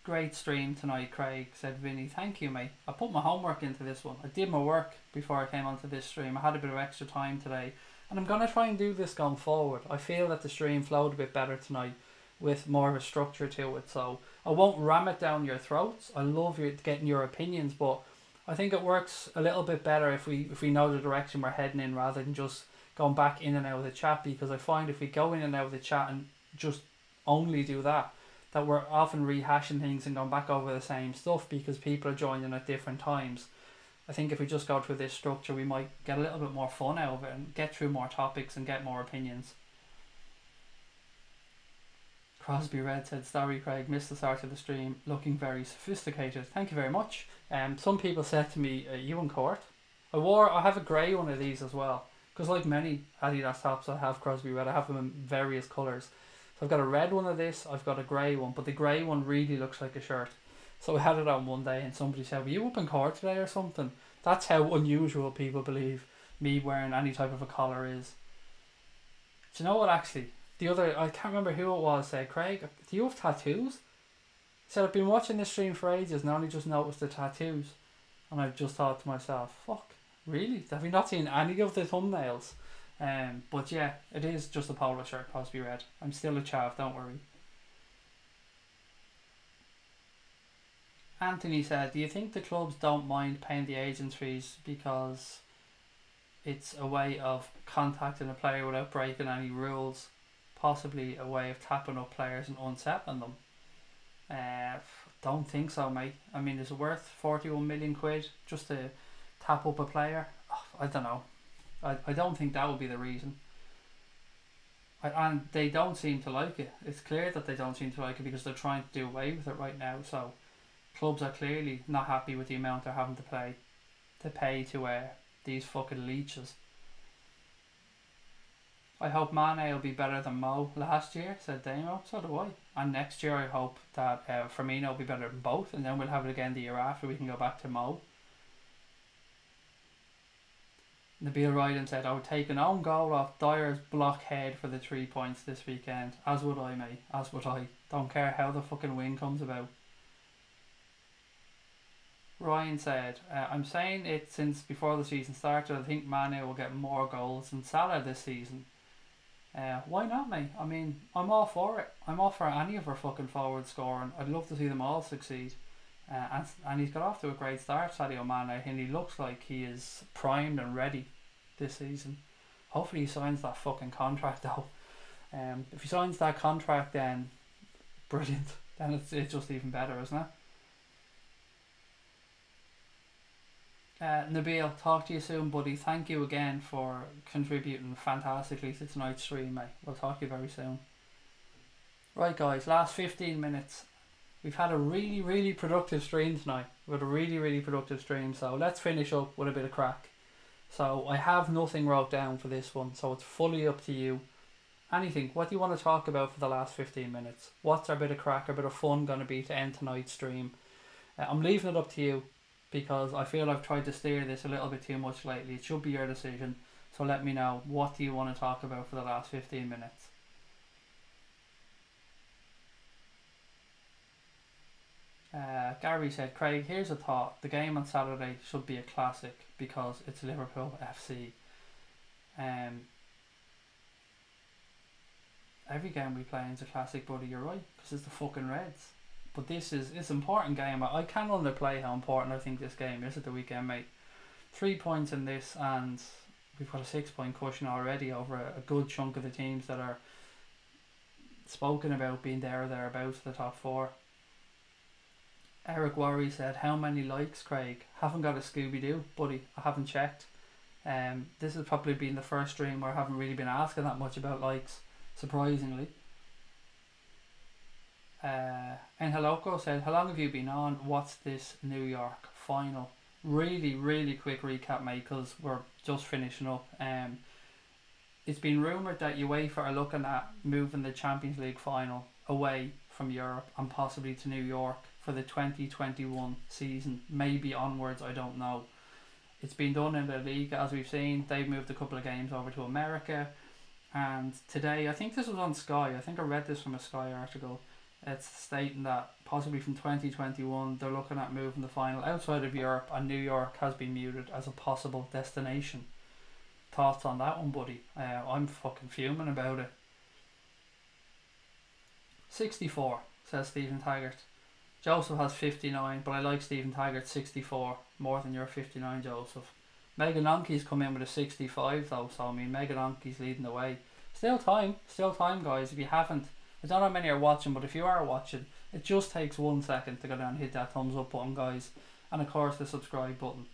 Great stream tonight, Craig, said Vinny. Thank you, mate. I put my homework into this one. I did my work before I came onto this stream. I had a bit of extra time today, and I'm going to try and do this going forward. I feel that the stream flowed a bit better tonight with more of a structure to it, so I won't ram it down your throats. I love getting your opinions, but I think it works a little bit better if we know the direction we're heading in, rather than just going back in and out of the chat, because I find if we go in and out of the chat and just only do that we're often rehashing things and going back over the same stuff because people are joining at different times. I think if we just go through this structure, we might get a little bit more fun out of it and get through more topics and get more opinions. Crosby Red said, sorry Craig, missed the start of the stream, looking very sophisticated. Thank you very much. Some people said to me, you in court? I have a grey one of these as well, because like many Adidas tops I have Crosby Red, I have them in various colours. So I've got a red one of this, I've got a grey one, but the grey one really looks like a shirt. So I had it on one day and somebody said, were you up in court today or something? That's how unusual people believe me wearing any type of a collar is. Do you know what, actually? I can't remember who it was, said, Craig, do you have tattoos? He said, I've been watching this stream for ages and I only just noticed the tattoos. And I just thought to myself, fuck, really? Have you not seen any of the thumbnails? But yeah, it is just a polo shirt, Crosby Red. I'm still a chav, don't worry. Anthony said, do you think the clubs don't mind paying the agents fees because it's a way of contacting a player without breaking any rules? Possibly a way of tapping up players and unsettling them? Don't think so, mate. I mean, is it worth 41 million quid just to tap up a player? I don't know. I don't think that would be the reason. And they don't seem to like it. It's clear that they don't seem to like it because they're trying to do away with it right now. So clubs are clearly not happy with the amount they're having to pay to these fucking leeches. I hope Mane will be better than Mo last year, said Damo. So do I. And next year I hope that Firmino will be better than both, and then we'll have it again the year after. We can go back to Mo. Nabil Ryden said, I would take an own goal off Dyer's blockhead for the 3 points this weekend. As would I, mate. As would I. Don't care how the fucking win comes about. Ryan said, I'm saying it since before the season started. I think Mane will get more goals than Salah this season. Why not, mate? I mean, I'm all for it. I'm all for any of our fucking forwards scoring. I'd love to see them all succeed. And he's got off to a great start, Sadio Mane, and he looks like he is primed and ready this season. Hopefully he signs that fucking contract though. If he signs that contract, then brilliant. Then it's just even better, isn't it? Nabil, talk to you soon, buddy. Thank you again for contributing fantastically to tonight's stream, mate. We'll talk to you very soon. Right, guys, last 15 minutes. We've had a really, really productive stream tonight. We've had a really, really productive stream. So let's finish up with a bit of crack. So I have nothing wrote down for this one, so it's fully up to you. Anything, what do you want to talk about for the last 15 minutes? What's our bit of crack, our bit of fun going to be to end tonight's stream? I'm leaving it up to you because I feel I've tried to steer this a little bit too much lately. It should be your decision, so let me know, what do you want to talk about for the last 15 minutes? Gary said, Craig, here's a thought. The game on Saturday should be a classic because it's Liverpool FC. Every game we play is a classic, buddy, you're right, because it's the fucking Reds. But it's an important game. I can't underplay how important I think this game is at the weekend, mate. 3 points in this, and we've got a 6-point cushion already over a good chunk of the teams that are spoken about being there or thereabouts, the top 4. Eric Worry said, how many likes, Craig? Haven't got a Scooby-Doo, buddy. I haven't checked. This has probably been the first stream where I haven't really been asking that much about likes, surprisingly. And Heloko said, how long have you been on? What's this New York final? Really, really quick recap, mate, because we're just finishing up. It's been rumoured that UEFA are looking at moving the Champions League final away from Europe and possibly to New York for the 2021 season, maybe onwards, I don't know. It's been done in the league, as we've seen. They've moved a couple of games over to America, and today, I think this was on Sky, I think I read this from a Sky article, it's stating that possibly from 2021 they're looking at moving the final outside of Europe, and New York has been muted as a possible destination. Thoughts on that one, buddy? I'm fucking fuming about it. 64, says Stephen Taggart. Joseph has 59, but I like Stephen Taggart's 64 more than your 59, Joseph. Megan Onke's come in with a 65 though, so I mean Megan Onke's leading the way. Still time guys, if you haven't, I don't know how many are watching, but if you are watching, it just takes 1 second to go down and hit that thumbs up button, guys, and of course the subscribe button.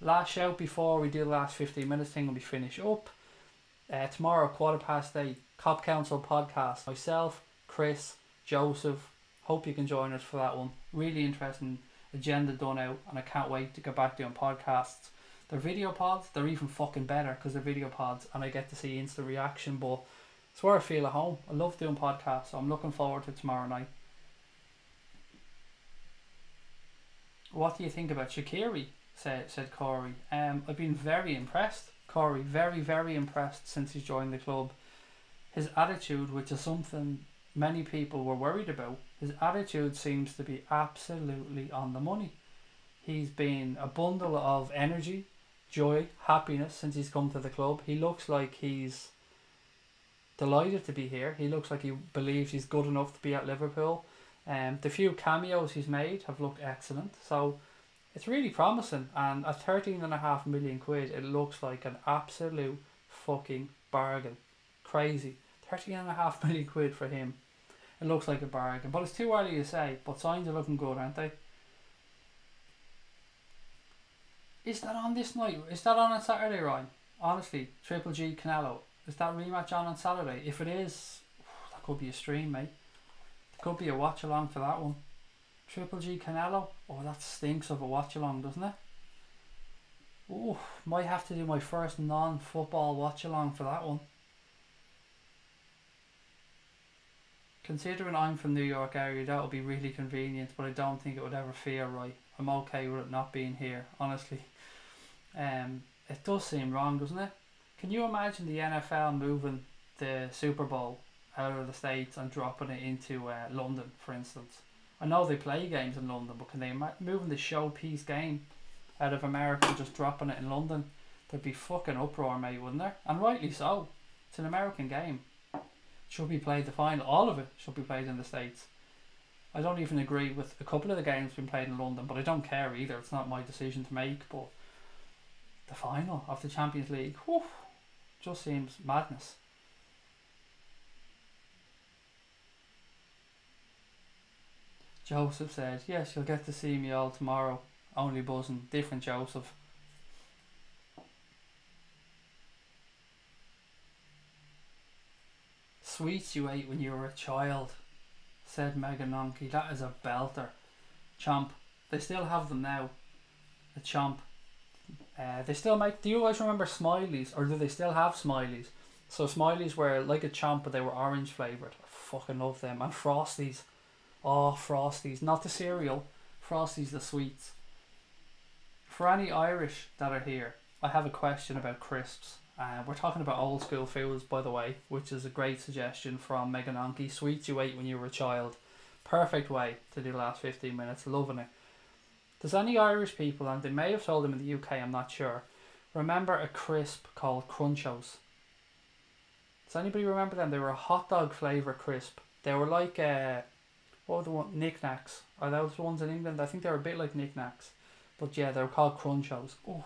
Last shout before we do the last 15 minutes thing and we finish up. Tomorrow, 8:15, Cop Council podcast. Myself, Chris, Joseph. Hope you can join us for that one. Really interesting agenda done out, and I can't wait to get back doing podcasts. They're video pods, they're even fucking better because they're video pods and I get to see instant reaction, but it's where I feel at home. I love doing podcasts, so I'm looking forward to tomorrow night. What do you think about Shaqiri? Said Corey. I've been very impressed, Corey, very, very impressed since he's joined the club. His attitude, which is something many people were worried about, his attitude seems to be absolutely on the money. He's been a bundle of energy, joy, happiness since he's come to the club. He looks like he's delighted to be here. He looks like he believes he's good enough to be at Liverpool. The few cameos he's made have looked excellent, so it's really promising. And at 13.5 million quid, it looks like an absolute fucking bargain. Crazy. 13.5 million quid for him. It looks like a bargain, but it's too early to say. But signs are looking good, aren't they? Is that on this night? Is that on Saturday, Ryan? Honestly, Triple G Canelo. Is that rematch on Saturday? If it is, that could be a stream, mate. There could be a watch along for that one. Triple G Canelo. Oh, that stinks of a watch along, doesn't it? Oh, might have to do my first non-football watch along for that one. Considering I'm from New York area, that would be really convenient, but I don't think it would ever feel right. I'm okay with it not being here, honestly. It does seem wrong, doesn't it? Can you imagine the NFL moving the Super Bowl out of the States and dropping it into London, for instance? I know they play games in London, but can they moving the showpiece game out of America and just dropping it in London? There'd be fucking uproar, mate, wouldn't there? And rightly so. It's an American game. Should be played the final. All of it should be played in the States. I don't even agree with a couple of the games being played in London, but I don't care either. It's not my decision to make, but the final of the Champions League, whew, just seems madness. Joseph said, yes, you'll get to see me all tomorrow. Only buzzing. Different Joseph. Sweets you ate when you were a child, said Megan Nonke. That is a belter. Chomp. They still have them now. The Chomp. They still make. Do you guys remember Smileys, or do they still have Smileys? So Smileys were like a champ, but they were orange flavoured. I fucking love them. And Frosties. Oh, Frosties. Not the cereal. Frosties the sweets. For any Irish that are here, I have a question about crisps. We're talking about old school foods, by the way, which is a great suggestion from Megan Anki. Sweets you ate when you were a child. Perfect way to do the last 15 minutes. Loving it. Does any Irish people, and they may have told them in the UK, I'm not sure, remember a crisp called Crunchos? Does anybody remember them? They were a hot dog flavour crisp. They were like, what were the one? Knick Knacks. Are those the ones in England? I think they were a bit like Knick Knacks. But yeah, they were called Crunchos. Oh,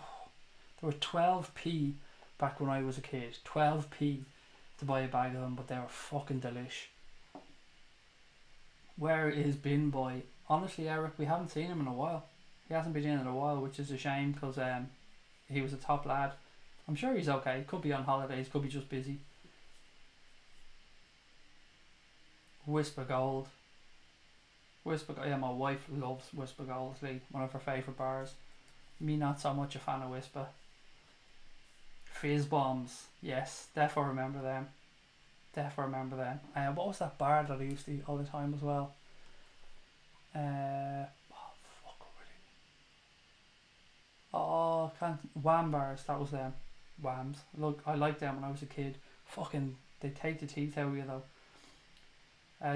they were 12p back when I was a kid. 12p to buy a bag of them, but they were fucking delish. Where is Bin Boy? Honestly, Eric, we haven't seen him in a while. He hasn't been in a while, which is a shame because he was a top lad. I'm sure he's okay. Could be on holidays, could be just busy. Whisper Gold. Yeah, my wife loves Whisper Gold. It's like one of her favourite bars. Me not so much a fan of Whisper. Fizz Bombs. Yes, definitely remember them. What was that bar that I used to eat all the time as well? Wham bars, that was them. Whams. Look, I liked them when I was a kid. Fucking, they take the teeth out of you though.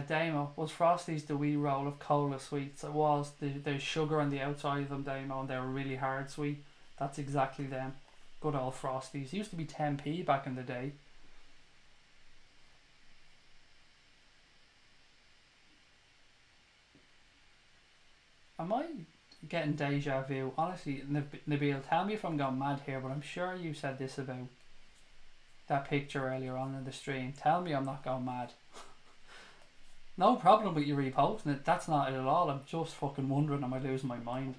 Damo, was Frosties the wee roll of cola sweets? It was. There's sugar on the outside of them, Damo, and they were really hard sweet. That's exactly them. Good old Frosties. Used to be 10p back in the day. Am I getting deja vu? Honestly, Nabil, tell me if I'm going mad here, but I'm sure you said this about that picture earlier on in the stream. Tell me I'm not going mad. No problem with you reposting it. That's not it at all. I'm just fucking wondering, am I losing my mind?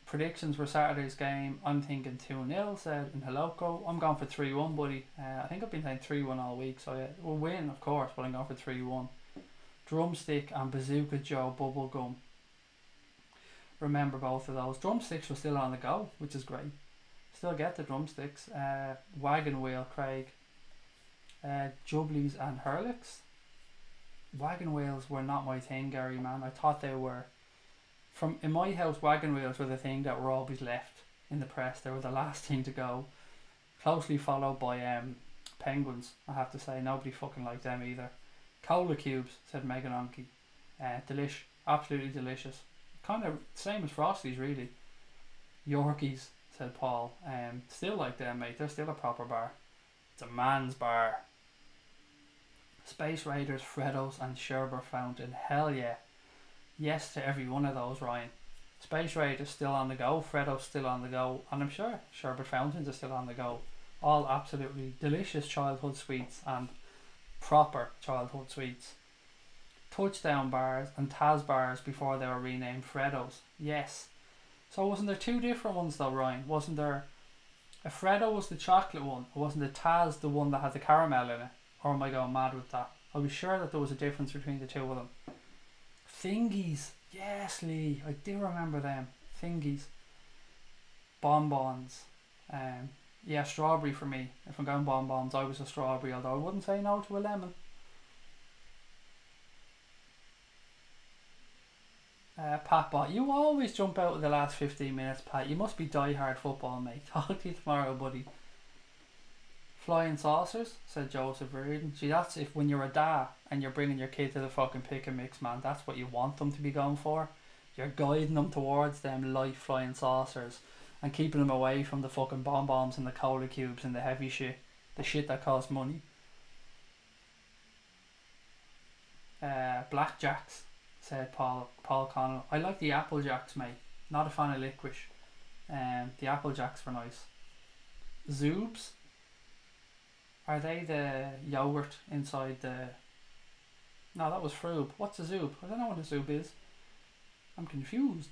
Predictions for Saturday's game. I'm thinking 2-0, said in Heloko. I'm going for 3-1, buddy. I think I've been saying 3-1 all week, so yeah, we'll win, of course, but I'm going for 3-1. Drumstick and Bazooka Joe Bubblegum. Remember both of those. Drumsticks were still on the go, which is great. Still get the drumsticks. Wagon Wheel, Craig. Jubblies and Hurlicks. Wagon wheels were not my thing, Gary, man. I thought they were. In my house, wagon wheels were the thing that were always left in the press. They were the last thing to go. Closely followed by penguins, I have to say. Nobody fucking liked them either. Cola cubes, said Megan Onke. Delish. Absolutely delicious. Kind of same as Frosties, really. Yorkies, said Paul. Still like them, mate. They're still a proper bar. It's a man's bar. Space Raiders, Freddos and Sherbert Fountain. Hell yeah. Yes to every one of those, Ryan. Space Raiders still on the go. Freddos still on the go. And I'm sure Sherbert Fountains are still on the go. All absolutely delicious childhood sweets and proper childhood sweets. Touchdown bars and Taz bars before they were renamed Freddos. Yes. So wasn't there two different ones though, Ryan? Wasn't there... A Freddo was the chocolate one. Or wasn't the Taz the one that had the caramel in it? Or am I going mad with that? I was sure that there was a difference between the two of them. Thingies. Yes, Lee. I do remember them. Thingies. Bonbons. Yeah, strawberry for me. If I'm going bonbons, I was a strawberry, although I wouldn't say no to a lemon. Pat Bot, you always jump out of the last 15 minutes, Pat. You must be die-hard football, mate. Talk to you tomorrow, buddy. Flying saucers, said Joseph Reardon. See, that's if when you're a dad and you're bringing your kid to the fucking pick and mix, man, that's what you want them to be going for. You're guiding them towards them light flying saucers and keeping them away from the fucking bonbons and the cola cubes and the heavy shit. The shit that costs money. Blackjacks, said Paul Connell. I like the Apple Jacks, mate. Not a fan of licorice. The Apple Jacks were nice. Zoobs. Are they the yogurt inside the... No, that was Froob. What's a Zoob? I don't know what a Zoob is. I'm confused.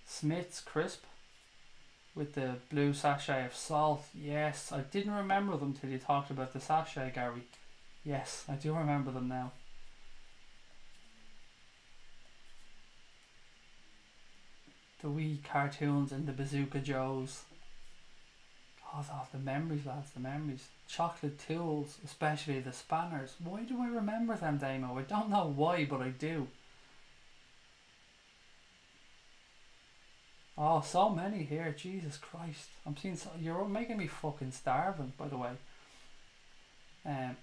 Smith's Crisp with the blue sachet of salt. Yes, I didn't remember them till you talked about the sachet, Gary. Yes, I do remember them now. The wee cartoons and the Bazooka Joes. Oh, the memories, lads, the memories. Chocolate tools, especially the spanners. Why do I remember them, Damo? I don't know why, but I do. Oh, so many here, Jesus Christ. I'm seeing you're making me fucking starving, by the way.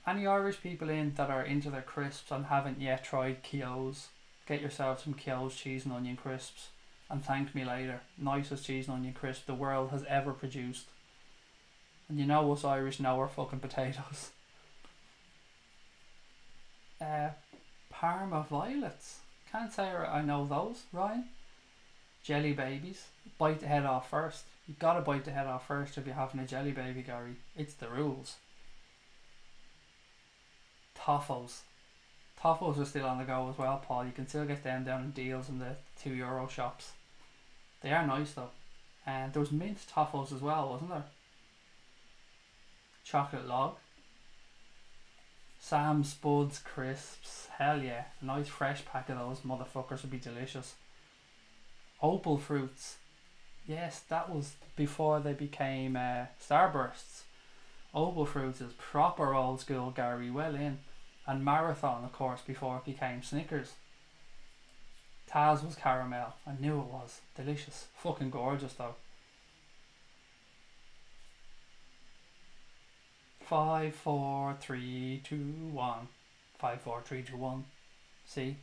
Any Irish people in that are into their crisps and haven't yet tried Keogh's, get yourself some Keogh's cheese and onion crisps and thank me later. Nicest cheese and onion crisp the world has ever produced. And you know us Irish know our fucking potatoes. Parma Violets. Can't say I know those, Ryan. Jelly babies. Bite the head off first. You gotta bite the head off first if you're having a jelly baby, Gary. It's the rules. Toffos. Toffos are still on the go as well, Paul. You can still get them down in deals in the €2 shops. They are nice though. And there was mint toffos as well, wasn't there? Chocolate log. Sam's Spuds crisps. Hell yeah. A nice fresh pack of those motherfuckers would be delicious. Opal fruits. Yes, that was before they became Starbursts. Opal fruits is proper old school, Gary. Well in. And Marathon, of course, before it became Snickers. Taz was caramel. I knew it was. Delicious. Fucking gorgeous though. 5, 4, 3, 2, 1. 5, 4, 3, 2, 1. See?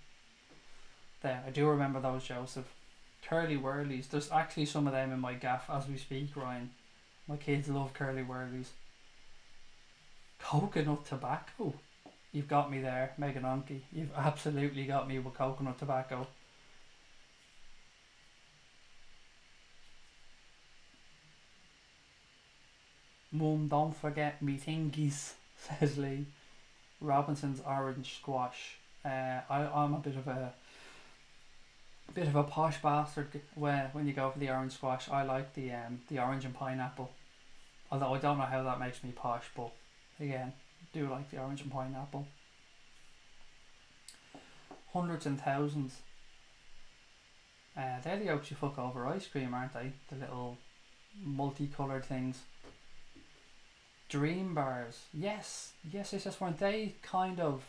There, I do remember those, Joseph. Curly Whirlies. There's actually some of them in my gaff as we speak, Ryan. My kids love Curly Whirlies. Coconut tobacco. You've got me there, Megan Onky. You've absolutely got me with coconut tobacco. Mum, don't forget me thingies, says Lee. Robinson's orange squash. I'm a bit of a posh bastard when you go for the orange squash. I like the orange and pineapple. Although I don't know how that makes me posh, but again, do like the orange and pineapple. Hundreds and thousands. They're the yolks you fuck over ice cream, aren't they? The little multicoloured things. Dream bars. Yes. Weren't they kind of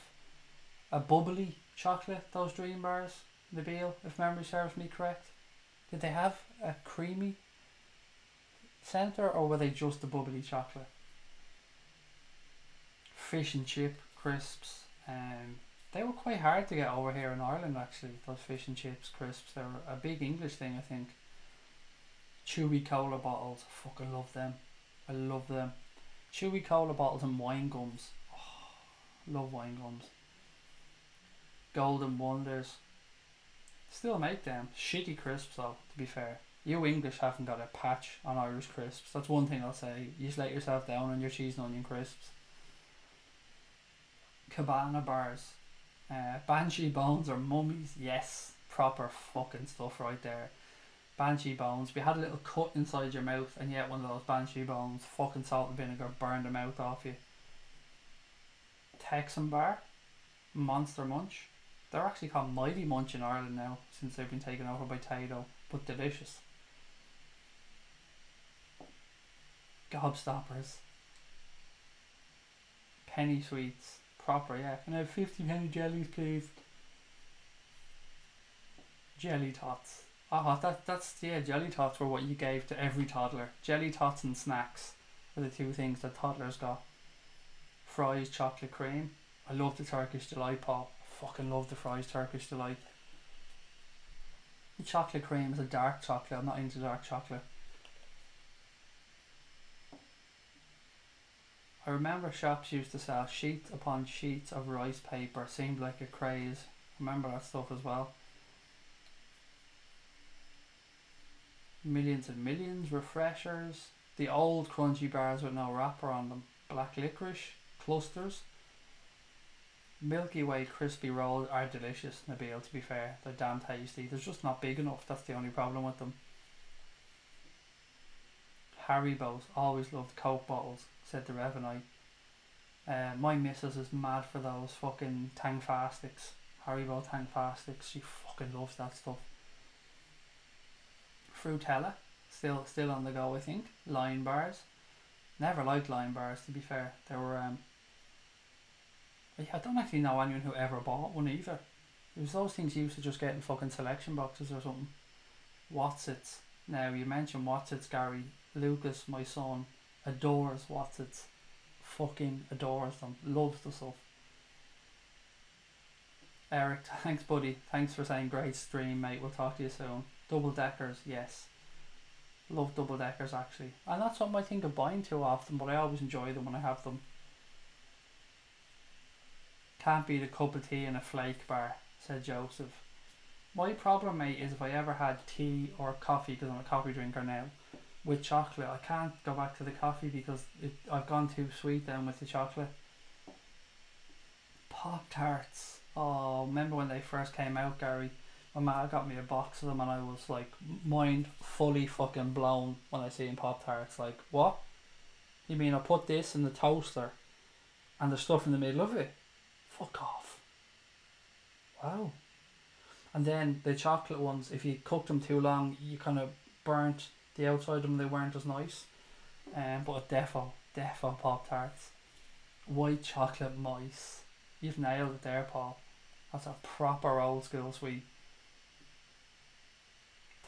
a bubbly chocolate, those dream bars? Nabil, if memory serves me correct. Did they have a creamy centre or were they just a bubbly chocolate? Fish and chip crisps. They were quite hard to get over here in Ireland actually, those fish and chips crisps. They're a big English thing, I think. Chewy cola bottles. Fucking love them. I love them. Chewy cola bottles and wine gums. Oh, love wine gums. Golden Wonders. Still make them. Shitty crisps though, to be fair. You English haven't got a patch on Irish crisps. That's one thing I'll say. You just let yourself down on your cheese and onion crisps. Cabana bars. Banshee bones or mummies. Yes. Proper fucking stuff right there. Banshee bones. If you had a little cut inside your mouth and you ate one of those banshee bones, fucking salt and vinegar burned the mouth off you. Texan bar. Monster Munch. They're actually called Mighty Munch in Ireland now since they've been taken over by Tayto, but delicious. Gobstoppers. Penny sweets. Proper, yeah. Can I have 50 penny jellies, please? Jelly tots. Jelly tots were what you gave to every toddler. Jelly tots and snacks are the two things that toddlers got. Fries, chocolate cream. I love the Turkish Delight, Paul. I fucking love the fries Turkish Delight. The chocolate cream is a dark chocolate. I'm not into dark chocolate. I remember shops used to sell sheets upon sheets of rice paper. Seemed like a craze. I remember that stuff as well. Millions and Millions, refreshers. The old crunchy bars with no wrapper on them. Black licorice, clusters. Milky Way crispy rolls are delicious, Nabil, to be fair. They're damn tasty. They're just not big enough. That's the only problem with them. Haribo's. Always loved Coke bottles, said the Revenite. My missus is mad for those fucking Tangfastics. Haribo Tangfastics. She fucking loves that stuff. Fruitella, still on the go, I think. Lion bars. Never liked Lion bars, to be fair. They were I don't actually know anyone who ever bought one either. It was those things you used to just get in fucking selection boxes or something. Watsits. Now you mentioned Watsits, Gary. Lucas, my son, adores Watsits. Fucking adores them. Loves the stuff. Eric, thanks buddy. Thanks for saying great stream, mate. We'll talk to you soon. Double deckers, yes. Love double deckers actually. And that's something I think of buying too often, but I always enjoy them when I have them. Can't beat a cup of tea and a flake bar, said Joseph. My problem, mate, is if I ever had tea or coffee, because I'm a coffee drinker now, with chocolate, I can't go back to the coffee because I've gone too sweet then with the chocolate. Pop-Tarts. Oh, remember when they first came out, Gary? My ma got me a box of them and I was like, mind fully fucking blown when I seen Pop-Tarts. Like, what? You mean I put this in the toaster and there's stuff in the middle of it? Fuck off. Wow. And then the chocolate ones, if you cooked them too long, you kind of burnt the outside of them, they weren't as nice. But defo Pop-Tarts. White chocolate mice. You've nailed it there, Paul. That's a proper old school sweet.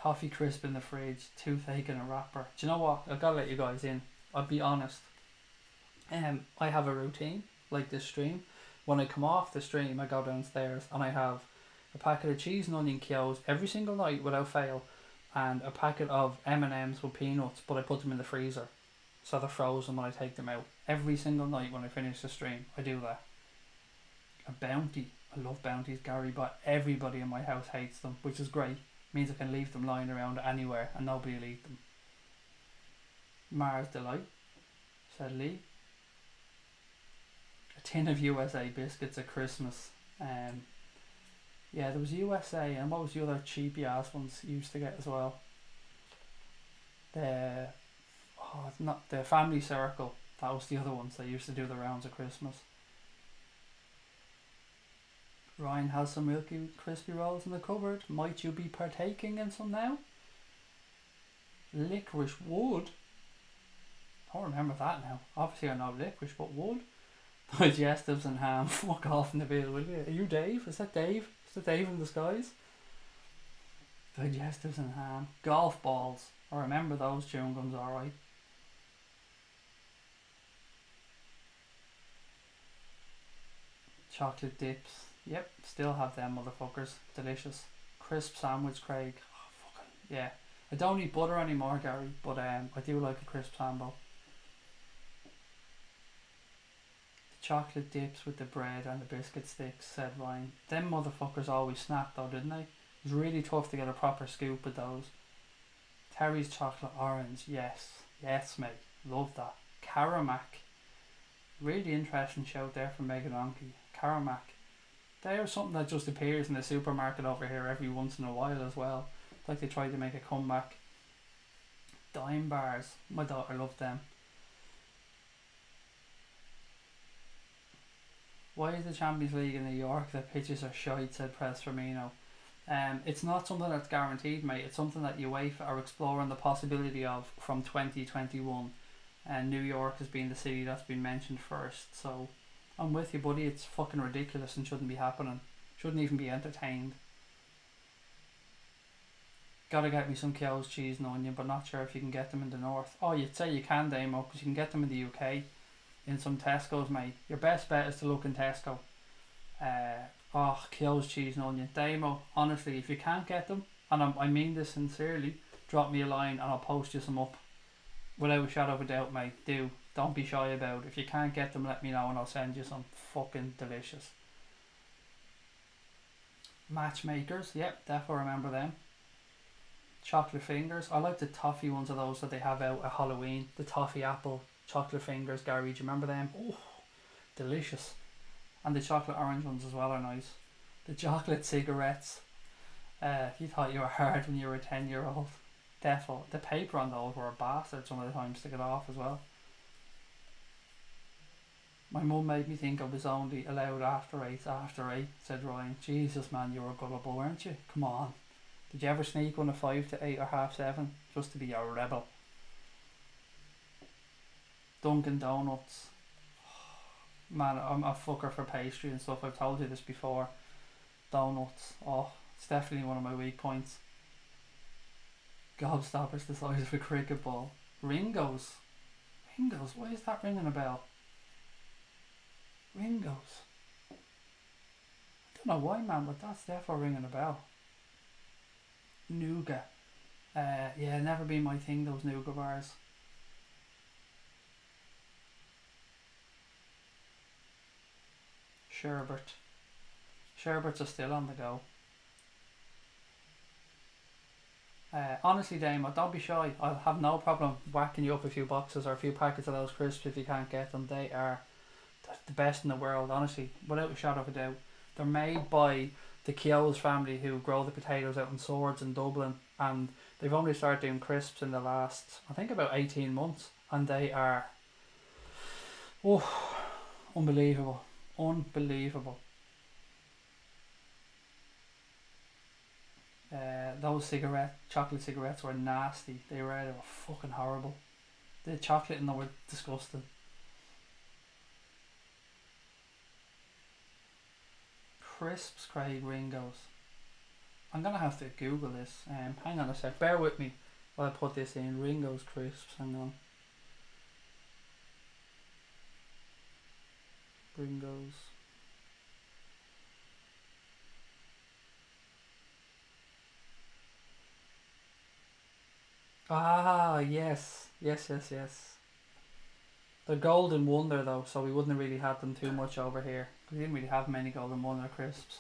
Toffee crisp in the fridge, toothache in a wrapper. Do you know what? I've got to let you guys in. I'll be honest. I have a routine, like this stream. When I come off the stream, I go downstairs and I have a packet of cheese and onion Kyo's every single night without fail, and a packet of M&M's with peanuts, but I put them in the freezer so they're frozen when I take them out. Every single night when I finish the stream, I do that. A Bounty. I love Bounties, Gary, but everybody in my house hates them, which is great. Means I can leave them lying around anywhere and nobody will eat them. Mars Delight, said Lee. A tin of USA biscuits at Christmas. Yeah, there was USA, and what was the other cheapy ass ones you used to get as well? Not the Family Circle. That was the other ones that used to do the rounds at Christmas. Ryan has some milky crispy rolls in the cupboard. Might you be partaking in some now? Licorice wood? I don't remember that now. Obviously I know licorice, but wood? Digestives and ham. Fuck off in the bill, will you? Are you Dave? Is that Dave? Is that Dave in disguise? Digestives and ham. Golf balls. I remember those chewing gums alright. Chocolate dips. Yep, still have them motherfuckers. Delicious. Crisp sandwich, Craig. Oh, fucking yeah. I don't eat butter anymore, Gary, but I do like a crisp sambo. The chocolate dips with the bread and the biscuit sticks, said Ryan. Them motherfuckers always snapped though, didn't they? It was really tough to get a proper scoop of those. Terry's chocolate orange, yes. Yes, mate. Love that. Caramac. Really interesting shout there from Megan Onke. Caramac. They are something that just appears in the supermarket over here every once in a while as well. It's like they tried to make a comeback. Dime bars. My daughter loved them. Why is the Champions League in New York? The pitches are shite, said Press Firmino. It's not something that's guaranteed, mate. It's something that UEFA are exploring the possibility of from 2021. And New York has been the city that's been mentioned first. So I'm with you, buddy. It's fucking ridiculous and shouldn't be happening. Shouldn't even be entertained. Gotta get me some Kyo's cheese and onion, but not sure if you can get them in the north. Oh, you'd say you can, Damo, because you can get them in the UK. In some Tesco's, mate. Your best bet is to look in Tesco. Kyo's cheese and onion. Damo, honestly, if you can't get them, and I mean this sincerely, drop me a line and I'll post you some up. Without a shadow of a doubt, mate. Don't be shy about it. If you can't get them, let me know and I'll send you some. Fucking delicious. Matchmakers, yep, definitely remember them. Chocolate fingers. I like the toffee ones of those that they have out at Halloween. The toffee apple chocolate fingers, Gary. Do you remember them? Oh, delicious. And the chocolate orange ones as well are nice. The chocolate cigarettes. You thought you were hard when you were a 10-year-old. Defo. The paper on those were a bastard some of the times to get off as well. My mum made me think I was only allowed after 8, said Ryan. Jesus man, you were gullible, weren't you? Come on. Did you ever sneak one of 5 to 8 or half 7 just to be a rebel? Dunkin' Donuts. Man, I'm a fucker for pastry and stuff. I've told you this before. Donuts. Oh, it's definitely one of my weak points. Gobstoppers the size of a cricket ball. Ringos. Ringos, why is that ringing a bell? Ringos. I don't know why, man, but that's definitely ringing a bell. Nougat. Yeah, never been my thing, those nougat bars. Sherbet. Sherbets are still on the go. Honestly, Dame, don't be shy. I'll have no problem whacking you up a few boxes or a few packets of those crisps if you can't get them. They are the best in the world, honestly, without a shadow of a doubt. They're made by the Keogh's family who grow the potatoes out in Swords in Dublin, and they've only started doing crisps in the last, I think, about 18 months, and they are unbelievable. Unbelievable. Those chocolate cigarettes were nasty. They were fucking horrible. The chocolate in them were disgusting. Crisps, Craig, Ringos. I'm gonna have to Google this. Hang on a sec. Bear with me while I put this in. Ringos crisps. Hang on. Ringos. Ah, yes. Yes. They're Golden Wonder though, so we wouldn't have really had them too much over here. We didn't really have many Golden Wonder crisps.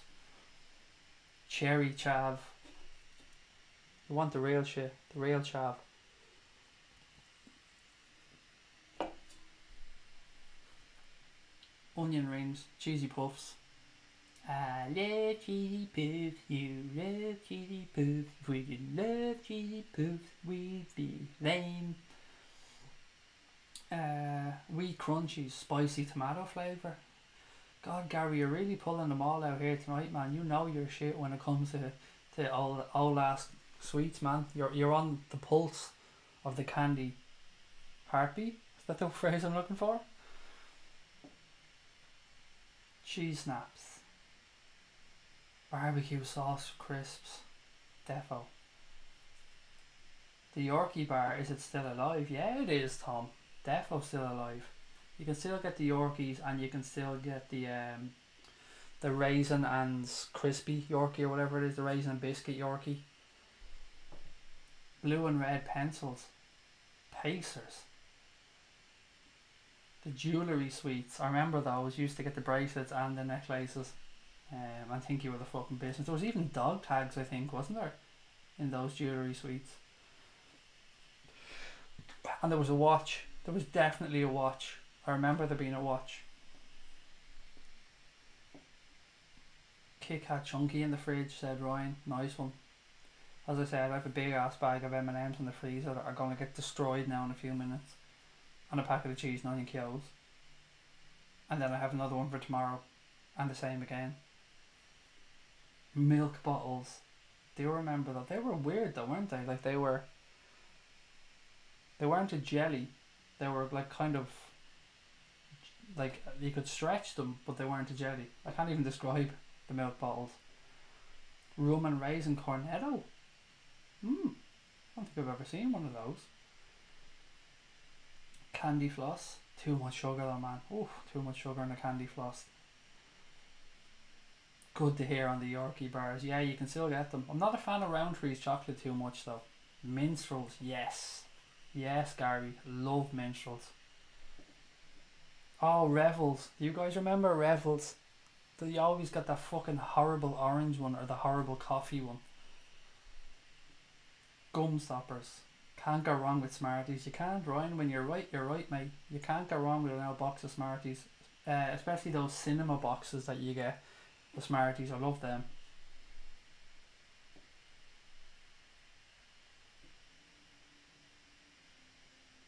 Cherry chav. You want the real shit, the real chav. Onion rings, cheesy puffs. I love cheesy puffs, you love cheesy puffs. If we didn't love cheesy puffs, we'd be lame. Wee crunchies, spicy tomato flavour. God, Gary, you're really pulling them all out here tonight, man. You know your shit when it comes to old ass sweets, man. You're on the pulse of the candy heartbeat. Is that the phrase I'm looking for? Cheese snaps. Barbecue sauce crisps. Defo. The Yorkie bar, is it still alive? Yeah, it is, Tom. Defo still alive. You can still get the Yorkies, and you can still get the raisin and crispy Yorkie or whatever it is, the raisin and biscuit Yorkie. Blue and red pencils. Pacers. The jewellery sweets. I remember those. Used to get the bracelets and the necklaces. I think you were the fucking business. There was even dog tags, I think, wasn't there? In those jewellery sweets. And there was a watch. There was definitely a watch. I remember there being a watch. Kit Kat Chunky in the fridge, said Ryan. Nice one. As I said, I have a big ass bag of M&M's in the freezer that are going to get destroyed now in a few minutes. And a packet of cheese and onion Keogh's. And then I have another one for tomorrow. And the same again. Milk bottles. Do you remember that? They were weird though, weren't they? Like they weren't a jelly. They were like kind of like you could stretch them, but they weren't a jelly. I can't even describe the milk bottles. Rum and raisin cornetto. I don't think I've ever seen one of those. Candy floss. Too much sugar though, man. Too much sugar in a candy floss. Good to hear on the Yorkie bars. Yeah, you can still get them. I'm not a fan of Roundtree's chocolate too much though. Minstrels, yes. Yes, Gary. Love minstrels. Oh, Revels. Do you guys remember Revels? You always got that fucking horrible orange one or the horrible coffee one. Gum stoppers. Can't go wrong with Smarties. You can't, Ryan. When you're right, mate. You can't go wrong with an old box of Smarties. Especially those cinema boxes that you get. The Smarties. I love them.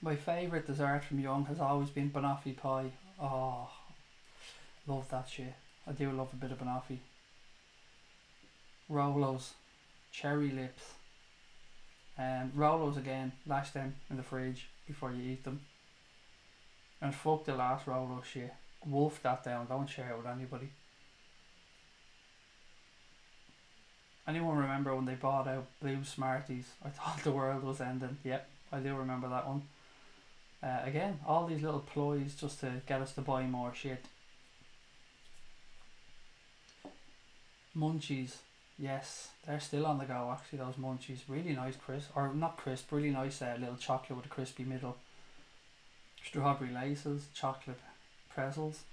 My favourite dessert from young has always been banoffee pie. Oh, love that shit. I do love a bit of banoffee. Rolos. cherry lips, Rolos again, lash them in the fridge before you eat them. And fuck the last Rolo shit. Wolf that down, don't share it with anybody. Anyone remember when they bought out blue Smarties? I thought the world was ending. Yep, I do remember that one. Again, all these little ploys just to get us to buy more shit. Munchies. Yes, they're still on the go actually, those munchies. Really nice crisp, or not crisp, really nice little chocolate with a crispy middle. Strawberry laces, chocolate pretzels.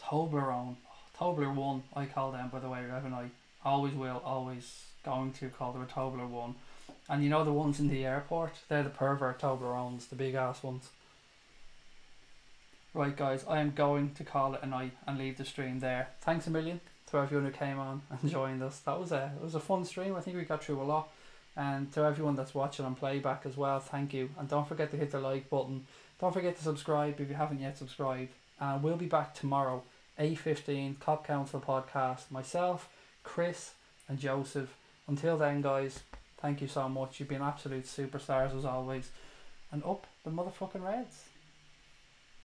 Toblerone. Toblerone, I call them by the way, haven't I? Always will, always going to call them a Toblerone. And you know the ones in the airport? They're the pervert Toblerones, the big ass ones. Right guys, I am going to call it a night and leave the stream there. Thanks a million to everyone who came on and joined us. It was a fun stream. I think we got through a lot. And to everyone that's watching on playback as well, thank you. And don't forget to hit the like button. Don't forget to subscribe if you haven't yet subscribed. And we'll be back tomorrow, 8:15, Cop Council Podcast. Myself, Chris and Joseph. Until then guys, thank you so much. You've been absolute superstars as always. And up the motherfucking Reds.